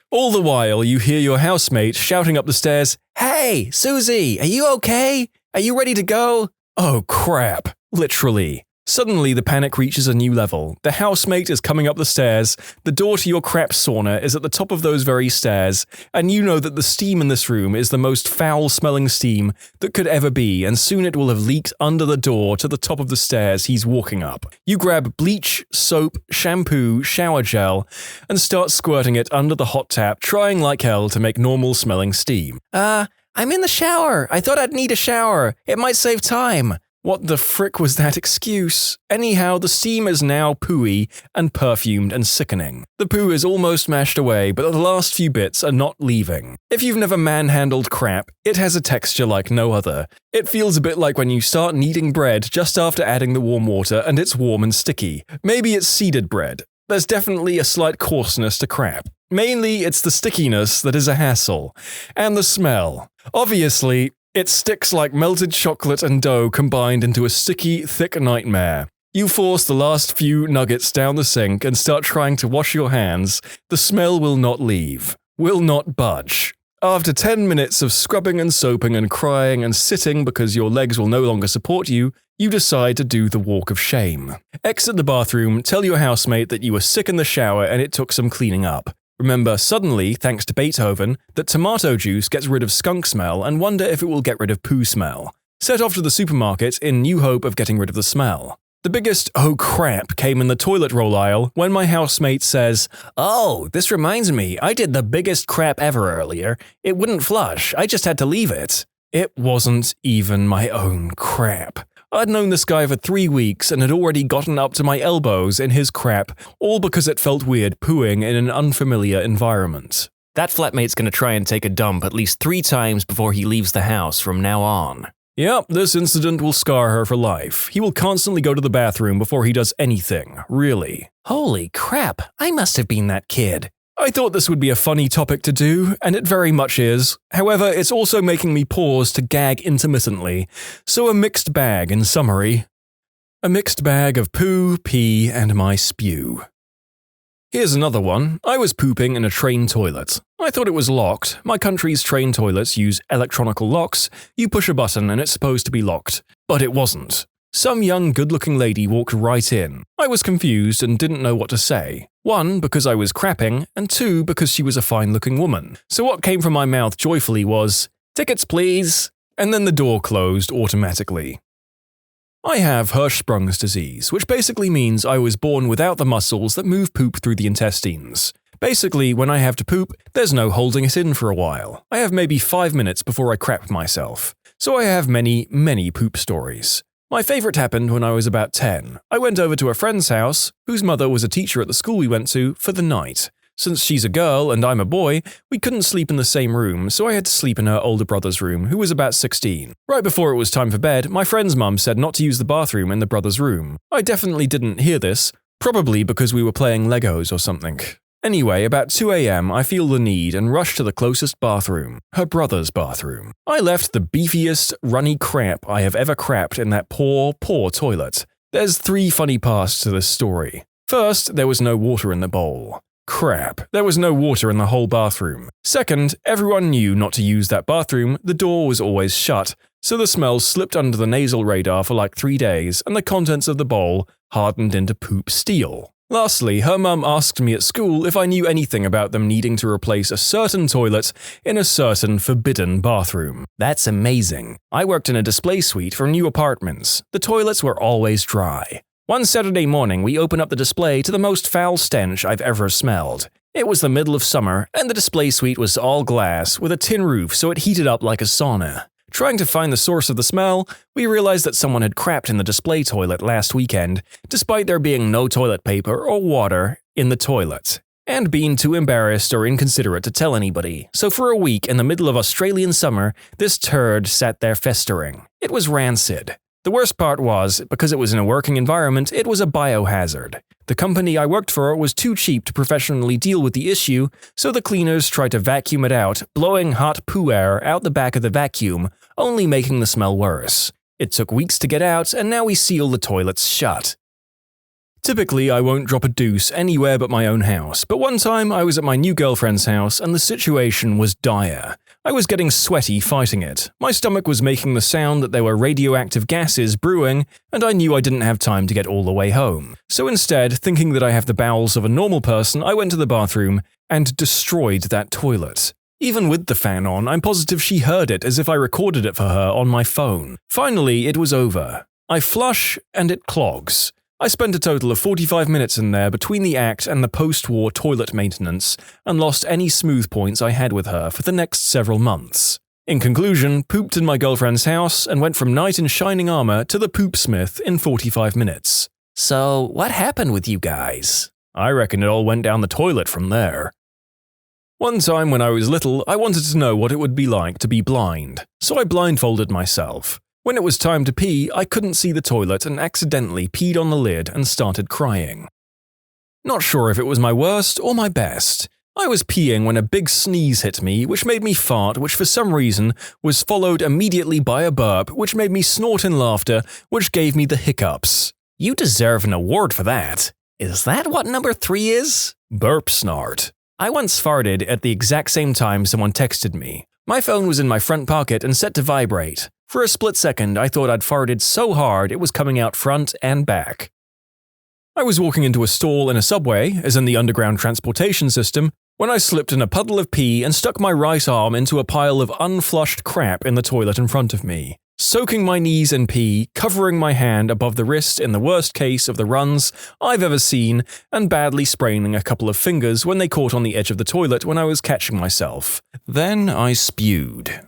All the while, you hear your housemate shouting up the stairs, "Hey, Susie, are you okay? Are you ready to go?" Oh crap, literally. Suddenly the panic reaches a new level. The housemate is coming up the stairs, the door to your crap sauna is at the top of those very stairs, and you know that the steam in this room is the most foul-smelling steam that could ever be, and soon it will have leaked under the door to the top of the stairs he's walking up. You grab bleach, soap, shampoo, shower gel, and start squirting it under the hot tap, trying like hell to make normal-smelling steam. I'm in the shower. I thought I'd need a shower. It might save time. What the frick was that excuse? Anyhow, the steam is now pooey and perfumed and sickening. The poo is almost mashed away, but the last few bits are not leaving. If you've never manhandled crap, it has a texture like no other. It feels a bit like when you start kneading bread just after adding the warm water and it's warm and sticky. Maybe it's seeded bread. There's definitely a slight coarseness to crap. Mainly, it's the stickiness that is a hassle. And the smell. Obviously, it sticks like melted chocolate and dough combined into a sticky, thick nightmare. You force the last few nuggets down the sink and start trying to wash your hands. The smell will not leave. Will not budge. After 10 minutes of scrubbing and soaping and crying and sitting because your legs will no longer support you, you decide to do the walk of shame. Exit the bathroom, tell your housemate that you were sick in the shower and it took some cleaning up. Remember suddenly, thanks to Beethoven, that tomato juice gets rid of skunk smell and wonder if it will get rid of poo smell. Set off to the supermarket in new hope of getting rid of the smell. The biggest "oh crap" came in the toilet roll aisle when my housemate says, "Oh, this reminds me, I did the biggest crap ever earlier. It wouldn't flush, I just had to leave it." It wasn't even my own crap. I'd known this guy for 3 weeks and had already gotten up to my elbows in his crap, all because it felt weird pooing in an unfamiliar environment. That flatmate's gonna try and take a dump at least 3 times before he leaves the house from now on. Yep, this incident will scar her for life. He will constantly go to the bathroom before he does anything, really. Holy crap, I must have been that kid. I thought this would be a funny topic to do, and it very much is. However, it's also making me pause to gag intermittently. So a mixed bag in summary. A mixed bag of poo, pee, and my spew. Here's another one. I was pooping in a train toilet. I thought it was locked. My country's train toilets use electronical locks. You push a button and it's supposed to be locked. But it wasn't. Some young good-looking lady walked right in. I was confused and didn't know what to say. 1, because I was crapping, and 2, because she was a fine-looking woman. So what came from my mouth joyfully was, "Tickets, please!" And then the door closed automatically. I have Hirschsprung's disease, which basically means I was born without the muscles that move poop through the intestines. Basically, when I have to poop, there's no holding it in for a while. I have maybe 5 minutes before I crap myself. So I have many, many poop stories. My favorite happened when I was about 10. I went over to a friend's house, whose mother was a teacher at the school we went to, for the night. Since she's a girl and I'm a boy, we couldn't sleep in the same room, so I had to sleep in her older brother's room, who was about 16. Right before it was time for bed, my friend's mum said not to use the bathroom in the brother's room. I definitely didn't hear this, probably because we were playing Legos or something. Anyway, about 2 a.m. I feel the need and rush to the closest bathroom, her brother's bathroom. I left the beefiest, runny crap I have ever crapped in that poor, poor toilet. There's 3 funny parts to this story. First, there was no water in the bowl. Crap, there was no water in the whole bathroom. Second, everyone knew not to use that bathroom, the door was always shut, so the smell slipped under the nasal radar for like 3 days and the contents of the bowl hardened into poop steel. Lastly, her mum asked me at school if I knew anything about them needing to replace a certain toilet in a certain forbidden bathroom. That's amazing. I worked in a display suite for new apartments. The toilets were always dry. One Saturday morning, we opened up the display to the most foul stench I've ever smelled. It was the middle of summer, and the display suite was all glass, with a tin roof so it heated up like a sauna. Trying to find the source of the smell, we realized that someone had crapped in the display toilet last weekend, despite there being no toilet paper or water in the toilet, and being too embarrassed or inconsiderate to tell anybody. So for a week in the middle of Australian summer, this turd sat there festering. It was rancid. The worst part was, because it was in a working environment, it was a biohazard. The company I worked for was too cheap to professionally deal with the issue, so the cleaners tried to vacuum it out, blowing hot poo air out the back of the vacuum, only making the smell worse. It took weeks to get out, and now we seal the toilets shut. Typically, I won't drop a deuce anywhere but my own house, but one time I was at my new girlfriend's house and the situation was dire. I was getting sweaty fighting it. My stomach was making the sound that there were radioactive gases brewing, and I knew I didn't have time to get all the way home. So instead, thinking that I have the bowels of a normal person, I went to the bathroom and destroyed that toilet. Even with the fan on, I'm positive she heard it as if I recorded it for her on my phone. Finally, it was over. I flush and it clogs. I spent a total of 45 minutes in there between the act and the post-war toilet maintenance, and lost any smooth points I had with her for the next several months. In conclusion, pooped in my girlfriend's house and went from knight in shining armor to the poopsmith in 45 minutes. So, what happened with you guys? I reckon it all went down the toilet from there. One time when I was little, I wanted to know what it would be like to be blind, so I blindfolded myself. When it was time to pee, I couldn't see the toilet and accidentally peed on the lid and started crying. Not sure if it was my worst or my best. I was peeing when a big sneeze hit me, which made me fart, which for some reason was followed immediately by a burp, which made me snort in laughter, which gave me the hiccups. You deserve an award for that. Is that what number 3 is? Burp snort. I once farted at the exact same time someone texted me. My phone was in my front pocket and set to vibrate. For a split second, I thought I'd farted so hard it was coming out front and back. I was walking into a stall in a subway, as in the underground transportation system, when I slipped in a puddle of pee and stuck my right arm into a pile of unflushed crap in the toilet in front of me, soaking my knees in pee, covering my hand above the wrist in the worst case of the runs I've ever seen, and badly spraining a couple of fingers when they caught on the edge of the toilet when I was catching myself. Then I spewed.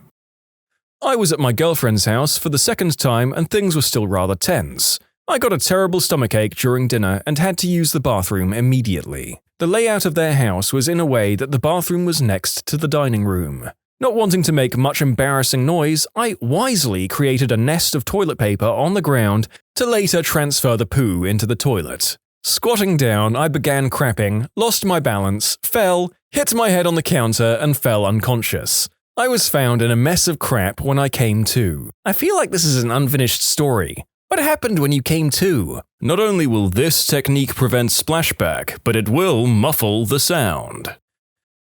I was at my girlfriend's house for the second time and things were still rather tense. I got a terrible stomachache during dinner and had to use the bathroom immediately. The layout of their house was in a way that the bathroom was next to the dining room. Not wanting to make much embarrassing noise, I wisely created a nest of toilet paper on the ground to later transfer the poo into the toilet. Squatting down, I began crapping, lost my balance, fell, hit my head on the counter, and fell unconscious. I was found in a mess of crap when I came to. I feel like this is an unfinished story. What happened when you came to? Not only will this technique prevent splashback, but it will muffle the sound.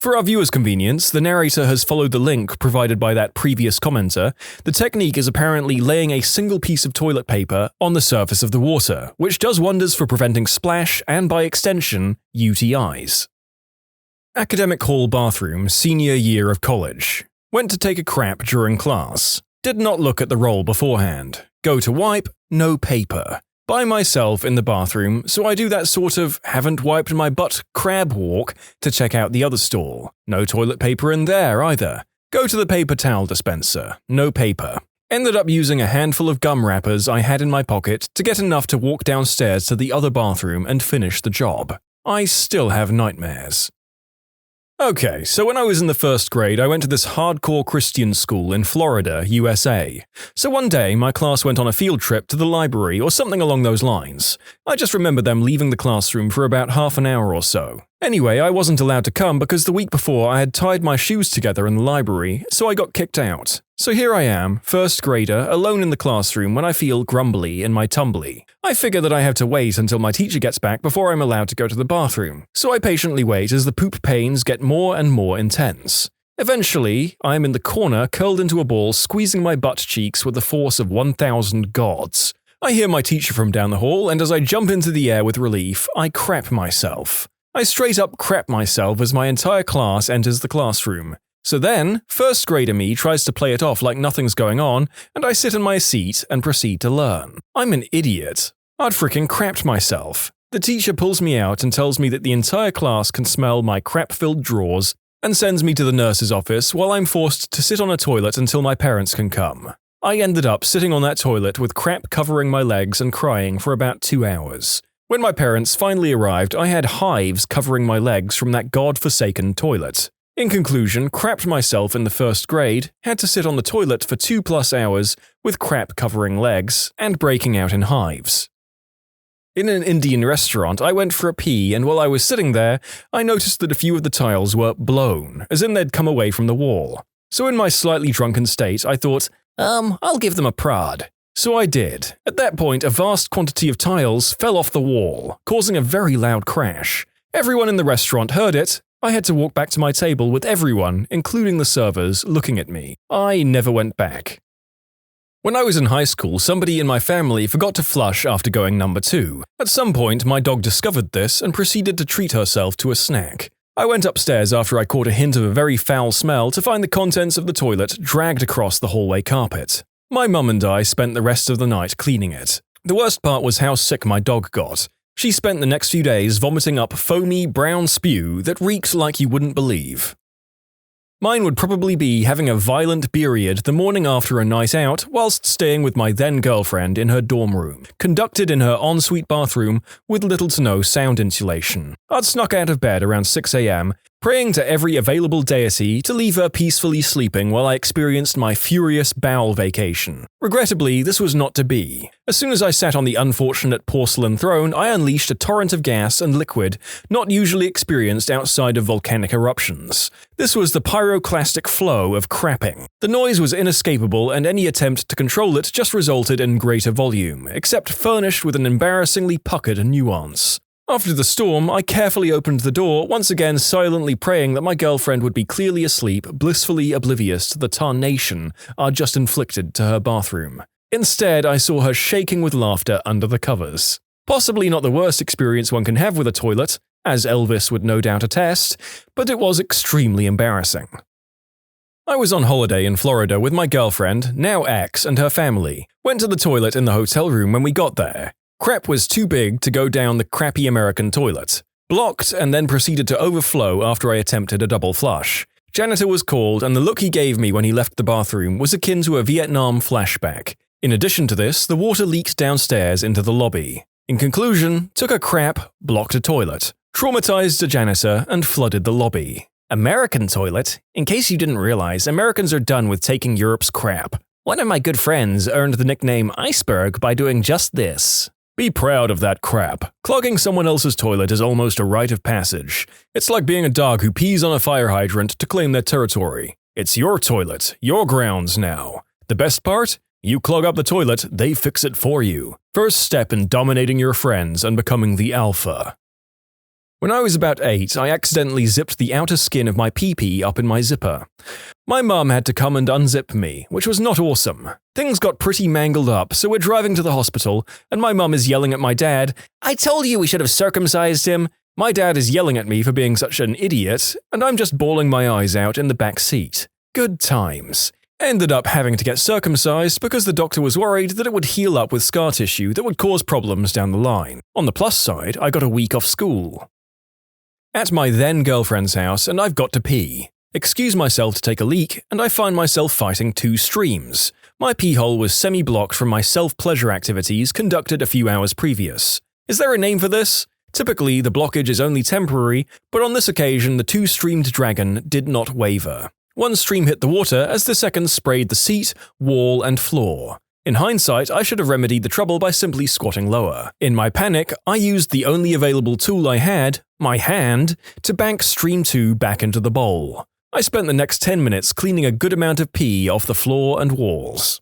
For our viewers' convenience, the narrator has followed the link provided by that previous commenter. The technique is apparently laying a single piece of toilet paper on the surface of the water, which does wonders for preventing splash and, by extension, UTIs. Academic hall bathroom, senior year of college. Went to take a crap during class. Did not look at the roll beforehand. Go to wipe, no paper. By myself in the bathroom, so I do that sort of haven't wiped my butt crab walk to check out the other stall. No toilet paper in there either. Go to the paper towel dispenser. No paper. Ended up using a handful of gum wrappers I had in my pocket to get enough to walk downstairs to the other bathroom and finish the job. I still have nightmares. Okay, so when I was in the first grade, I went to this hardcore Christian school in Florida, USA. So one day, my class went on a field trip to the library or something along those lines. I just remember them leaving the classroom for about half an hour or so. Anyway, I wasn't allowed to come because the week before I had tied my shoes together in the library, so I got kicked out. So here I am, first grader, alone in the classroom when I feel grumbly in my tumbly. I figure that I have to wait until my teacher gets back before I'm allowed to go to the bathroom, so I patiently wait as the poop pains get more and more intense. Eventually, I'm in the corner curled into a ball squeezing my butt cheeks with the force of 1,000 gods. I hear my teacher from down the hall, and as I jump into the air with relief, I crap myself. I straight up crap myself as my entire class enters the classroom. So then, first grader me tries to play it off like nothing's going on, and I sit in my seat and proceed to learn. I'm an idiot. I'd freaking crapped myself. The teacher pulls me out and tells me that the entire class can smell my crap-filled drawers and sends me to the nurse's office while I'm forced to sit on a toilet until my parents can come. I ended up sitting on that toilet with crap covering my legs and crying for about 2 hours. When my parents finally arrived, I had hives covering my legs from that god-forsaken toilet. In conclusion, crapped myself in the first grade, had to sit on the toilet for 2+ hours with crap covering legs, and breaking out in hives. In an Indian restaurant, I went for a pee, and while I was sitting there, I noticed that a few of the tiles were blown, as in they'd come away from the wall. So in my slightly drunken state, I thought, I'll give them a prod. So I did. At that point, a vast quantity of tiles fell off the wall, causing a very loud crash. Everyone in the restaurant heard it. I had to walk back to my table with everyone, including the servers, looking at me. I never went back. When I was in high school, somebody in my family forgot to flush after going number 2. At some point, my dog discovered this and proceeded to treat herself to a snack. I went upstairs after I caught a hint of a very foul smell to find the contents of the toilet dragged across the hallway carpet. My mum and I spent the rest of the night cleaning it. The worst part was how sick my dog got. She spent the next few days vomiting up foamy, brown spew that reeked like you wouldn't believe. Mine would probably be having a violent period the morning after a night out whilst staying with my then-girlfriend in her dorm room, conducted in her ensuite bathroom with little to no sound insulation. I'd snuck out of bed around 6 a.m., praying to every available deity to leave her peacefully sleeping while I experienced my furious bowel vacation. Regrettably, this was not to be. As soon as I sat on the unfortunate porcelain throne, I unleashed a torrent of gas and liquid not usually experienced outside of volcanic eruptions. This was the pyroclastic flow of crapping. The noise was inescapable, and any attempt to control it just resulted in greater volume, except furnished with an embarrassingly puckered nuance. After the storm, I carefully opened the door, once again silently praying that my girlfriend would be clearly asleep, blissfully oblivious to the tarnation I'd just inflicted to her bathroom. Instead, I saw her shaking with laughter under the covers. Possibly not the worst experience one can have with a toilet, as Elvis would no doubt attest, but it was extremely embarrassing. I was on holiday in Florida with my girlfriend, now ex, and her family. Went to the toilet in the hotel room when we got there. Crap was too big to go down the crappy American toilet. Blocked and then proceeded to overflow after I attempted a double flush. Janitor was called and the look he gave me when he left the bathroom was akin to a Vietnam flashback. In addition to this, the water leaked downstairs into the lobby. In conclusion, took a crap, blocked a toilet, traumatized a janitor, and flooded the lobby. American toilet? In case you didn't realize, Americans are done with taking Europe's crap. One of my good friends earned the nickname Iceberg by doing just this. Be proud of that crap. Clogging someone else's toilet is almost a rite of passage. It's like being a dog who pees on a fire hydrant to claim their territory. It's your toilet, your grounds now. The best part? You clog up the toilet, they fix it for you. First step in dominating your friends and becoming the alpha. When I was about 8, I accidentally zipped the outer skin of my pee-pee up in my zipper. My mum had to come and unzip me, which was not awesome. Things got pretty mangled up, so we're driving to the hospital, and my mum is yelling at my dad, "I told you we should have circumcised him." My dad is yelling at me for being such an idiot, and I'm just bawling my eyes out in the back seat. Good times. Ended up having to get circumcised because the doctor was worried that it would heal up with scar tissue that would cause problems down the line. On the plus side, I got a week off school. At my then-girlfriend's house, and I've got to pee. Excuse myself to take a leak, and I find myself fighting two streams. My pee hole was semi-blocked from my self-pleasure activities conducted a few hours previous. Is there a name for this? Typically, the blockage is only temporary, but on this occasion the two-streamed dragon did not waver. One stream hit the water as the second sprayed the seat, wall, and floor. In hindsight, I should have remedied the trouble by simply squatting lower. In my panic, I used the only available tool I had, my hand, to bank stream 2 back into the bowl. I spent the next 10 minutes cleaning a good amount of pee off the floor and walls.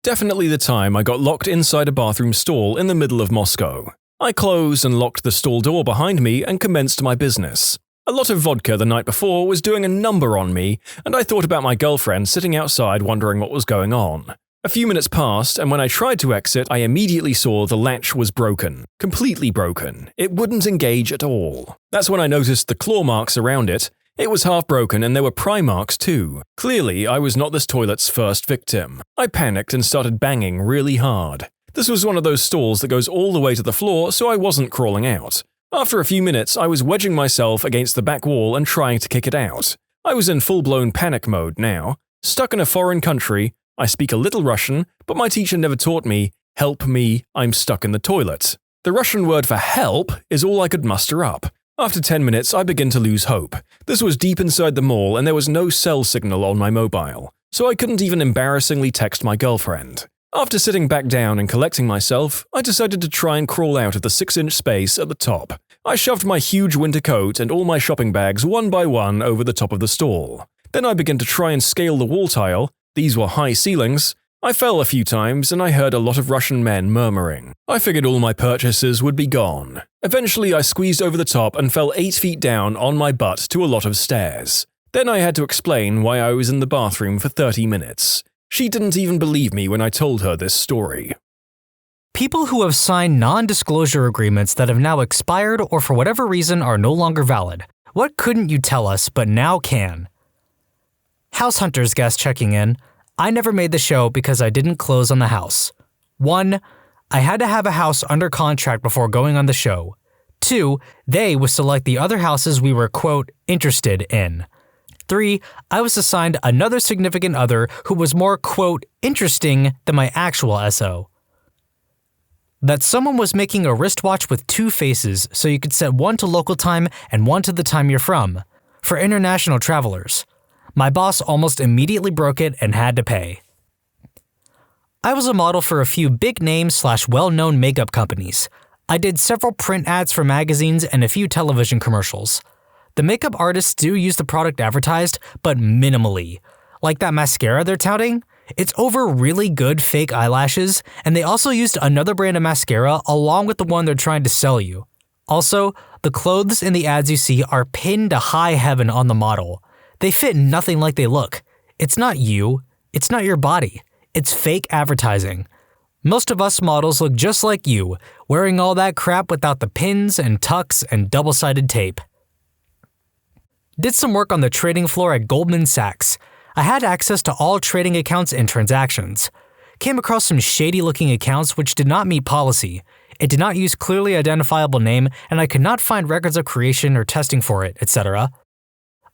Definitely the time I got locked inside a bathroom stall in the middle of Moscow. I closed and locked the stall door behind me and commenced my business. A lot of vodka the night before was doing a number on me, and I thought about my girlfriend sitting outside wondering what was going on. A few minutes passed, and when I tried to exit, I immediately saw the latch was broken. Completely broken. It wouldn't engage at all. That's when I noticed the claw marks around it. It was half broken and there were pry marks too. Clearly, I was not this toilet's first victim. I panicked and started banging really hard. This was one of those stalls that goes all the way to the floor, so I wasn't crawling out. After a few minutes, I was wedging myself against the back wall and trying to kick it out. I was in full-blown panic mode now. Stuck in a foreign country, I speak a little Russian, but my teacher never taught me, "Help me, I'm stuck in the toilet." The Russian word for help is all I could muster up. After 10 minutes, I began to lose hope. This was deep inside the mall and there was no cell signal on my mobile, so I couldn't even embarrassingly text my girlfriend. After sitting back down and collecting myself, I decided to try and crawl out of the 6-inch space at the top. I shoved my huge winter coat and all my shopping bags one by one over the top of the stall. Then I began to try and scale the wall tile. These were high ceilings. I fell a few times and I heard a lot of Russian men murmuring. I figured all my purchases would be gone. Eventually I squeezed over the top and fell 8 feet down on my butt to a lot of stairs. Then I had to explain why I was in the bathroom for 30 minutes. She didn't even believe me when I told her this story. People who have signed non-disclosure agreements that have now expired or for whatever reason are no longer valid. What couldn't you tell us but now can? House Hunters guest checking in. I never made the show because I didn't close on the house. 1. I had to have a house under contract before going on the show. 2. They was select the other houses we were, quote, interested in. 3. I was assigned another significant other who was more, quote, interesting than my actual SO. That someone was making a wristwatch with 2 faces so you could set one to local time and one to the time you're from, for international travelers. My boss almost immediately broke it and had to pay. I was a model for a few big-name/well-known makeup companies. I did several print ads for magazines and a few television commercials. The makeup artists do use the product advertised, but minimally. Like that mascara they're touting? It's over really good fake eyelashes, and they also used another brand of mascara along with the one they're trying to sell you. Also, the clothes in the ads you see are pinned to high heaven on the model. They fit nothing like they look. It's not you. It's not your body. It's fake advertising. Most of us models look just like you, wearing all that crap without the pins and tucks and double-sided tape. Did some work on the trading floor at Goldman Sachs. I had access to all trading accounts and transactions. Came across some shady-looking accounts which did not meet policy. It did not use clearly identifiable name, and I could not find records of creation or testing for it, etc.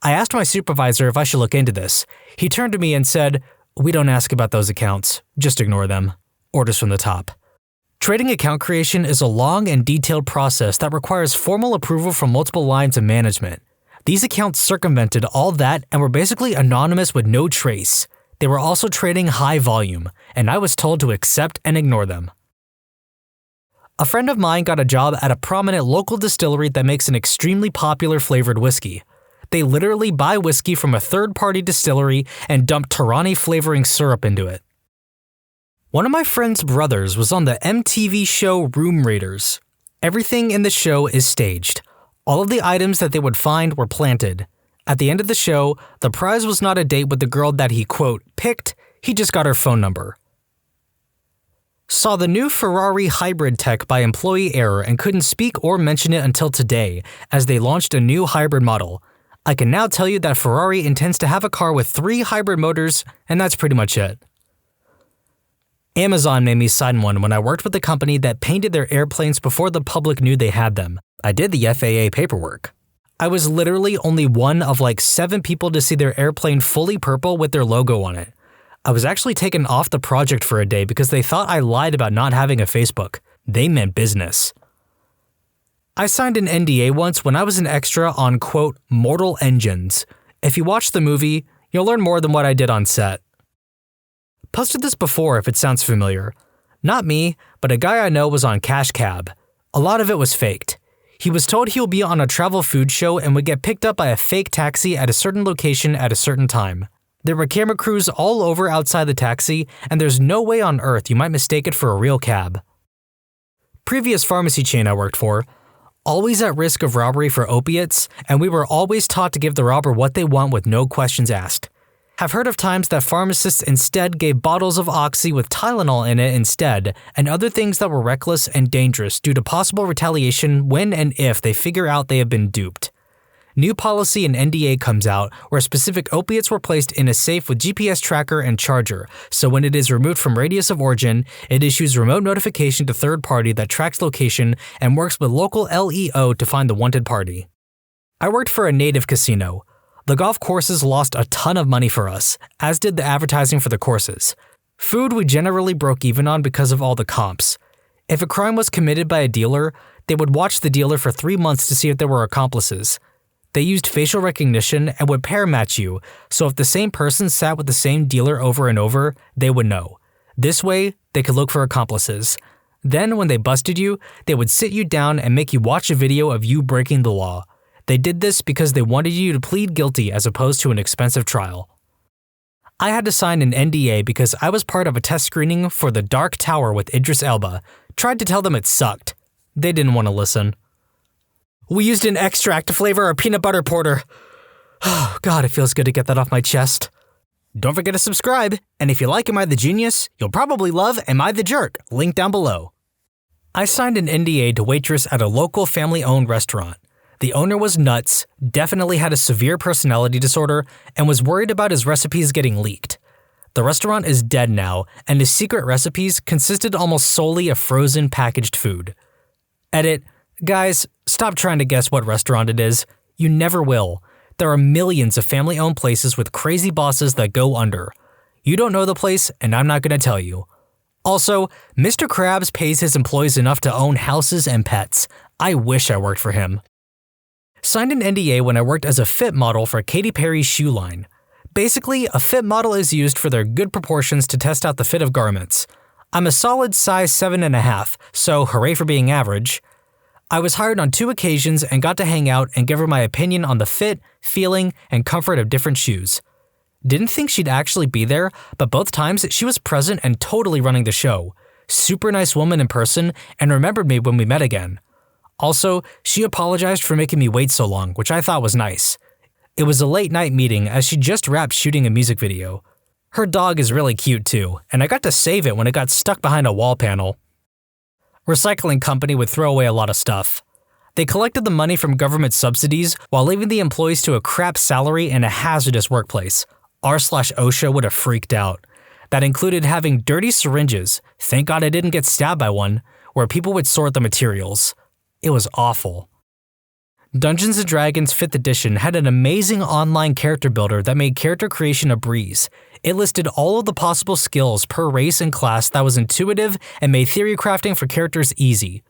I asked my supervisor if I should look into this. He turned to me and said, "We don't ask about those accounts. Just ignore them." Orders from the top. Trading account creation is a long and detailed process that requires formal approval from multiple lines of management. These accounts circumvented all that and were basically anonymous with no trace. They were also trading high volume, and I was told to accept and ignore them. A friend of mine got a job at a prominent local distillery that makes an extremely popular flavored whiskey. They literally buy whiskey from a third-party distillery and dump Tarani flavoring syrup into it. One of my friend's brothers was on the MTV show Room Raiders. Everything in the show is staged. All of the items that they would find were planted. At the end of the show, the prize was not a date with the girl that he, quote, picked, he just got her phone number. Saw the new Ferrari hybrid tech by employee error and couldn't speak or mention it until today, as they launched a new hybrid model. I can now tell you that Ferrari intends to have a car with 3 hybrid motors, and that's pretty much it. Amazon made me sign one when I worked with a company that painted their airplanes before the public knew they had them. I did the FAA paperwork. I was literally only one of like 7 people to see their airplane fully purple with their logo on it. I was actually taken off the project for a day because they thought I lied about not having a Facebook. They meant business. I signed an NDA once when I was an extra on, quote, Mortal Engines. If you watch the movie, you'll learn more than what I did on set. Posted this before if it sounds familiar. Not me, but a guy I know was on Cash Cab. A lot of it was faked. He was told he will be on a travel food show and would get picked up by a fake taxi at a certain location at a certain time. There were camera crews all over outside the taxi, and there's no way on earth you might mistake it for a real cab. Previous pharmacy chain I worked for, always at risk of robbery for opiates, and we were always taught to give the robber what they want with no questions asked. Have heard of times that pharmacists instead gave bottles of Oxy with Tylenol in it instead, and other things that were reckless and dangerous due to possible retaliation when and if they figure out they have been duped. New policy in NDA comes out where specific opiates were placed in a safe with GPS tracker and charger, so when it is removed from radius of origin, it issues remote notification to third party that tracks location and works with local LEO to find the wanted party. I worked for a native casino. The golf courses lost a ton of money for us, as did the advertising for the courses. Food we generally broke even on because of all the comps. If a crime was committed by a dealer, they would watch the dealer for 3 months to see if there were accomplices. They used facial recognition and would pair match you, so if the same person sat with the same dealer over and over, they would know. This way, they could look for accomplices. Then, when they busted you, they would sit you down and make you watch a video of you breaking the law. They did this because they wanted you to plead guilty as opposed to an expensive trial. I had to sign an NDA because I was part of a test screening for The Dark Tower with Idris Elba. Tried to tell them it sucked. They didn't want to listen. We used an extract to flavor our peanut butter porter. Oh, God, it feels good to get that off my chest. Don't forget to subscribe, and if you like Am I the Genius, you'll probably love Am I the Jerk, link down below. I signed an NDA to waitress at a local family-owned restaurant. The owner was nuts, definitely had a severe personality disorder, and was worried about his recipes getting leaked. The restaurant is dead now, and his secret recipes consisted almost solely of frozen packaged food. Edit. Guys, stop trying to guess what restaurant it is. You never will. There are millions of family-owned places with crazy bosses that go under. You don't know the place, and I'm not going to tell you. Also, Mr. Krabs pays his employees enough to own houses and pets. I wish I worked for him. Signed an NDA when I worked as a fit model for Katy Perry's shoe line. Basically, a fit model is used for their good proportions to test out the fit of garments. I'm a solid size 7.5, so hooray for being average. I was hired on 2 occasions and got to hang out and give her my opinion on the fit, feeling, and comfort of different shoes. Didn't think she'd actually be there, but both times she was present and totally running the show. Super nice woman in person and remembered me when we met again. Also, she apologized for making me wait so long, which I thought was nice. It was a late night meeting as she just wrapped shooting a music video. Her dog is really cute too, and I got to save it when it got stuck behind a wall panel. Recycling company would throw away a lot of stuff. They collected the money from government subsidies while leaving the employees to a crap salary in a hazardous workplace. R/OSHA would have freaked out. That included having dirty syringes, thank God I didn't get stabbed by one, where people would sort the materials. It was awful. Dungeons & Dragons 5th edition had an amazing online character builder that made character creation a breeze. It listed all of the possible skills per race and class that was intuitive and made theory crafting for characters easy.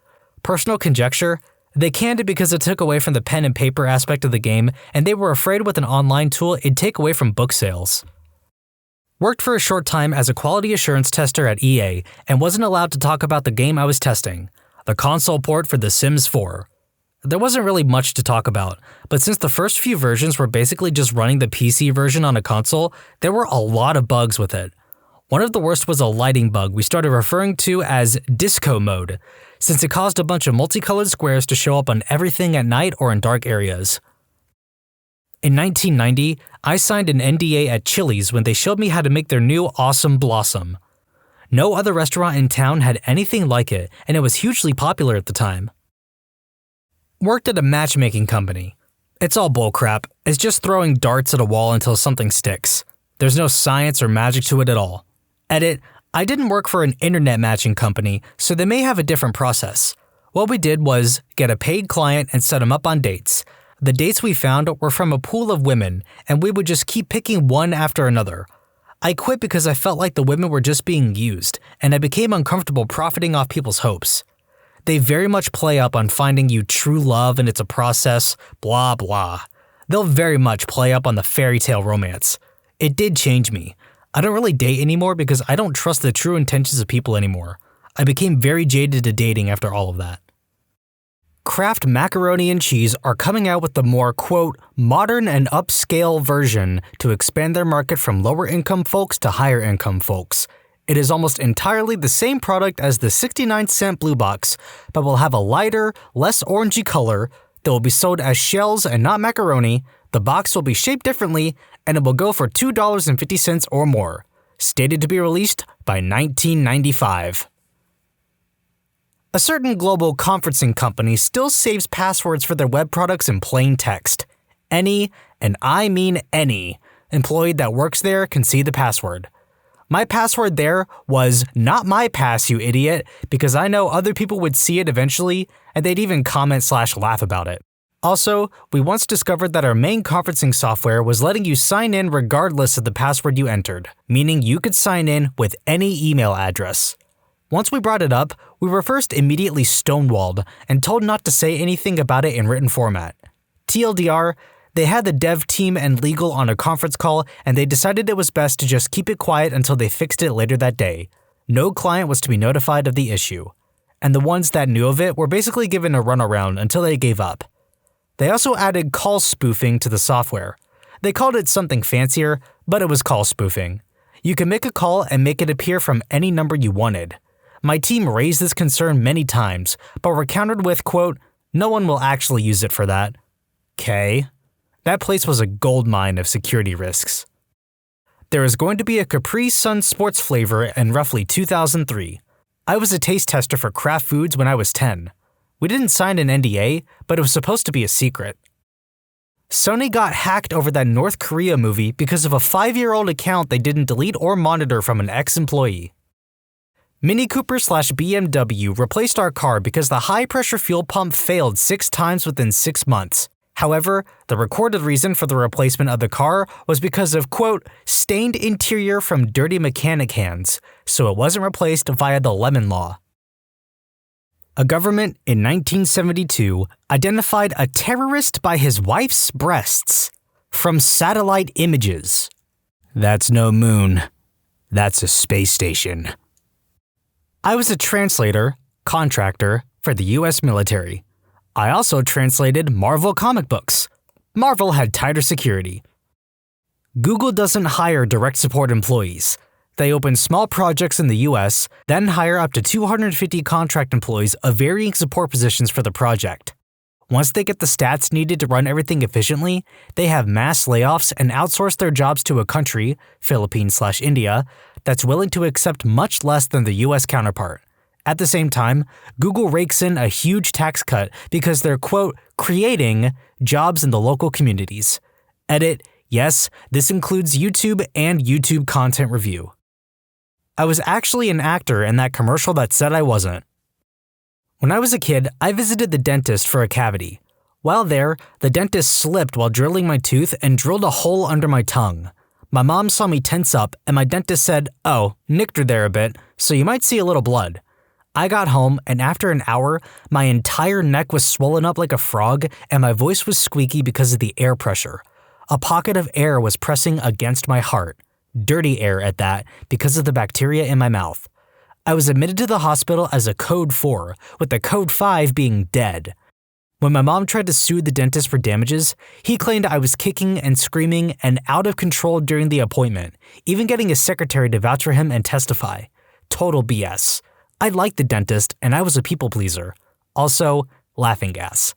Personal conjecture? They canned it because it took away from the pen and paper aspect of the game, and they were afraid with an online tool it'd take away from book sales. Worked for a short time as a quality assurance tester at EA and wasn't allowed to talk about the game I was testing, the console port for The Sims 4. There wasn't really much to talk about, but since the first few versions were basically just running the PC version on a console, there were a lot of bugs with it. One of the worst was a lighting bug we started referring to as disco mode, since it caused a bunch of multicolored squares to show up on everything at night or in dark areas. In 1990, I signed an NDA at Chili's when they showed me how to make their new Awesome Blossom. No other restaurant in town had anything like it, and it was hugely popular at the time. Worked at a matchmaking company. It's all bullcrap. It's just throwing darts at a wall until something sticks. There's no science or magic to it at all. Edit, I didn't work for an internet matching company, so they may have a different process. What we did was get a paid client and set them up on dates. The dates we found were from a pool of women, and we would just keep picking one after another. I quit because I felt like the women were just being used, and I became uncomfortable profiting off people's hopes. They very much play up on finding you true love and it's a process, blah blah. They'll very much play up on the fairy tale romance. It did change me. I don't really date anymore because I don't trust the true intentions of people anymore. I became very jaded to dating after all of that. Kraft Macaroni and Cheese are coming out with the more, quote, modern and upscale version to expand their market from lower income folks to higher income folks. It is almost entirely the same product as the 69-cent blue box, but will have a lighter, less orangey color that will be sold as shells and not macaroni. The box will be shaped differently, and it will go for $2.50 or more. Stated to be released by 1995. A certain global conferencing company still saves passwords for their web products in plain text. Any, and I mean any, employee that works there can see the password. My password there was not my pass, you idiot, because I know other people would see it eventually, and they'd even comment/laugh about it. Also, we once discovered that our main conferencing software was letting you sign in regardless of the password you entered, meaning you could sign in with any email address. Once we brought it up, we were first immediately stonewalled and told not to say anything about it in written format. TLDR, they had the dev team and legal on a conference call, and they decided it was best to just keep it quiet until they fixed it later that day. No client was to be notified of the issue. And the ones that knew of it were basically given a runaround until they gave up. They also added call spoofing to the software. They called it something fancier, but it was call spoofing. You could make a call and make it appear from any number you wanted. My team raised this concern many times, but were countered with, quote, no one will actually use it for that. Okay. That place was a goldmine of security risks. There is going to be a Capri Sun sports flavor in roughly 2003. I was a taste tester for Kraft Foods when I was 10. We didn't sign an NDA, but it was supposed to be a secret. Sony got hacked over that North Korea movie because of a 5-year-old account they didn't delete or monitor from an ex-employee. Mini Cooper/BMW replaced our car because the high-pressure fuel pump failed 6 times within 6 months. However, the recorded reason for the replacement of the car was because of, quote, stained interior from dirty mechanic hands, so it wasn't replaced via the Lemon Law. A government in 1972 identified a terrorist by his wife's breasts from satellite images. That's no moon. That's a space station. I was a translator, contractor, for the US military. I also translated Marvel comic books. Marvel had tighter security. Google doesn't hire direct support employees. They open small projects in the US, then hire up to 250 contract employees of varying support positions for the project. Once they get the stats needed to run everything efficiently, they have mass layoffs and outsource their jobs to a country, Philippines/India, that's willing to accept much less than the US counterpart. At the same time, Google rakes in a huge tax cut because they're, quote, creating jobs in the local communities. Edit, yes, this includes YouTube and YouTube content review. I was actually an actor in that commercial that said I wasn't. When I was a kid, I visited the dentist for a cavity. While there, the dentist slipped while drilling my tooth and drilled a hole under my tongue. My mom saw me tense up and my dentist said, "Oh, nicked her there a bit, so you might see a little blood." I got home and after an hour, my entire neck was swollen up like a frog and my voice was squeaky because of the air pressure. A pocket of air was pressing against my heart. Dirty air at that, because of the bacteria in my mouth. I was admitted to the hospital as a code 4, with the code 5 being dead. When my mom tried to sue the dentist for damages, he claimed I was kicking and screaming and out of control during the appointment, even getting his secretary to vouch for him and testify. Total BS. I liked the dentist and I was a people pleaser. Also, laughing gas.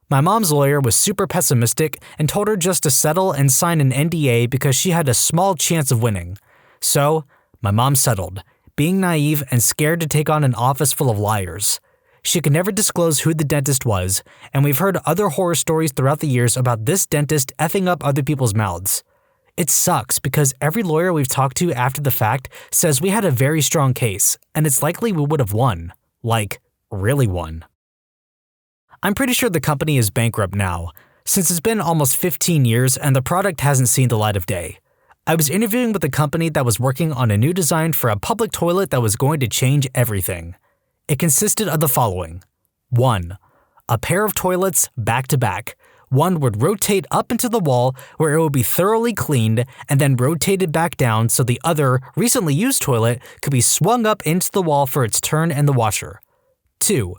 My mom's lawyer was super pessimistic and told her just to settle and sign an NDA because she had a small chance of winning. So, my mom settled, being naive and scared to take on an office full of liars. She could never disclose who the dentist was, and we've heard other horror stories throughout the years about this dentist effing up other people's mouths. It sucks because every lawyer we've talked to after the fact says we had a very strong case, and it's likely we would have won. Like, really won. I'm pretty sure the company is bankrupt now, since it's been almost 15 years and the product hasn't seen the light of day. I was interviewing with a company that was working on a new design for a public toilet that was going to change everything. It consisted of the following. 1. A pair of toilets back to back. One would rotate up into the wall where it would be thoroughly cleaned and then rotated back down so the other, recently used toilet could be swung up into the wall for its turn in the washer. 2.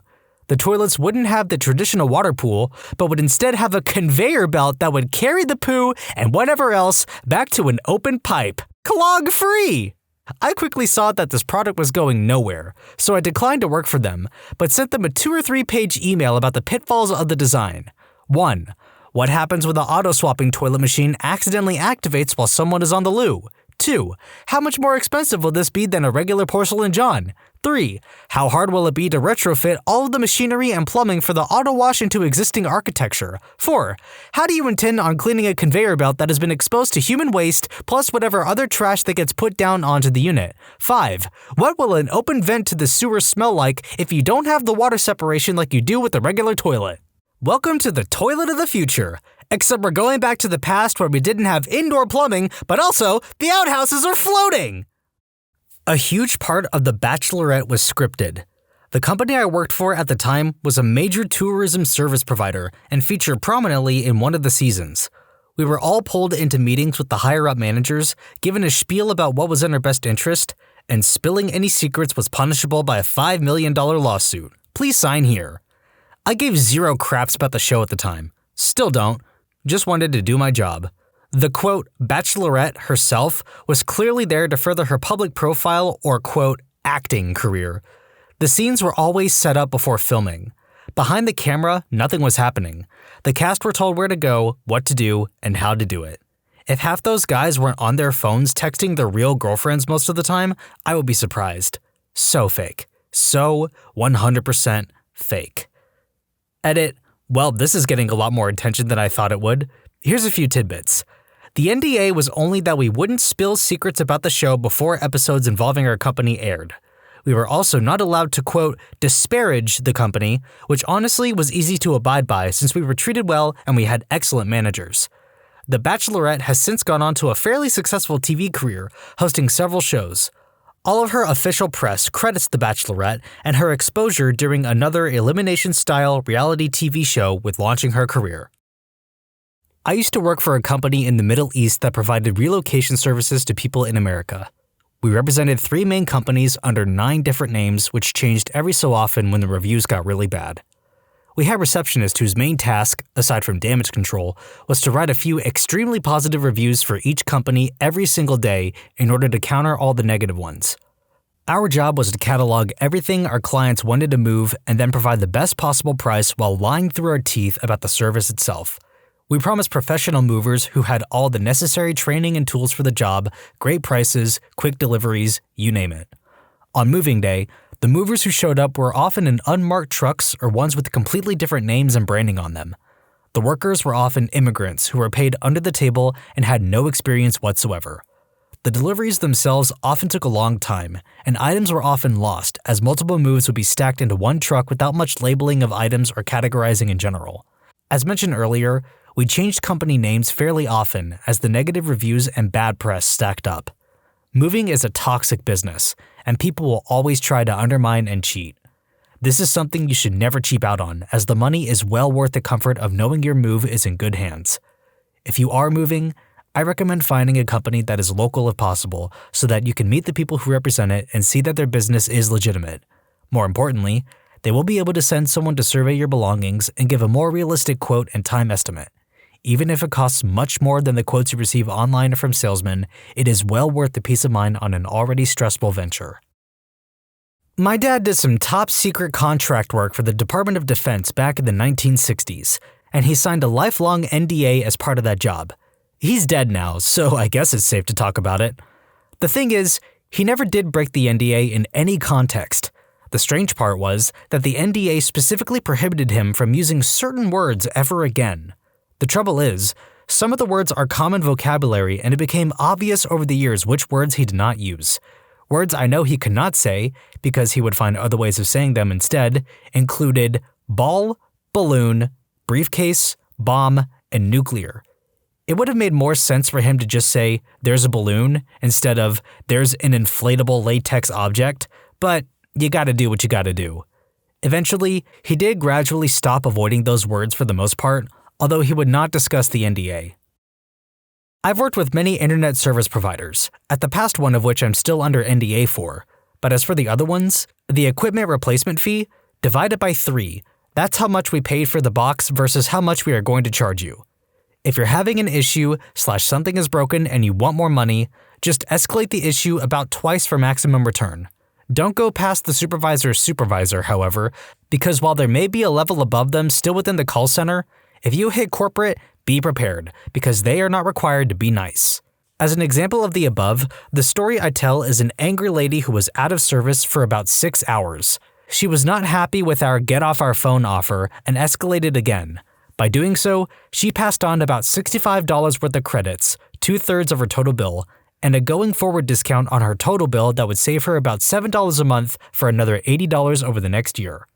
The toilets wouldn't have the traditional water pool, but would instead have a conveyor belt that would carry the poo and whatever else back to an open pipe, clog-free. I quickly saw that this product was going nowhere, so I declined to work for them, but sent them a 2 or 3 page email about the pitfalls of the design. 1. What happens when the auto-swapping toilet machine accidentally activates while someone is on the loo? 2. How much more expensive will this be than a regular porcelain john? 3. How hard will it be to retrofit all of the machinery and plumbing for the auto wash into existing architecture? 4. How do you intend on cleaning a conveyor belt that has been exposed to human waste plus whatever other trash that gets put down onto the unit? 5. What will an open vent to the sewer smell like if you don't have the water separation like you do with a regular toilet? Welcome to the toilet of the future. Except we're going back to the past where we didn't have indoor plumbing, but also the outhouses are floating! A huge part of The Bachelorette was scripted. The company I worked for at the time was a major tourism service provider and featured prominently in one of the seasons. We were all pulled into meetings with the higher-up managers, given a spiel about what was in our best interest, and spilling any secrets was punishable by a $5 million lawsuit. Please sign here. I gave zero craps about the show at the time. Still don't. Just wanted to do my job. The, quote, Bachelorette herself was clearly there to further her public profile or, quote, acting career. The scenes were always set up before filming. Behind the camera, nothing was happening. The cast were told where to go, what to do, and how to do it. If half those guys weren't on their phones texting their real girlfriends most of the time, I would be surprised. So fake. So 100% fake. Edit. Well, this is getting a lot more attention than I thought it would. Here's a few tidbits. The NDA was only that we wouldn't spill secrets about the show before episodes involving our company aired. We were also not allowed to, quote, disparage the company, which honestly was easy to abide by since we were treated well and we had excellent managers. The Bachelorette has since gone on to a fairly successful TV career, hosting several shows. All of her official press credits The Bachelorette and her exposure during another elimination-style reality TV show with launching her career. I used to work for a company in the Middle East that provided relocation services to people in America. We represented 3 main companies under 9 different names, which changed every so often when the reviews got really bad. We had a receptionist whose main task, aside from damage control, was to write a few extremely positive reviews for each company every single day in order to counter all the negative ones. Our job was to catalog everything our clients wanted to move and then provide the best possible price while lying through our teeth about the service itself. We promised professional movers who had all the necessary training and tools for the job, great prices, quick deliveries, you name it. On moving day, the movers who showed up were often in unmarked trucks or ones with completely different names and branding on them. The workers were often immigrants who were paid under the table and had no experience whatsoever. The deliveries themselves often took a long time, and items were often lost as multiple moves would be stacked into one truck without much labeling of items or categorizing in general. As mentioned earlier, we changed company names fairly often as the negative reviews and bad press stacked up. Moving is a toxic business, and people will always try to undermine and cheat. This is something you should never cheap out on, as the money is well worth the comfort of knowing your move is in good hands. If you are moving, I recommend finding a company that is local if possible so that you can meet the people who represent it and see that their business is legitimate. More importantly, they will be able to send someone to survey your belongings and give a more realistic quote and time estimate. Even if it costs much more than the quotes you receive online or from salesmen, it is well worth the peace of mind on an already stressful venture. My dad did some top-secret contract work for the Department of Defense back in the 1960s, and he signed a lifelong NDA as part of that job. He's dead now, so I guess it's safe to talk about it. The thing is, he never did break the NDA in any context. The strange part was that the NDA specifically prohibited him from using certain words ever again. The trouble is, some of the words are common vocabulary and it became obvious over the years which words he did not use. Words I know he could not say, because he would find other ways of saying them instead, included ball, balloon, briefcase, bomb, and nuclear. It would have made more sense for him to just say, "there's a balloon," instead of, "there's an inflatable latex object," but you gotta do what you gotta do. Eventually, he did gradually stop avoiding those words for the most part, although he would not discuss the NDA. I've worked with many internet service providers, at the past one of which I'm still under NDA for, but as for the other ones, the equipment replacement fee, divided by 3, that's how much we paid for the box versus how much we are going to charge you. If you're having an issue / something is broken and you want more money, just escalate the issue about twice for maximum return. Don't go past the supervisor's supervisor, however, because while there may be a level above them still within the call center, if you hit corporate, be prepared, because they are not required to be nice. As an example of the above, the story I tell is an angry lady who was out of service for about 6 hours. She was not happy with our get off our phone offer and escalated again. By doing so, she passed on about $65 worth of credits, 2/3 of her total bill, and a going forward discount on her total bill that would save her about $7 a month for another $80 over the next year.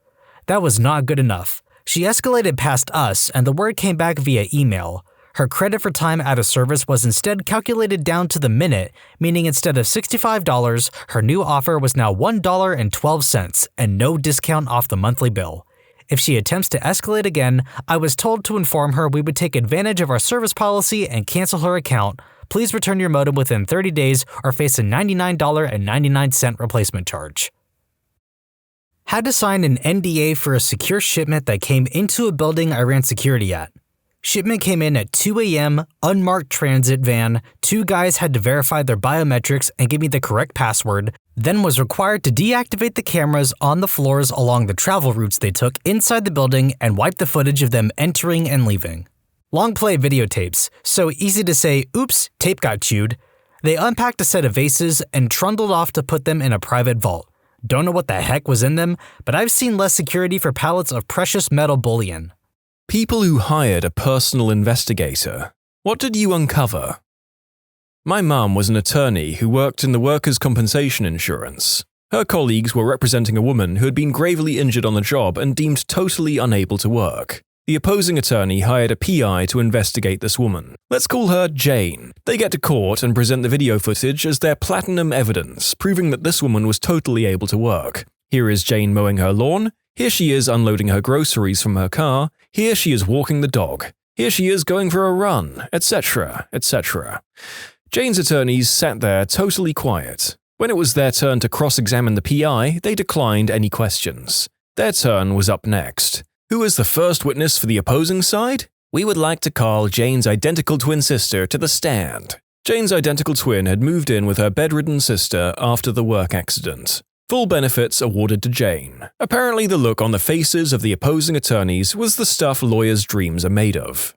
That was not good enough. She escalated past us and the word came back via email. Her credit for time out of service was instead calculated down to the minute, meaning instead of $65, her new offer was now $1.12 and no discount off the monthly bill. If she attempts to escalate again, I was told to inform her we would take advantage of our service policy and cancel her account. Please return your modem within 30 days or face a $99.99 replacement charge. Had to sign an NDA for a secure shipment that came into a building I ran security at. Shipment came in at 2 a.m., unmarked transit van, 2 guys had to verify their biometrics and give me the correct password, then was required to deactivate the cameras on the floors along the travel routes they took inside the building and wipe the footage of them entering and leaving. Long play videotapes, so easy to say, oops, tape got chewed. They unpacked a set of vases and trundled off to put them in a private vault. Don't know what the heck was in them, but I've seen less security for pallets of precious metal bullion. People who hired a personal investigator. What did you uncover? My mum was an attorney who worked in the workers' compensation insurance. Her colleagues were representing a woman who had been gravely injured on the job and deemed totally unable to work. The opposing attorney hired a PI to investigate this woman. Let's call her Jane. They get to court and present the video footage as their platinum evidence, proving that this woman was totally able to work. Here is Jane mowing her lawn. Here she is unloading her groceries from her car. Here she is walking the dog. Here she is going for a run, etc., etc. Jane's attorneys sat there totally quiet. When it was their turn to cross-examine the PI, they declined any questions. Their turn was up next. Who is the first witness for the opposing side? We would like to call Jane's identical twin sister to the stand. Jane's identical twin had moved in with her bedridden sister after the work accident. Full benefits awarded to Jane. Apparently the look on the faces of the opposing attorneys was the stuff lawyers' dreams are made of.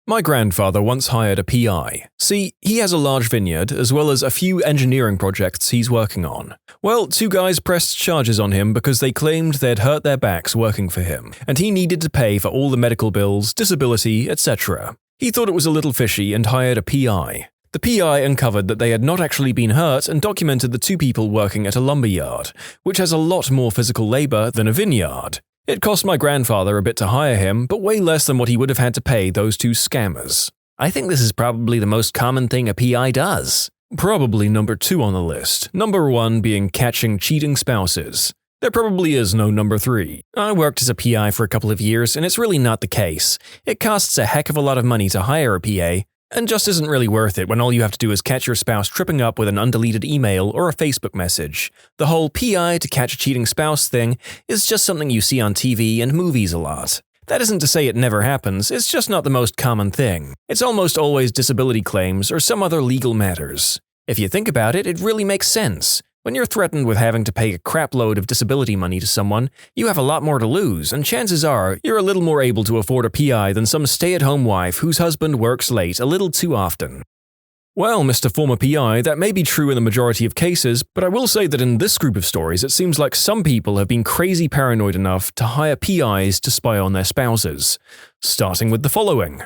My grandfather once hired a PI. See, he has a large vineyard as well as a few engineering projects he's working on. Well, 2 guys pressed charges on him because they claimed they'd hurt their backs working for him, and he needed to pay for all the medical bills, disability, etc. He thought it was a little fishy and hired a PI. The PI uncovered that they had not actually been hurt and documented the 2 people working at a lumber yard, which has a lot more physical labor than a vineyard. It cost my grandfather a bit to hire him, but way less than what he would have had to pay those 2 scammers. I think this is probably the most common thing a PI does. Probably number 2 on the list, number 1 being catching cheating spouses. There probably is no number 3. I worked as a PI for a couple of years, and it's really not the case. It costs a heck of a lot of money to hire a PA, and just isn't really worth it when all you have to do is catch your spouse tripping up with an undeleted email or a Facebook message. The whole PI to catch a cheating spouse thing is just something you see on TV and movies a lot. That isn't to say it never happens, it's just not the most common thing. It's almost always disability claims or some other legal matters. If you think about it, it really makes sense. When you're threatened with having to pay a crap load of disability money to someone, you have a lot more to lose, and chances are you're a little more able to afford a PI than some stay-at-home wife whose husband works late a little too often. Well, Mr. Former PI, that may be true in the majority of cases, but I will say that in this group of stories it seems like some people have been crazy paranoid enough to hire PIs to spy on their spouses. Starting with the following.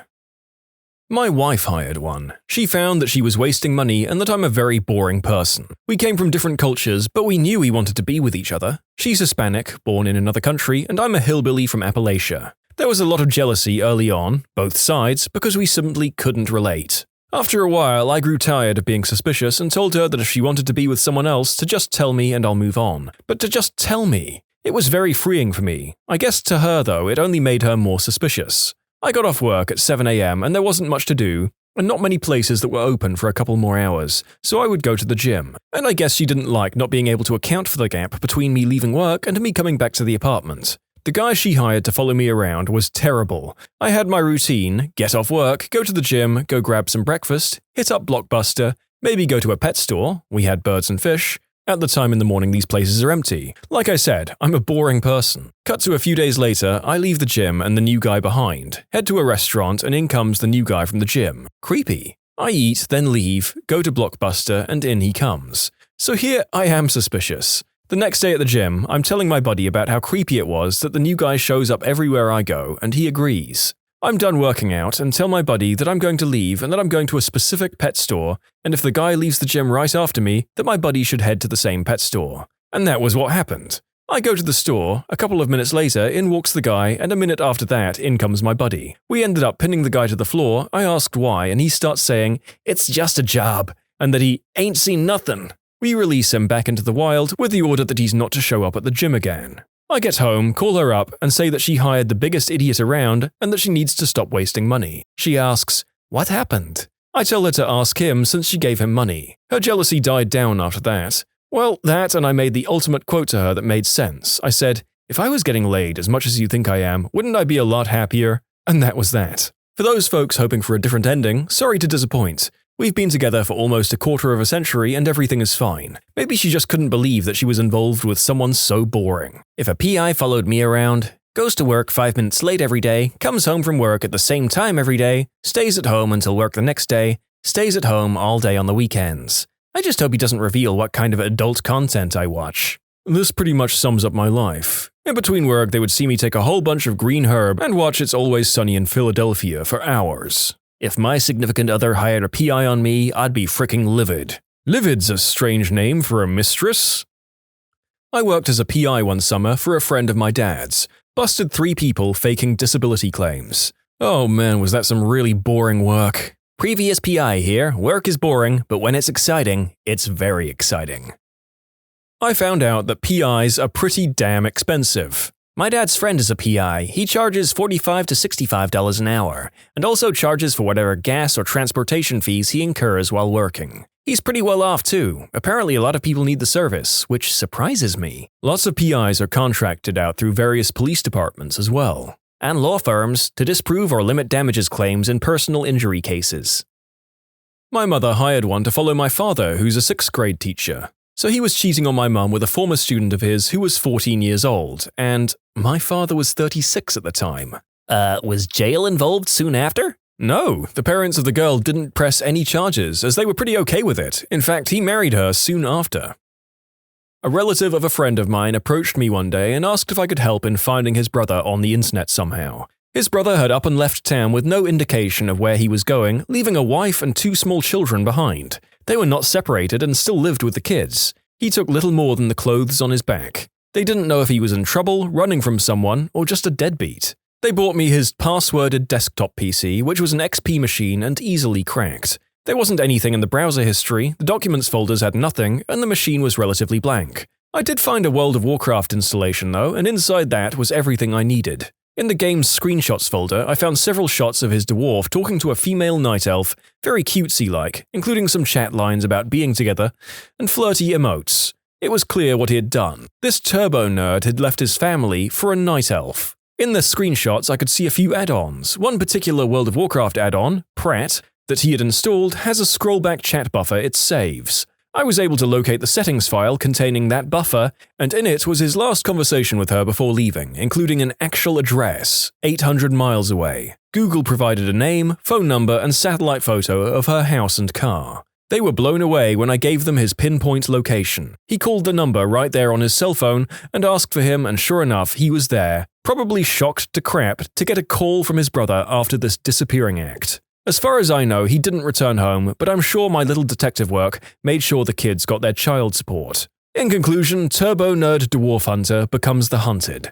My wife hired one. She found that she was wasting money and that I'm a very boring person. We came from different cultures, but we knew we wanted to be with each other. She's Hispanic, born in another country, and I'm a hillbilly from Appalachia. There was a lot of jealousy early on, both sides, because we simply couldn't relate. After a while, I grew tired of being suspicious and told her that if she wanted to be with someone else, to just tell me and I'll move on. But to just tell me. It was very freeing for me. I guess to her, though, it only made her more suspicious. I got off work at 7 a.m. and there wasn't much to do, and not many places that were open for a couple more hours, so I would go to the gym. And I guess she didn't like not being able to account for the gap between me leaving work and me coming back to the apartment. The guy she hired to follow me around was terrible. I had my routine, get off work, go to the gym, go grab some breakfast, hit up Blockbuster, maybe go to a pet store, we had birds and fish. At the time in the morning these places are empty. Like I said, I'm a boring person. Cut to a few days later, I leave the gym and the new guy behind, head to a restaurant and in comes the new guy from the gym. Creepy. I eat, then leave, go to Blockbuster and in he comes. So here I am suspicious. The next day at the gym, I'm telling my buddy about how creepy it was that the new guy shows up everywhere I go and he agrees. I'm done working out and tell my buddy that I'm going to leave and that I'm going to a specific pet store, and if the guy leaves the gym right after me, that my buddy should head to the same pet store. And that was what happened. I go to the store, a couple of minutes later, in walks the guy, and a minute after that, in comes my buddy. We ended up pinning the guy to the floor, I asked why, and he starts saying, "It's just a job," and that he ain't seen nothing. We release him back into the wild with the order that he's not to show up at the gym again. I get home, call her up, and say that she hired the biggest idiot around and that she needs to stop wasting money. She asks, "What happened?" I tell her to ask him since she gave him money. Her jealousy died down after that. Well, that and I made the ultimate quote to her that made sense. I said, "If I was getting laid as much as you think I am, wouldn't I be a lot happier?" And that was that. For those folks hoping for a different ending, sorry to disappoint. We've been together for almost a quarter of a century and everything is fine. Maybe she just couldn't believe that she was involved with someone so boring. If a PI followed me around, goes to work 5 minutes late every day, comes home from work at the same time every day, stays at home until work the next day, stays at home all day on the weekends. I just hope he doesn't reveal what kind of adult content I watch. This pretty much sums up my life. In between work, they would see me take a whole bunch of green herb and watch It's Always Sunny in Philadelphia for hours. If my significant other hired a PI on me, I'd be fricking livid. Livid's a strange name for a mistress. I worked as a PI one summer for a friend of my dad's. Busted 3 people faking disability claims. Oh man, was that some really boring work. Previous PI here, work is boring, but when it's exciting, it's very exciting. I found out that PIs are pretty damn expensive. My dad's friend is a PI. He charges $45 to $65 an hour, and also charges for whatever gas or transportation fees he incurs while working. He's pretty well off too. Apparently a lot of people need the service, which surprises me. Lots of PIs are contracted out through various police departments as well, and law firms to disprove or limit damages claims in personal injury cases. My mother hired one to follow my father, who's a 6th grade teacher. So he was cheating on my mum with a former student of his who was 14 years old, and my father was 36 at the time. Was jail involved soon after? No, the parents of the girl didn't press any charges, as they were pretty okay with it. In fact, he married her soon after. A relative of a friend of mine approached me one day and asked if I could help in finding his brother on the internet somehow. His brother had up and left town with no indication of where he was going, leaving a wife and 2 small children behind. They were not separated and still lived with the kids. He took little more than the clothes on his back. They didn't know if he was in trouble, running from someone, or just a deadbeat. They bought me his passworded desktop PC, which was an XP machine and easily cracked. There wasn't anything in the browser history, the documents folders had nothing, and the machine was relatively blank. I did find a World of Warcraft installation though, and inside that was everything I needed. In the game's screenshots folder, I found several shots of his dwarf talking to a female night elf, very cutesy-like, including some chat lines about being together, and flirty emotes. It was clear what he had done. This turbo nerd had left his family for a night elf. In the screenshots, I could see a few add-ons. One particular World of Warcraft add-on, Pratt, that he had installed has a scrollback chat buffer it saves. I was able to locate the settings file containing that buffer, and in it was his last conversation with her before leaving, including an actual address, 800 miles away. Google provided a name, phone number, and satellite photo of her house and car. They were blown away when I gave them his pinpoint location. He called the number right there on his cell phone and asked for him, and sure enough, he was there, probably shocked to crap to get a call from his brother after this disappearing act. As far as I know, he didn't return home, but I'm sure my little detective work made sure the kids got their child support. In conclusion, Turbo Nerd Dwarf Hunter becomes the hunted.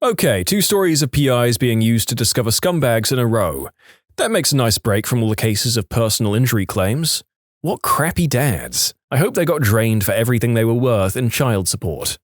Okay, 2 stories of PIs being used to discover scumbags in a row. That makes a nice break from all the cases of personal injury claims. What crappy dads. I hope they got drained for everything they were worth in child support.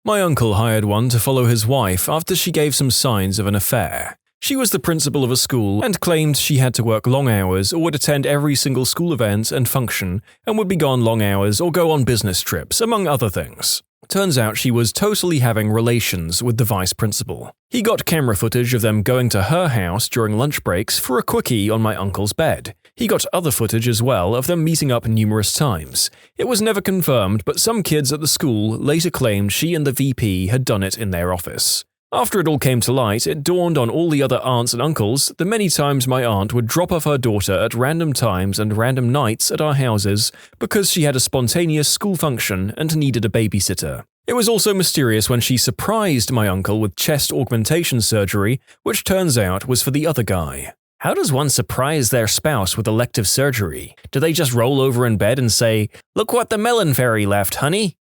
My uncle hired one to follow his wife after she gave some signs of an affair. She was the principal of a school and claimed she had to work long hours or would attend every single school event and function and would be gone long hours or go on business trips, among other things. Turns out she was totally having relations with the vice principal. He got camera footage of them going to her house during lunch breaks for a quickie on my uncle's bed. He got other footage as well of them meeting up numerous times. It was never confirmed, but some kids at the school later claimed she and the VP had done it in their office. After it all came to light, it dawned on all the other aunts and uncles the many times my aunt would drop off her daughter at random times and random nights at our houses because she had a spontaneous school function and needed a babysitter. It was also mysterious when she surprised my uncle with chest augmentation surgery, which turns out was for the other guy. How does one surprise their spouse with elective surgery? Do they just roll over in bed and say, "Look what the melon fairy left, honey"?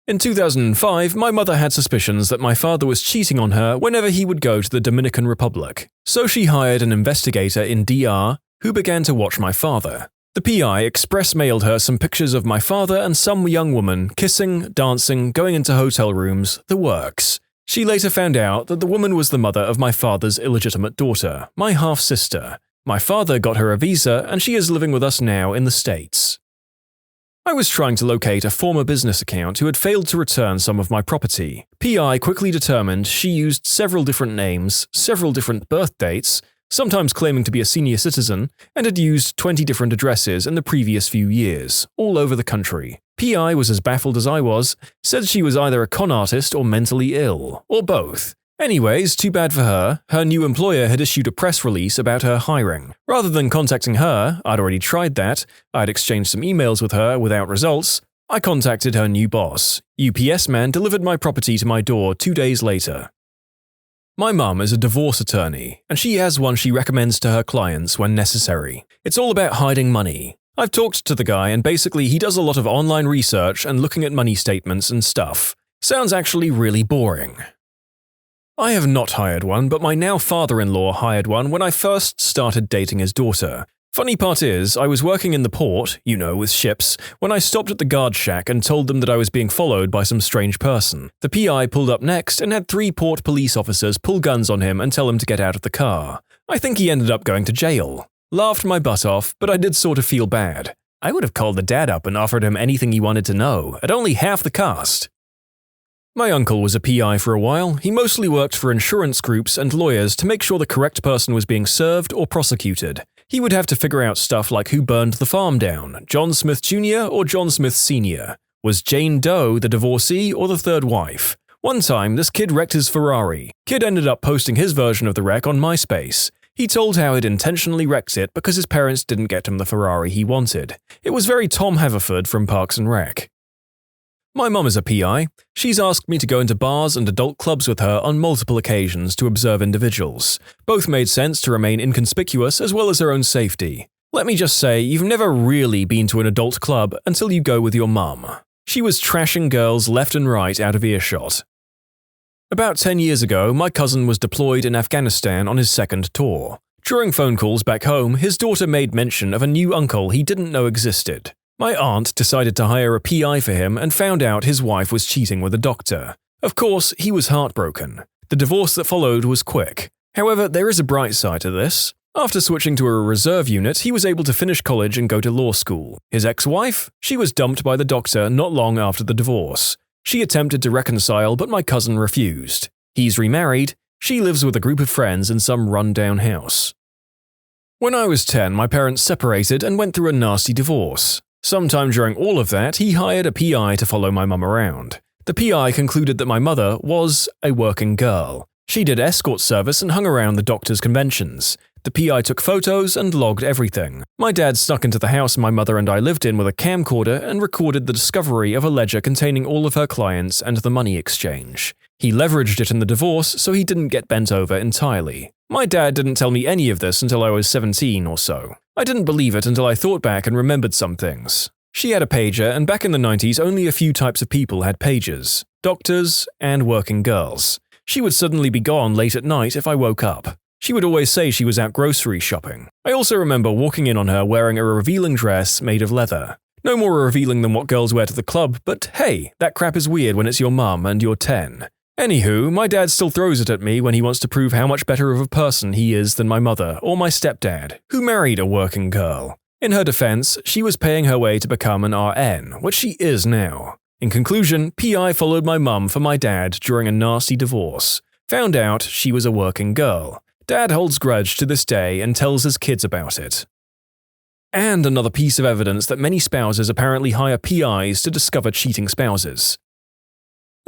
In 2005, my mother had suspicions that my father was cheating on her whenever he would go to the Dominican Republic, so she hired an investigator in DR who began to watch my father. The PI express mailed her some pictures of my father and some young woman kissing, dancing, going into hotel rooms, the works. She later found out that the woman was the mother of my father's illegitimate daughter, my half-sister. My father got her a visa and she is living with us now in the States. I was trying to locate a former business account who had failed to return some of my property. PI quickly determined she used several different names, several different birth dates, sometimes claiming to be a senior citizen, and had used 20 different addresses in the previous few years, all over the country. PI was as baffled as I was, said she was either a con artist or mentally ill, or both. Anyways, too bad for her, her new employer had issued a press release about her hiring. Rather than contacting her, I'd already tried that, I'd exchanged some emails with her without results, I contacted her new boss. UPS man delivered my property to my door 2 days later. My mum is a divorce attorney, and she has one she recommends to her clients when necessary. It's all about hiding money. I've talked to the guy and basically he does a lot of online research and looking at money statements and stuff. Sounds actually really boring. I have not hired one, but my now father-in-law hired one when I first started dating his daughter. Funny part is, I was working in the port, with ships, when I stopped at the guard shack and told them that I was being followed by some strange person. The PI pulled up next and had 3 port police officers pull guns on him and tell him to get out of the car. I think he ended up going to jail. Laughed my butt off, but I did sort of feel bad. I would have called the dad up and offered him anything he wanted to know, at only half the cost. My uncle was a PI for a while. He mostly worked for insurance groups and lawyers to make sure the correct person was being served or prosecuted. He would have to figure out stuff like who burned the farm down, John Smith Jr. or John Smith Sr. Was Jane Doe the divorcee or the third wife? One time, this kid wrecked his Ferrari. Kid ended up posting his version of the wreck on MySpace. He told how he'd intentionally wrecked it because his parents didn't get him the Ferrari he wanted. It was very Tom Haverford from Parks and Rec. My mum is a PI. She's asked me to go into bars and adult clubs with her on multiple occasions to observe individuals. Both made sense to remain inconspicuous as well as her own safety. Let me just say, you've never really been to an adult club until you go with your mum. She was trashing girls left and right out of earshot. About 10 years ago, my cousin was deployed in Afghanistan on his second tour. During phone calls back home, his daughter made mention of a new uncle he didn't know existed. My aunt decided to hire a PI for him and found out his wife was cheating with a doctor. Of course, he was heartbroken. The divorce that followed was quick. However, there is a bright side to this. After switching to a reserve unit, he was able to finish college and go to law school. His ex-wife? She was dumped by the doctor not long after the divorce. She attempted to reconcile, but my cousin refused. He's remarried. She lives with a group of friends in some run-down house. When I was 10, my parents separated and went through a nasty divorce. Sometime during all of that, he hired a PI to follow my mum around. The PI concluded that my mother was a working girl. She did escort service and hung around the doctor's conventions. The PI took photos and logged everything. My dad snuck into the house my mother and I lived in with a camcorder and recorded the discovery of a ledger containing all of her clients and the money exchange. He leveraged it in the divorce so he didn't get bent over entirely. My dad didn't tell me any of this until I was 17 or so. I didn't believe it until I thought back and remembered some things. She had a pager, and back in the 90s only a few types of people had pagers: doctors and working girls. She would suddenly be gone late at night if I woke up. She would always say she was out grocery shopping. I also remember walking in on her wearing a revealing dress made of leather. No more revealing than what girls wear to the club, but hey, that crap is weird when it's your mum and you're 10. Anywho, my dad still throws it at me when he wants to prove how much better of a person he is than my mother or my stepdad, who married a working girl. In her defense, she was paying her way to become an RN, which she is now. In conclusion, PI followed my mum for my dad during a nasty divorce. Found out she was a working girl. Dad holds grudge to this day and tells his kids about it. And another piece of evidence that many spouses apparently hire PIs to discover cheating spouses.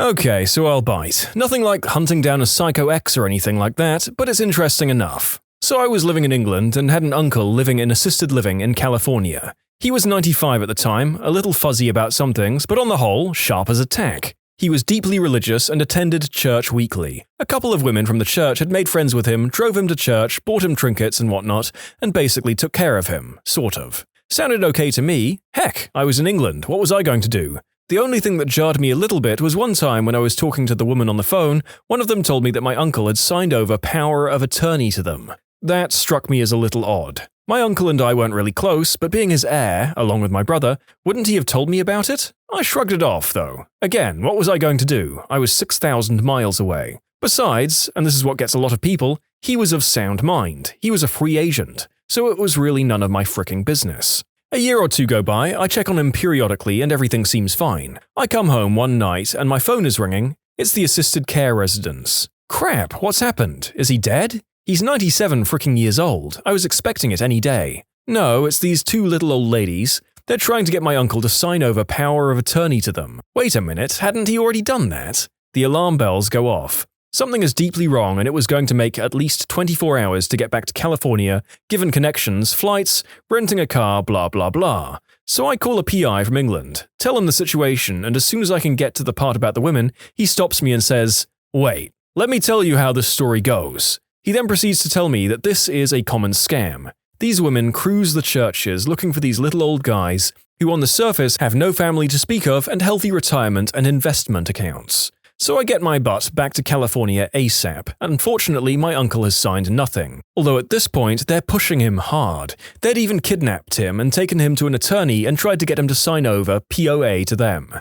Okay, so I'll bite. Nothing like hunting down a psycho ex or anything like that, but it's interesting enough. So I was living in England and had an uncle living in assisted living in California. He was 95 at the time, a little fuzzy about some things, but on the whole, sharp as a tack. He was deeply religious and attended church weekly. A couple of women from the church had made friends with him, drove him to church, bought him trinkets and whatnot, and basically took care of him, sort of. Sounded okay to me. Heck, I was in England, what was I going to do? The only thing that jarred me a little bit was one time when I was talking to the woman on the phone, one of them told me that my uncle had signed over power of attorney to them. That struck me as a little odd. My uncle and I weren't really close, but being his heir, along with my brother, wouldn't he have told me about it? I shrugged it off, though. Again, what was I going to do? I was 6,000 miles away. Besides, and this is what gets a lot of people, he was of sound mind. He was a free agent, so it was really none of my fricking business. A year or two go by, I check on him periodically and everything seems fine. I come home one night and my phone is ringing. It's the assisted care residence. Crap, what's happened? Is he dead? He's 97 fricking years old. I was expecting it any day. No, it's these two little old ladies. They're trying to get my uncle to sign over power of attorney to them. Wait a minute, hadn't he already done that? The alarm bells go off. Something is deeply wrong and it was going to make at least 24 hours to get back to California, given connections, flights, renting a car, blah blah blah. So I call a PI from England, tell him the situation, and as soon as I can get to the part about the women, he stops me and says, "Wait, let me tell you how this story goes." He then proceeds to tell me that this is a common scam. These women cruise the churches looking for these little old guys who on the surface have no family to speak of and healthy retirement and investment accounts. So I get my butt back to California ASAP. Unfortunately, my uncle has signed nothing. Although at this point, they're pushing him hard. They'd even kidnapped him and taken him to an attorney and tried to get him to sign over POA to them.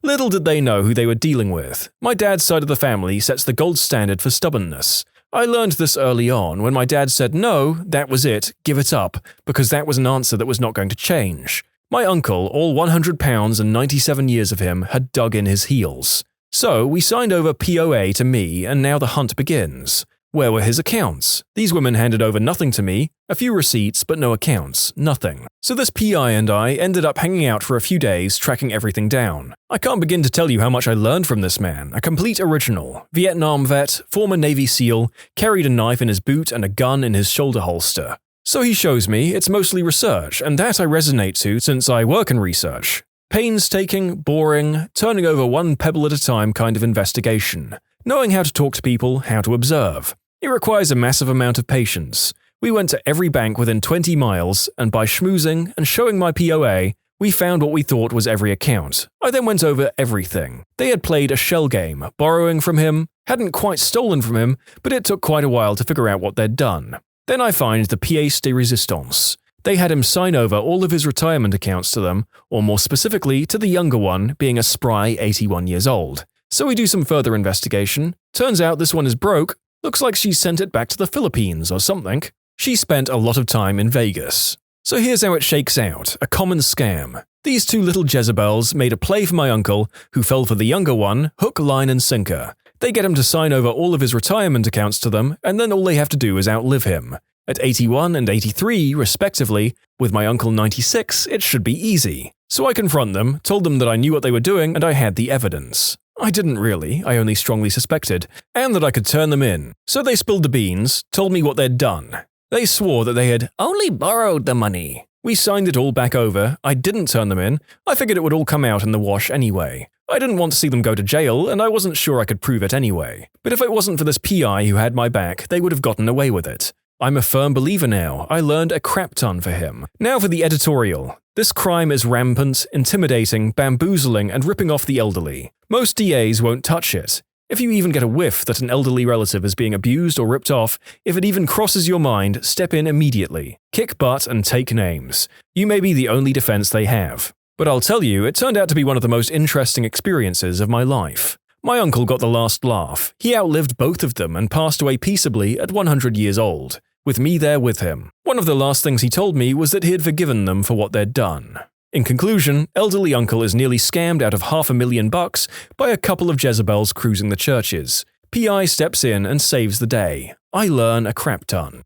Little did they know who they were dealing with. My dad's side of the family sets the gold standard for stubbornness. I learned this early on when my dad said no, that was it, give it up, because that was an answer that was not going to change. My uncle, all 100 pounds and 97 years of him, had dug in his heels. So we signed over POA to me, and now the hunt begins. Where were his accounts? These women handed over nothing to me, a few receipts but no accounts, nothing. So this PI and I ended up hanging out for a few days, tracking everything down. I can't begin to tell you how much I learned from this man, a complete original. Vietnam vet, former Navy SEAL, carried a knife in his boot and a gun in his shoulder holster. So he shows me it's mostly research, and that I resonate to since I work in research. Painstaking, boring, turning over one pebble at a time kind of investigation. Knowing how to talk to people, how to observe. It requires a massive amount of patience. We went to every bank within 20 miles, and by schmoozing and showing my POA, we found what we thought was every account. I then went over everything. They had played a shell game, borrowing from him, hadn't quite stolen from him, but it took quite a while to figure out what they'd done. Then I find the pièce de résistance. They had him sign over all of his retirement accounts to them, or more specifically to the younger one, being a spry 81 years old. So we do some further investigation. Turns out this one is broke. Looks like she sent it back to the Philippines or something. She spent a lot of time in Vegas. So here's how it shakes out, a common scam. These two little Jezebels made a play for my uncle, who fell for the younger one, hook, line and sinker. They get him to sign over all of his retirement accounts to them, and then all they have to do is outlive him. At 81 and 83, respectively, with my uncle 96, it should be easy. So I confront them, told them that I knew what they were doing and I had the evidence. I didn't really, I only strongly suspected, and that I could turn them in. So they spilled the beans, told me what they'd done. They swore that they had only borrowed the money. We signed it all back over, I didn't turn them in, I figured it would all come out in the wash anyway. I didn't want to see them go to jail, and I wasn't sure I could prove it anyway. But if it wasn't for this PI who had my back, they would have gotten away with it. I'm a firm believer now, I learned a crap ton for him. Now for the editorial. This crime is rampant, intimidating, bamboozling, and ripping off the elderly. Most DAs won't touch it. If you even get a whiff that an elderly relative is being abused or ripped off, if it even crosses your mind, step in immediately. Kick butt and take names. You may be the only defense they have. But I'll tell you, it turned out to be one of the most interesting experiences of my life. My uncle got the last laugh. He outlived both of them and passed away peaceably at 100 years old, with me there with him. One of the last things he told me was that he had forgiven them for what they'd done. In conclusion, elderly uncle is nearly scammed out of $500,000 by a couple of Jezebels cruising the churches. PI steps in and saves the day. I learn a crap ton.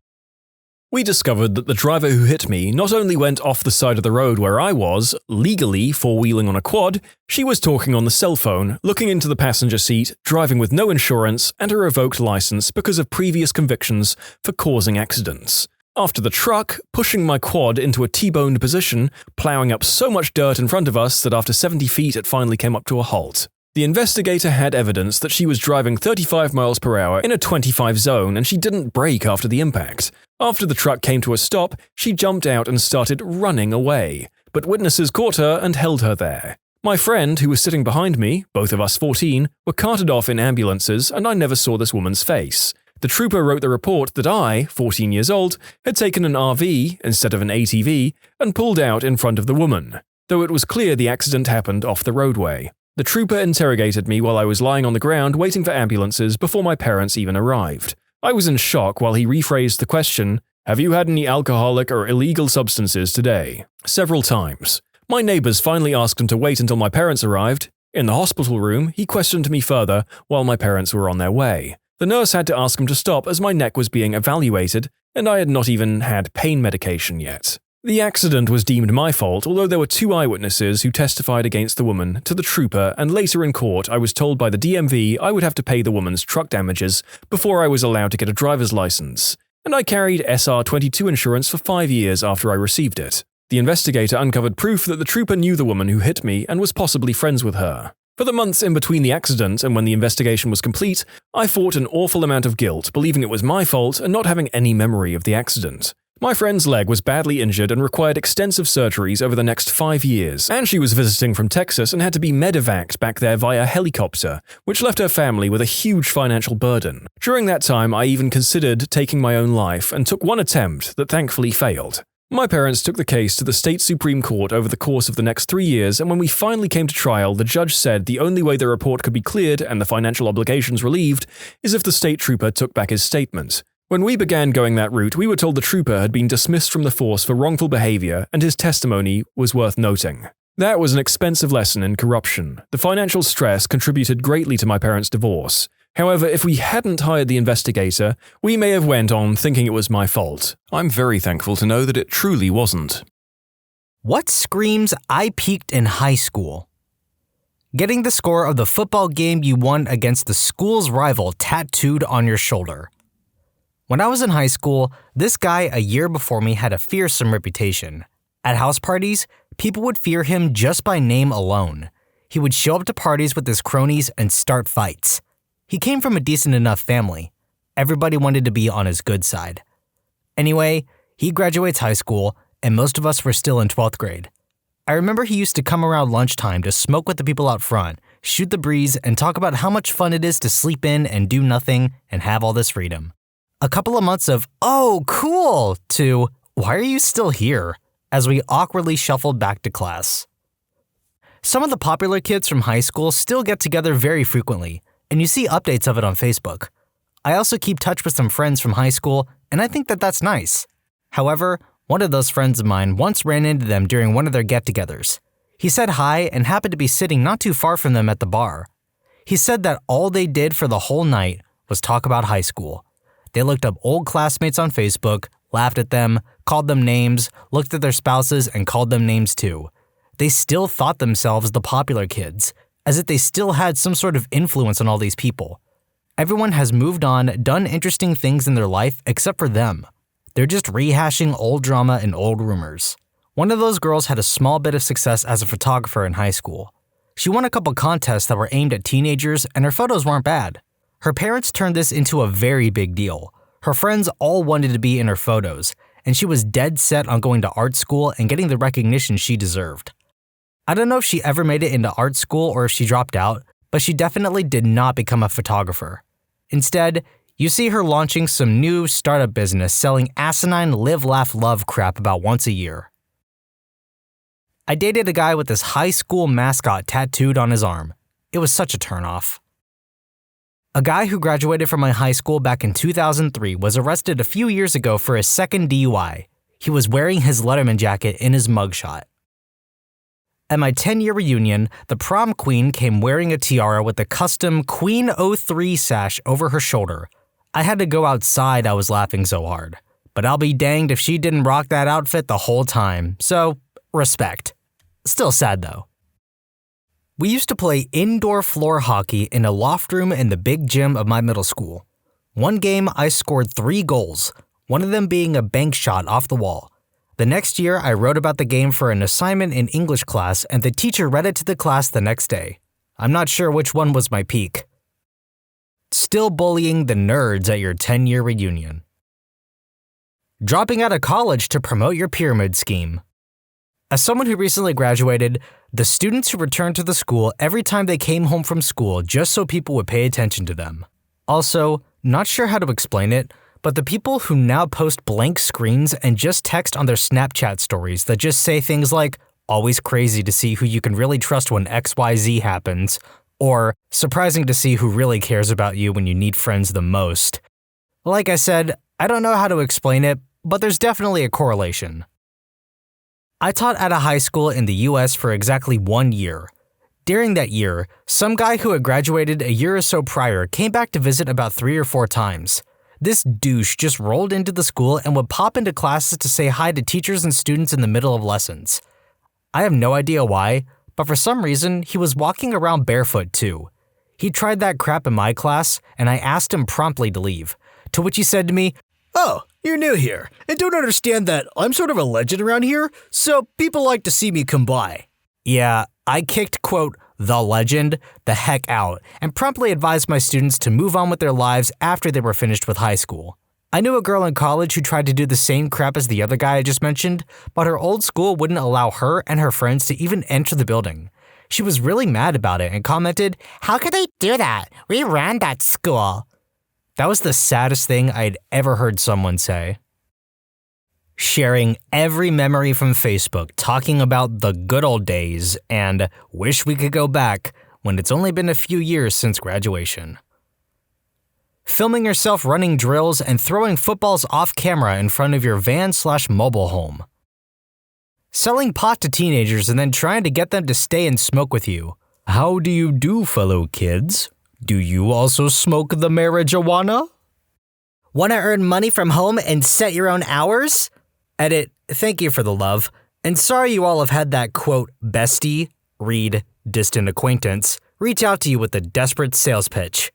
We discovered that the driver who hit me not only went off the side of the road where I was, legally four-wheeling on a quad, she was talking on the cell phone, looking into the passenger seat, driving with no insurance and a revoked license because of previous convictions for causing accidents. After the truck, pushing my quad into a T-boned position, plowing up so much dirt in front of us that after 70 feet it finally came up to a halt. The investigator had evidence that she was driving 35 miles per hour in a 25 zone and she didn't brake after the impact. After the truck came to a stop, she jumped out and started running away, but witnesses caught her and held her there. My friend, who was sitting behind me, both of us 14, were carted off in ambulances and I never saw this woman's face. The trooper wrote the report that I, 14 years old, had taken an RV instead of an ATV and pulled out in front of the woman, though it was clear the accident happened off the roadway. The trooper interrogated me while I was lying on the ground waiting for ambulances before my parents even arrived. I was in shock while he rephrased the question, "Have you had any alcoholic or illegal substances today?" several times. My neighbors finally asked him to wait until my parents arrived. In the hospital room, he questioned me further while my parents were on their way. The nurse had to ask him to stop as my neck was being evaluated, and I had not even had pain medication yet. The accident was deemed my fault, although there were 2 eyewitnesses who testified against the woman to the trooper, and later in court I was told by the DMV I would have to pay the woman's truck damages before I was allowed to get a driver's license. And I carried SR22 insurance for 5 years after I received it. The investigator uncovered proof that the trooper knew the woman who hit me and was possibly friends with her. For the months in between the accident and when the investigation was complete, I fought an awful amount of guilt, believing it was my fault and not having any memory of the accident. My friend's leg was badly injured and required extensive surgeries over the next 5 years, and she was visiting from Texas and had to be medevaced back there via helicopter, which left her family with a huge financial burden. During that time, I even considered taking my own life and took one attempt that thankfully failed. My parents took the case to the state Supreme Court over the course of the next 3 years, and when we finally came to trial, the judge said the only way the report could be cleared and the financial obligations relieved is if the state trooper took back his statement. When we began going that route, we were told the trooper had been dismissed from the force for wrongful behavior, and his testimony was worth noting. That was an expensive lesson in corruption. The financial stress contributed greatly to my parents' divorce. However, if we hadn't hired the investigator, we may have went on thinking it was my fault. I'm very thankful to know that it truly wasn't. What screams "I peaked in high school"? Getting the score of the football game you won against the school's rival tattooed on your shoulder. When I was in high school, this guy a year before me had a fearsome reputation. At house parties, people would fear him just by name alone. He would show up to parties with his cronies and start fights. He came from a decent enough family. Everybody wanted to be on his good side. Anyway, he graduates high school, and most of us were still in 12th grade. I remember he used to come around lunchtime to smoke with the people out front, shoot the breeze, and talk about how much fun it is to sleep in and do nothing and have all this freedom. A couple of months of, "Oh, cool," to, "Why are you still here?" as we awkwardly shuffled back to class. Some of the popular kids from high school still get together very frequently, and you see updates of it on Facebook. I also keep touch with some friends from high school, and I think that that's nice. However, one of those friends of mine once ran into them during one of their get-togethers. He said hi and happened to be sitting not too far from them at the bar. He said that all they did for the whole night was talk about high school. They looked up old classmates on Facebook, laughed at them, called them names, looked at their spouses, and called them names too. They still thought themselves the popular kids, as if they still had some sort of influence on all these people. Everyone has moved on, done interesting things in their life except for them. They're just rehashing old drama and old rumors. One of those girls had a small bit of success as a photographer in high school. She won a couple contests that were aimed at teenagers, and her photos weren't bad. Her parents turned this into a very big deal. Her friends all wanted to be in her photos, and she was dead set on going to art school and getting the recognition she deserved. I don't know if she ever made it into art school or if she dropped out, but she definitely did not become a photographer. Instead, you see her launching some new startup business selling asinine live, laugh, love crap about once a year. I dated a guy with this high school mascot tattooed on his arm. It was such a turnoff. A guy who graduated from my high school back in 2003 was arrested a few years ago for his second DUI. He was wearing his Letterman jacket in his mugshot. At my 10-year reunion, the prom queen came wearing a tiara with a custom Queen 03 sash over her shoulder. I had to go outside, I was laughing so hard. But I'll be danged if she didn't rock that outfit the whole time, so respect. Still sad though. We used to play indoor floor hockey in a loft room in the big gym of my middle school. One game I scored 3 goals, one of them being a bank shot off the wall. The next year I wrote about the game for an assignment in English class and the teacher read it to the class the next day. I'm not sure which one was my peak. Still bullying the nerds at your 10-year reunion. Dropping out of college to promote your pyramid scheme. As someone who recently graduated, the students who returned to the school every time they came home from school just so people would pay attention to them. Also, not sure how to explain it, but the people who now post blank screens and just text on their Snapchat stories that just say things like, "Always crazy to see who you can really trust when XYZ happens," or "Surprising to see who really cares about you when you need friends the most." Like I said, I don't know how to explain it, but there's definitely a correlation. I taught at a high school in the US for exactly 1 year. During that year, some guy who had graduated a year or so prior came back to visit about 3 or 4 times. This douche just rolled into the school and would pop into classes to say hi to teachers and students in the middle of lessons. I have no idea why, but for some reason, he was walking around barefoot too. He tried that crap in my class, and I asked him promptly to leave, to which he said to me, "Oh, you're new here, and don't understand that I'm sort of a legend around here, so people like to see me come by." Yeah, I kicked, quote, "the legend" the heck out, and promptly advised my students to move on with their lives after they were finished with high school. I knew a girl in college who tried to do the same crap as the other guy I just mentioned, but her old school wouldn't allow her and her friends to even enter the building. She was really mad about it and commented, "How could they do that? We ran that school." That was the saddest thing I had ever heard someone say. sharing every memory from Facebook, talking about the good old days and wish we could go back when it's only been a few years since graduation. Filming yourself running drills and throwing footballs off camera in front of your van/mobile home. Selling pot to teenagers and then trying to get them to stay and smoke with you. How do you do, fellow kids? Do you also smoke the marijuana? Want to earn money from home and set your own hours? Edit, thank you for the love, and sorry you all have had that quote bestie, read distant acquaintance, reach out to you with a desperate sales pitch.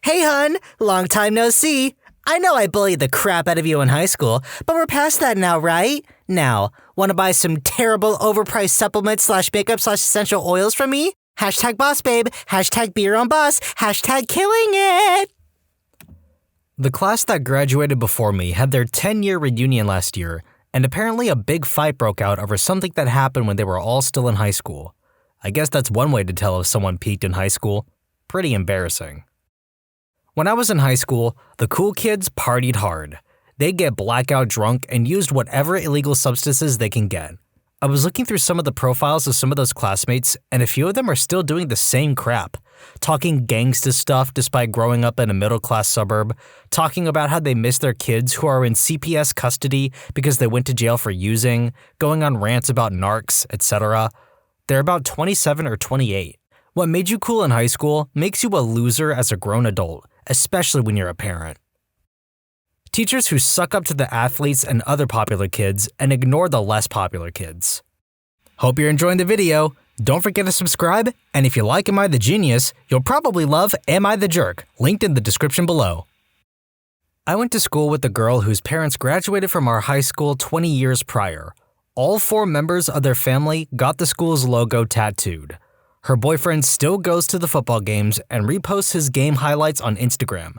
Hey hun, long time no see. I know I bullied the crap out of you in high school, but we're past that now, right? Now, want to buy some terrible overpriced supplements/makeup/essential oils from me? #boss babe, #beer on boss, #killing it. The class that graduated before me had their 10-year reunion last year, and apparently a big fight broke out over something that happened when they were all still in high school. I guess that's one way to tell if someone peaked in high school. Pretty embarrassing. When I was in high school, the cool kids partied hard. They'd get blackout drunk and used whatever illegal substances they can get. I was looking through some of the profiles of some of those classmates, and a few of them are still doing the same crap. Talking gangsta stuff despite growing up in a middle-class suburb, talking about how they miss their kids who are in CPS custody because they went to jail for using, going on rants about narcs, etc. They're about 27 or 28. What made you cool in high school makes you a loser as a grown adult, especially when you're a parent. Teachers who suck up to the athletes and other popular kids and ignore the less popular kids. Hope you're enjoying the video. Don't forget to subscribe, and if you like Am I the Genius, you'll probably love Am I the Jerk, linked in the description below. I went to school with a girl whose parents graduated from our high school 20 years prior. All 4 members of their family got the school's logo tattooed. Her boyfriend still goes to the football games and reposts his game highlights on Instagram.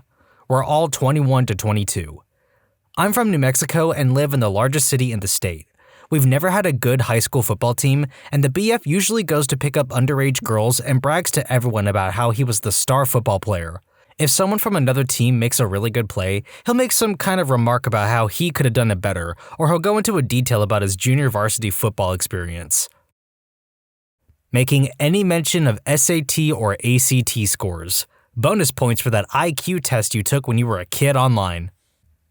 We're all 21 to 22. I'm from New Mexico and live in the largest city in the state. We've never had a good high school football team, and the BF usually goes to pick up underage girls and brags to everyone about how he was the star football player. If someone from another team makes a really good play, he'll make some kind of remark about how he could have done it better, or he'll go into a detail about his junior varsity football experience. Making any mention of SAT or ACT scores. Bonus points for that IQ test you took when you were a kid online.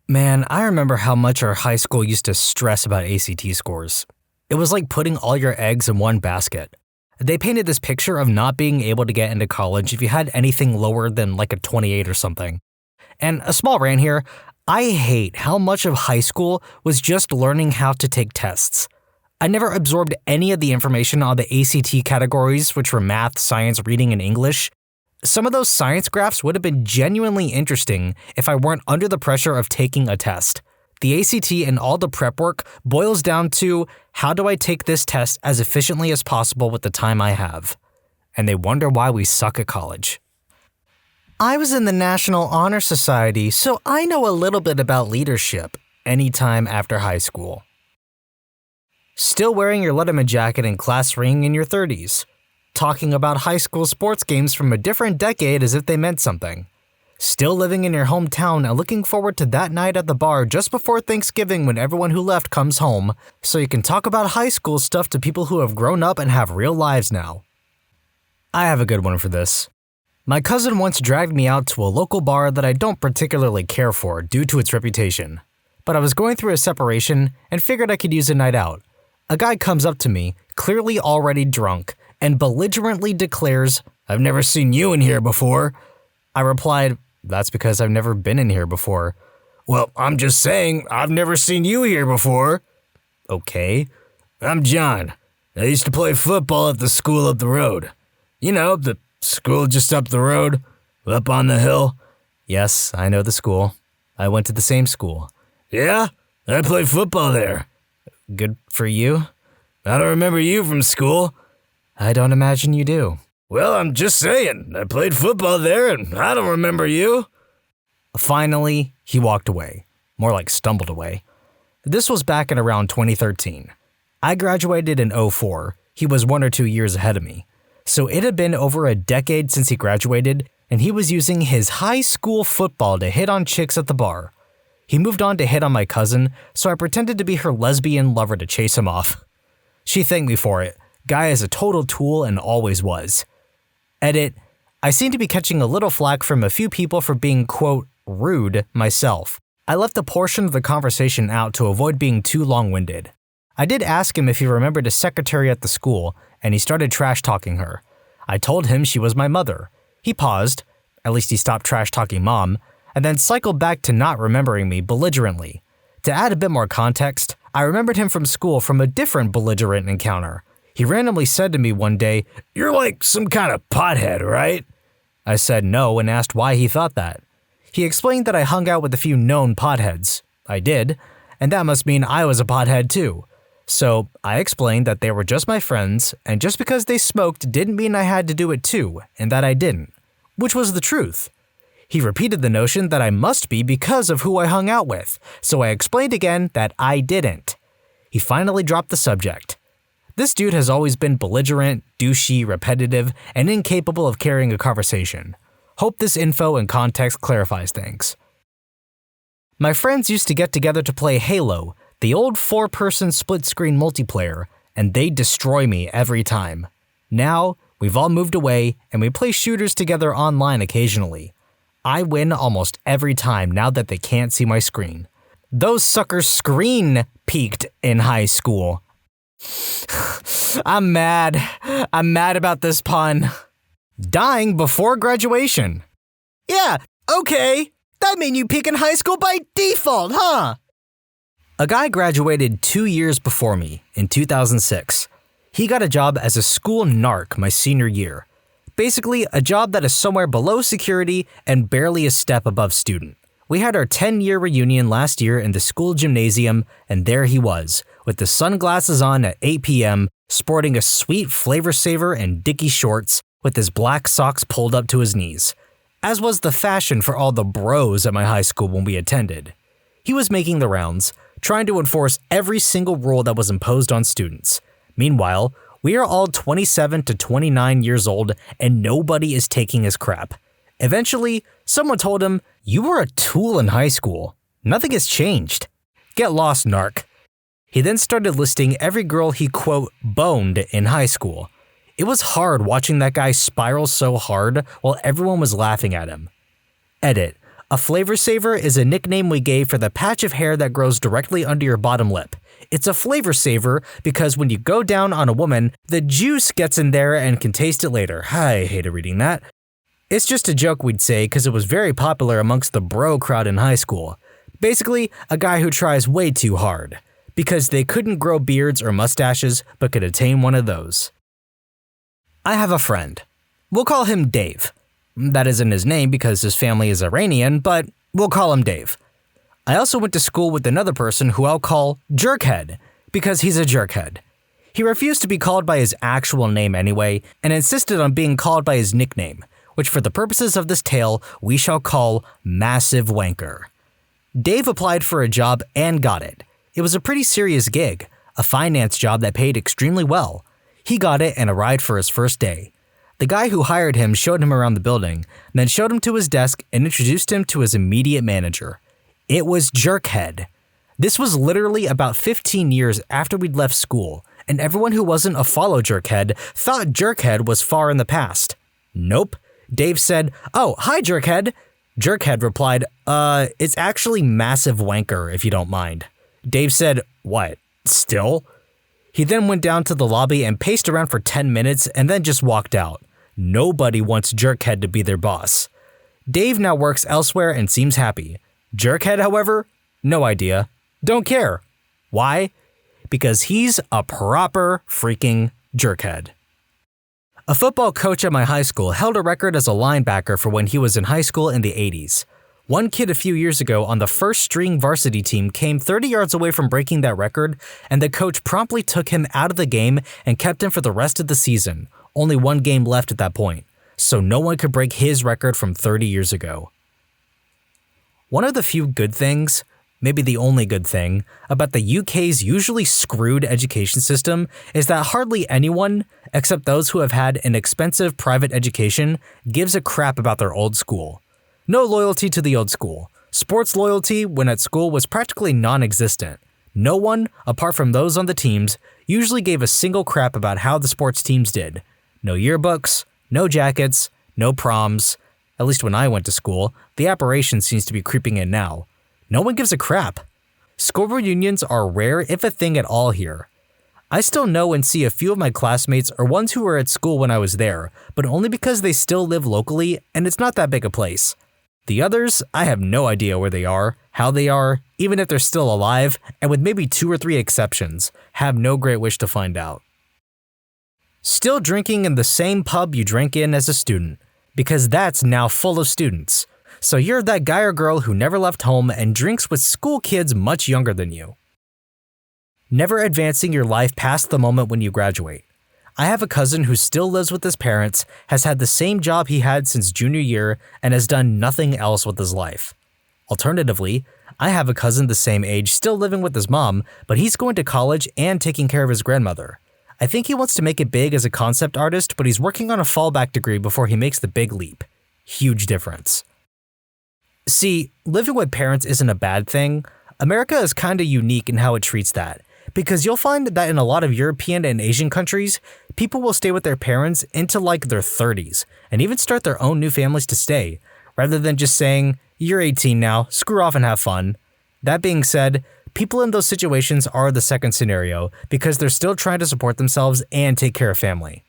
Man, I remember how much our high school used to stress about ACT scores. It was like putting all your eggs in one basket. They painted this picture of not being able to get into college if you had anything lower than like a 28 or something. And a small rant here, I hate how much of high school was just learning how to take tests. I never absorbed any of the information on the ACT categories, which were math, science, reading, and English. Some of those science graphs would have been genuinely interesting if I weren't under the pressure of taking a test. The ACT and all the prep work boils down to, how do I take this test as efficiently as possible with the time I have? And they wonder why we suck at college. I was in the National Honor Society, so I know a little bit about leadership anytime after high school. Still wearing your Letterman jacket and class ring in your 30s. Talking about high school sports games from a different decade as if they meant something. Still living in your hometown and looking forward to that night at the bar just before Thanksgiving when everyone who left comes home, so you can talk about high school stuff to people who have grown up and have real lives now. I have a good one for this. My cousin once dragged me out to a local bar that I don't particularly care for due to its reputation. But I was going through a separation and figured I could use a night out. A guy comes up to me, clearly already drunk, and belligerently declares, "I've never seen you in here before." I replied, "That's because I've never been in here before." "Well, I'm just saying, I've never seen you here before." "Okay." "I'm John. I used to play football at the school up the road. You know, the school just up the road, up on the hill." "Yes, I know the school. I went to the same school." "Yeah? I played football there." "Good for you." "I don't remember you from school." "I don't imagine you do." "Well, I'm just saying, I played football there and I don't remember you." Finally, he walked away. More like stumbled away. This was back in around 2013. I graduated in 2004. He was 1 or 2 years ahead of me. So it had been over a decade since he graduated, and he was using his high school football to hit on chicks at the bar. He moved on to hit on my cousin, so I pretended to be her lesbian lover to chase him off. She thanked me for it. Guy is a total tool and always was. Edit, I seem to be catching a little flack from a few people for being, quote, rude myself. I left a portion of the conversation out to avoid being too long-winded. I did ask him if he remembered a secretary at the school, and he started trash-talking her. I told him she was my mother. He paused, at least he stopped trash-talking mom, and then cycled back to not remembering me belligerently. To add a bit more context, I remembered him from school from a different belligerent encounter. He randomly said to me one day, "You're like some kind of pothead, right?" I said no and asked why he thought that. He explained that I hung out with a few known potheads. I did, and that must mean I was a pothead too. So I explained that they were just my friends, and just because they smoked didn't mean I had to do it too, and that I didn't. Which was the truth. He repeated the notion that I must be because of who I hung out with, so I explained again that I didn't. He finally dropped the subject. This dude has always been belligerent, douchey, repetitive, and incapable of carrying a conversation. Hope this info and context clarifies things. My friends used to get together to play Halo, the old 4-person split-screen multiplayer, and they destroy me every time. Now, we've all moved away, and we play shooters together online occasionally. I win almost every time now that they can't see my screen. Those suckers screen peaked in high school. I'm mad. I'm mad about this pun. Dying before graduation. Yeah, okay. That mean you peak in high school by default, huh? A guy graduated 2 years before me, in 2006. He got a job as a school narc my senior year. Basically, a job that is somewhere below security and barely a step above student. We had our 10-year reunion last year in the school gymnasium, and there he was, with the sunglasses on at 8 p.m., sporting a sweet Flavor Saver and Dickie shorts, with his black socks pulled up to his knees, as was the fashion for all the bros at my high school when we attended. He was making the rounds, trying to enforce every single rule that was imposed on students. Meanwhile, we are all 27 to 29 years old, and nobody is taking his crap. Eventually, someone told him, "You were a tool in high school. Nothing has changed. Get lost, narc." He then started listing every girl he, quote, boned in high school. It was hard watching that guy spiral so hard while everyone was laughing at him. Edit. A Flavor Saver is a nickname we gave for the patch of hair that grows directly under your bottom lip. It's a flavor saver because when you go down on a woman, the juice gets in there and can taste it later. I hated reading that. It's just a joke we'd say because it was very popular amongst the bro crowd in high school. Basically, a guy who tries way too hard. Because they couldn't grow beards or mustaches, but could attain one of those. I have a friend. We'll call him Dave. That isn't his name because his family is Iranian, but we'll call him Dave. I also went to school with another person who I'll call Jerkhead, because he's a jerkhead. He refused to be called by his actual name anyway, and insisted on being called by his nickname, which for the purposes of this tale, we shall call Massive Wanker. Dave applied for a job and got it. It was a pretty serious gig, a finance job that paid extremely well. He got it and arrived for his first day. The guy who hired him showed him around the building, then showed him to his desk and introduced him to his immediate manager. It was Jerkhead. This was literally about 15 years after we'd left school, and everyone who wasn't a follow Jerkhead thought Jerkhead was far in the past. Nope. Dave said, "Oh, hi Jerkhead." Jerkhead replied, it's actually Massive Wanker if you don't mind. Dave said, "What, still?" He then went down to the lobby and paced around for 10 minutes and then just walked out. Nobody wants Jerkhead to be their boss. Dave now works elsewhere and seems happy. Jerkhead, however, no idea. Don't care. Why? Because he's a proper freaking jerkhead. A football coach at my high school held a record as a linebacker for when he was in high school in the 80s. One kid a few years ago on the first-string varsity team came 30 yards away from breaking that record, and the coach promptly took him out of the game and kept him for the rest of the season. Only one game left at that point, so no one could break his record from 30 years ago. One of the few good things, maybe the only good thing, about the UK's usually screwed education system is that hardly anyone, except those who have had an expensive private education, gives a crap about their old school. No loyalty to the old school, Sports loyalty when at school was practically non-existent. No one, apart from those on the teams, usually gave a single crap about how the sports teams did. No yearbooks, no jackets, no proms. At least when I went to school, the aberration seems to be creeping in now. No one gives a crap. School reunions are rare if a thing at all here. I still know and see a few of my classmates or ones who were at school when I was there, but only because they still live locally and it's not that big a place. The others, I have no idea where they are, how they are, even if they're still alive, and with maybe 2 or 3 exceptions, have no great wish to find out. Still drinking in the same pub you drank in as a student, because that's now full of students. So you're that guy or girl who never left home and drinks with school kids much younger than you. Never advancing your life past the moment when you graduate. I have a cousin who still lives with his parents, has had the same job he had since junior year, and has done nothing else with his life. Alternatively, I have a cousin the same age still living with his mom, but he's going to college and taking care of his grandmother. I think he wants to make it big as a concept artist, but he's working on a fallback degree before he makes the big leap. Huge difference. See, living with parents isn't a bad thing. America is kinda unique in how it treats that. Because you'll find that in a lot of European and Asian countries, people will stay with their parents into like their 30s and even start their own new families to stay, rather than just saying, "You're 18 now, screw off and have fun." That being said, people in those situations are the second scenario because they're still trying to support themselves and take care of family.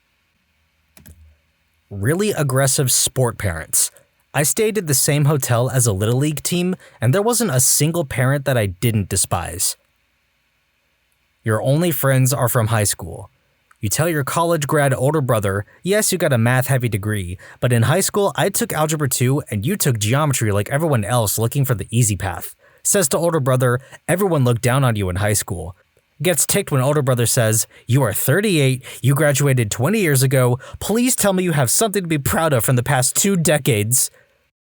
Really aggressive sport parents. I stayed at the same hotel as a Little League team, and there wasn't a single parent that I didn't despise. Your only friends are from high school. You tell your college grad older brother, yes, you got a math-heavy degree, but in high school I took Algebra 2 and you took geometry like everyone else looking for the easy path. Says to older brother, everyone looked down on you in high school. Gets ticked when older brother says, you are 38, you graduated 20 years ago, please tell me you have something to be proud of from the past 2 decades.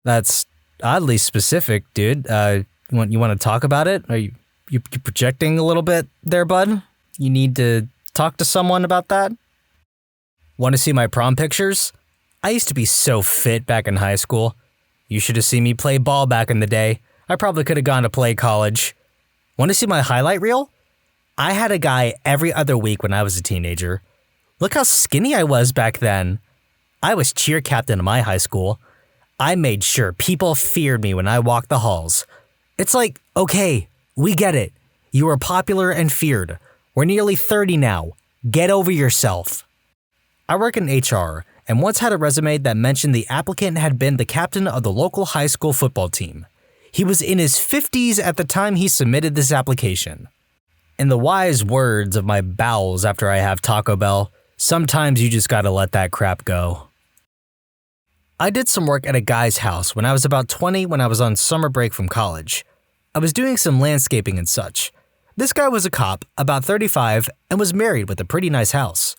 That's oddly specific, dude. You want to talk about it? Are you projecting a little bit there, bud? You need to talk to someone about that? Want to see my prom pictures? I used to be so fit back in high school. You should have seen me play ball back in the day. I probably could have gone to play college. Want to see my highlight reel? I had a guy every other week when I was a teenager. Look how skinny I was back then. I was cheer captain in my high school. I made sure people feared me when I walked the halls. It's like, okay, we get it. You were popular and feared. We're nearly 30 now. Get over yourself. I work in HR and once had a resume that mentioned the applicant had been the captain of the local high school football team. He was in his 50s at the time he submitted this application. In the wise words of my bowels after I have Taco Bell, sometimes you just gotta let that crap go. I did some work at a guy's house when I was about 20 when I was on summer break from college. I was doing some landscaping and such. This guy was a cop, about 35, and was married with a pretty nice house.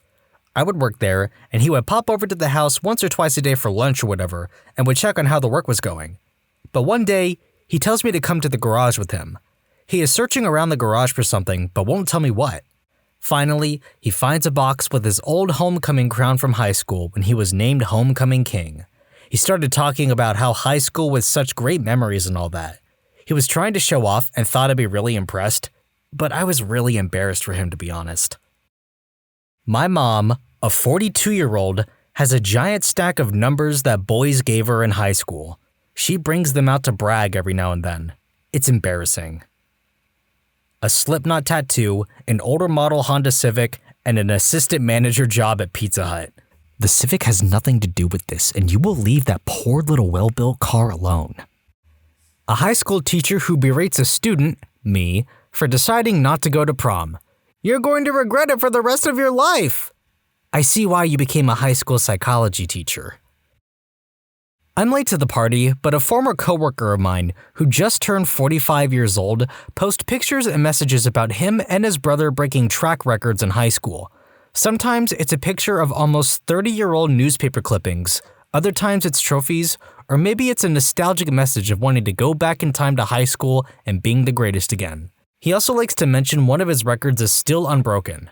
I would work there, and he would pop over to the house once or twice a day for lunch or whatever, and would check on how the work was going. But one day, he tells me to come to the garage with him. He is searching around the garage for something, but won't tell me what. Finally, he finds a box with his old homecoming crown from high school when he was named Homecoming King. He started talking about how high school was such great memories and all that. He was trying to show off and thought I'd be really impressed, but I was really embarrassed for him, to be honest. My mom, a 42-year-old, has a giant stack of numbers that boys gave her in high school. She brings them out to brag every now and then. It's embarrassing. A Slipknot tattoo, an older model Honda Civic, and an assistant manager job at Pizza Hut. The Civic has nothing to do with this, and you will leave that poor little well-built car alone. A high school teacher who berates a student, me, for deciding not to go to prom. You're going to regret it for the rest of your life. I see why you became a high school psychology teacher. I'm late to the party, but a former coworker of mine, who just turned 45 years old, posts pictures and messages about him and his brother breaking track records in high school. Sometimes it's a picture of almost 30-year-old newspaper clippings, other times it's trophies, or maybe it's a nostalgic message of wanting to go back in time to high school and being the greatest again. He also likes to mention one of his records is still unbroken.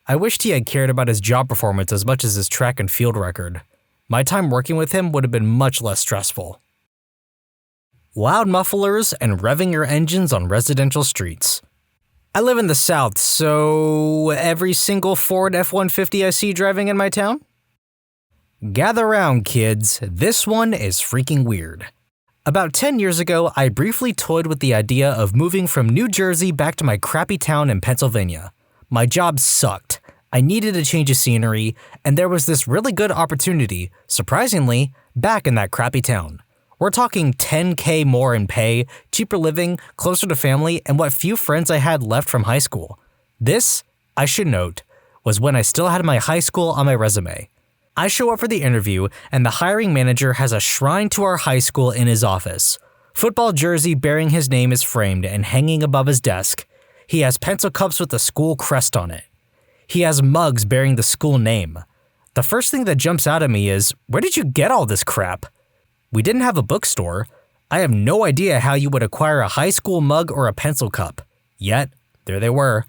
I wished he had cared about his job performance as much as his track and field record. My time working with him would have been much less stressful. loud mufflers, and revving your engines on residential streets. I live in the South, so every single Ford F-150 I see driving in my town? Gather round, kids. This one is freaking weird. About 10 years ago, I briefly toyed with the idea of moving from New Jersey back to my crappy town in Pennsylvania. My job sucked. I needed a change of scenery, and there was this really good opportunity, surprisingly, back in that crappy town. We're talking $10K more in pay, cheaper living, closer to family, and what few friends I had left from high school. This, I should note, was when I still had my high school on my resume. I show up for the interview, and the hiring manager has a shrine to our high school in his office. Football jersey bearing his name is framed and hanging above his desk. He has pencil cups with the school crest on it. He has mugs bearing the school name. The first thing that jumps out at me is, where did you get all this crap? We didn't have a bookstore. I have no idea how you would acquire a high school mug or a pencil cup. Yet, there they were.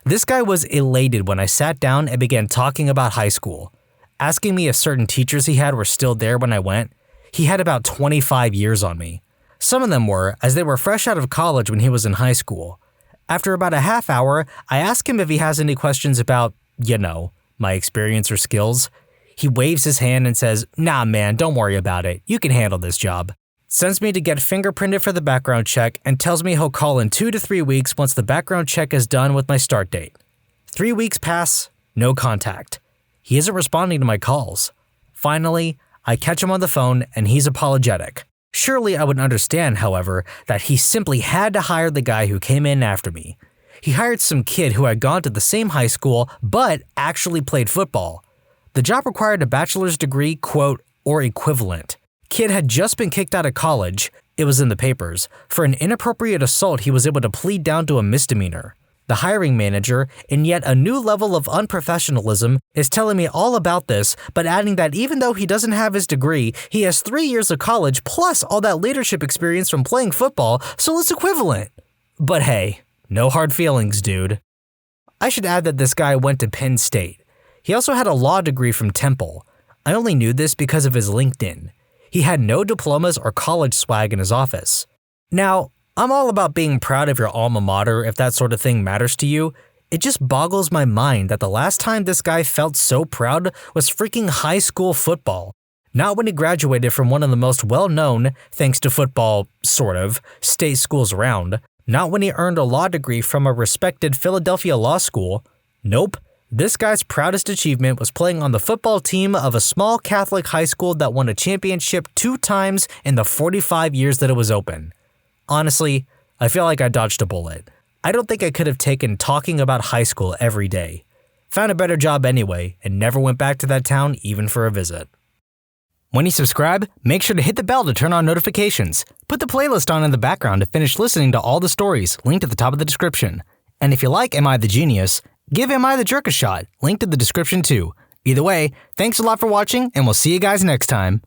This guy was elated when I sat down and began talking about high school. Asking me if certain teachers he had were still there when I went. He had about 25 years on me. Some of them were, as they were fresh out of college when he was in high school. After about a half hour, I ask him if he has any questions about, my experience or skills. He waves his hand and says, "Nah man, don't worry about it. You can handle this job." Sends me to get fingerprinted for the background check and tells me he'll call in 2 to 3 weeks once the background check is done with my start date. 3 weeks pass, no contact. He isn't responding to my calls. Finally, I catch him on the phone and he's apologetic. Surely I would understand, however, that he simply had to hire the guy who came in after me. He hired some kid who had gone to the same high school but actually played football. The job required a bachelor's degree, quote, or equivalent. Kid had just been kicked out of college, it was in the papers. For an inappropriate assault, he was able to plead down to a misdemeanor. The hiring manager, in yet a new level of unprofessionalism, is telling me all about this, but adding that even though he doesn't have his degree, he has 3 years of college plus all that leadership experience from playing football, so it's equivalent. But hey, no hard feelings, dude. I should add that this guy went to Penn State. He also had a law degree from Temple. I only knew this because of his LinkedIn. He had no diplomas or college swag in his office. Now, I'm all about being proud of your alma mater if that sort of thing matters to you. It just boggles my mind that the last time this guy felt so proud was freaking high school football. Not when he graduated from one of the most well-known, thanks to football, sort of, state schools around. Not when he earned a law degree from a respected Philadelphia law school. Nope. This guy's proudest achievement was playing on the football team of a small Catholic high school that won a championship 2 times in the 45 years that it was open. Honestly, I feel like I dodged a bullet. I don't think I could have taken talking about high school every day. Found a better job anyway, and never went back to that town even for a visit. When you subscribe, make sure to hit the bell to turn on notifications. Put the playlist on in the background to finish listening to all the stories, linked at the top of the description. And if you like Am I the Genius, give Am I the Jerk a shot, linked in the description too. Either way, thanks a lot for watching, and we'll see you guys next time.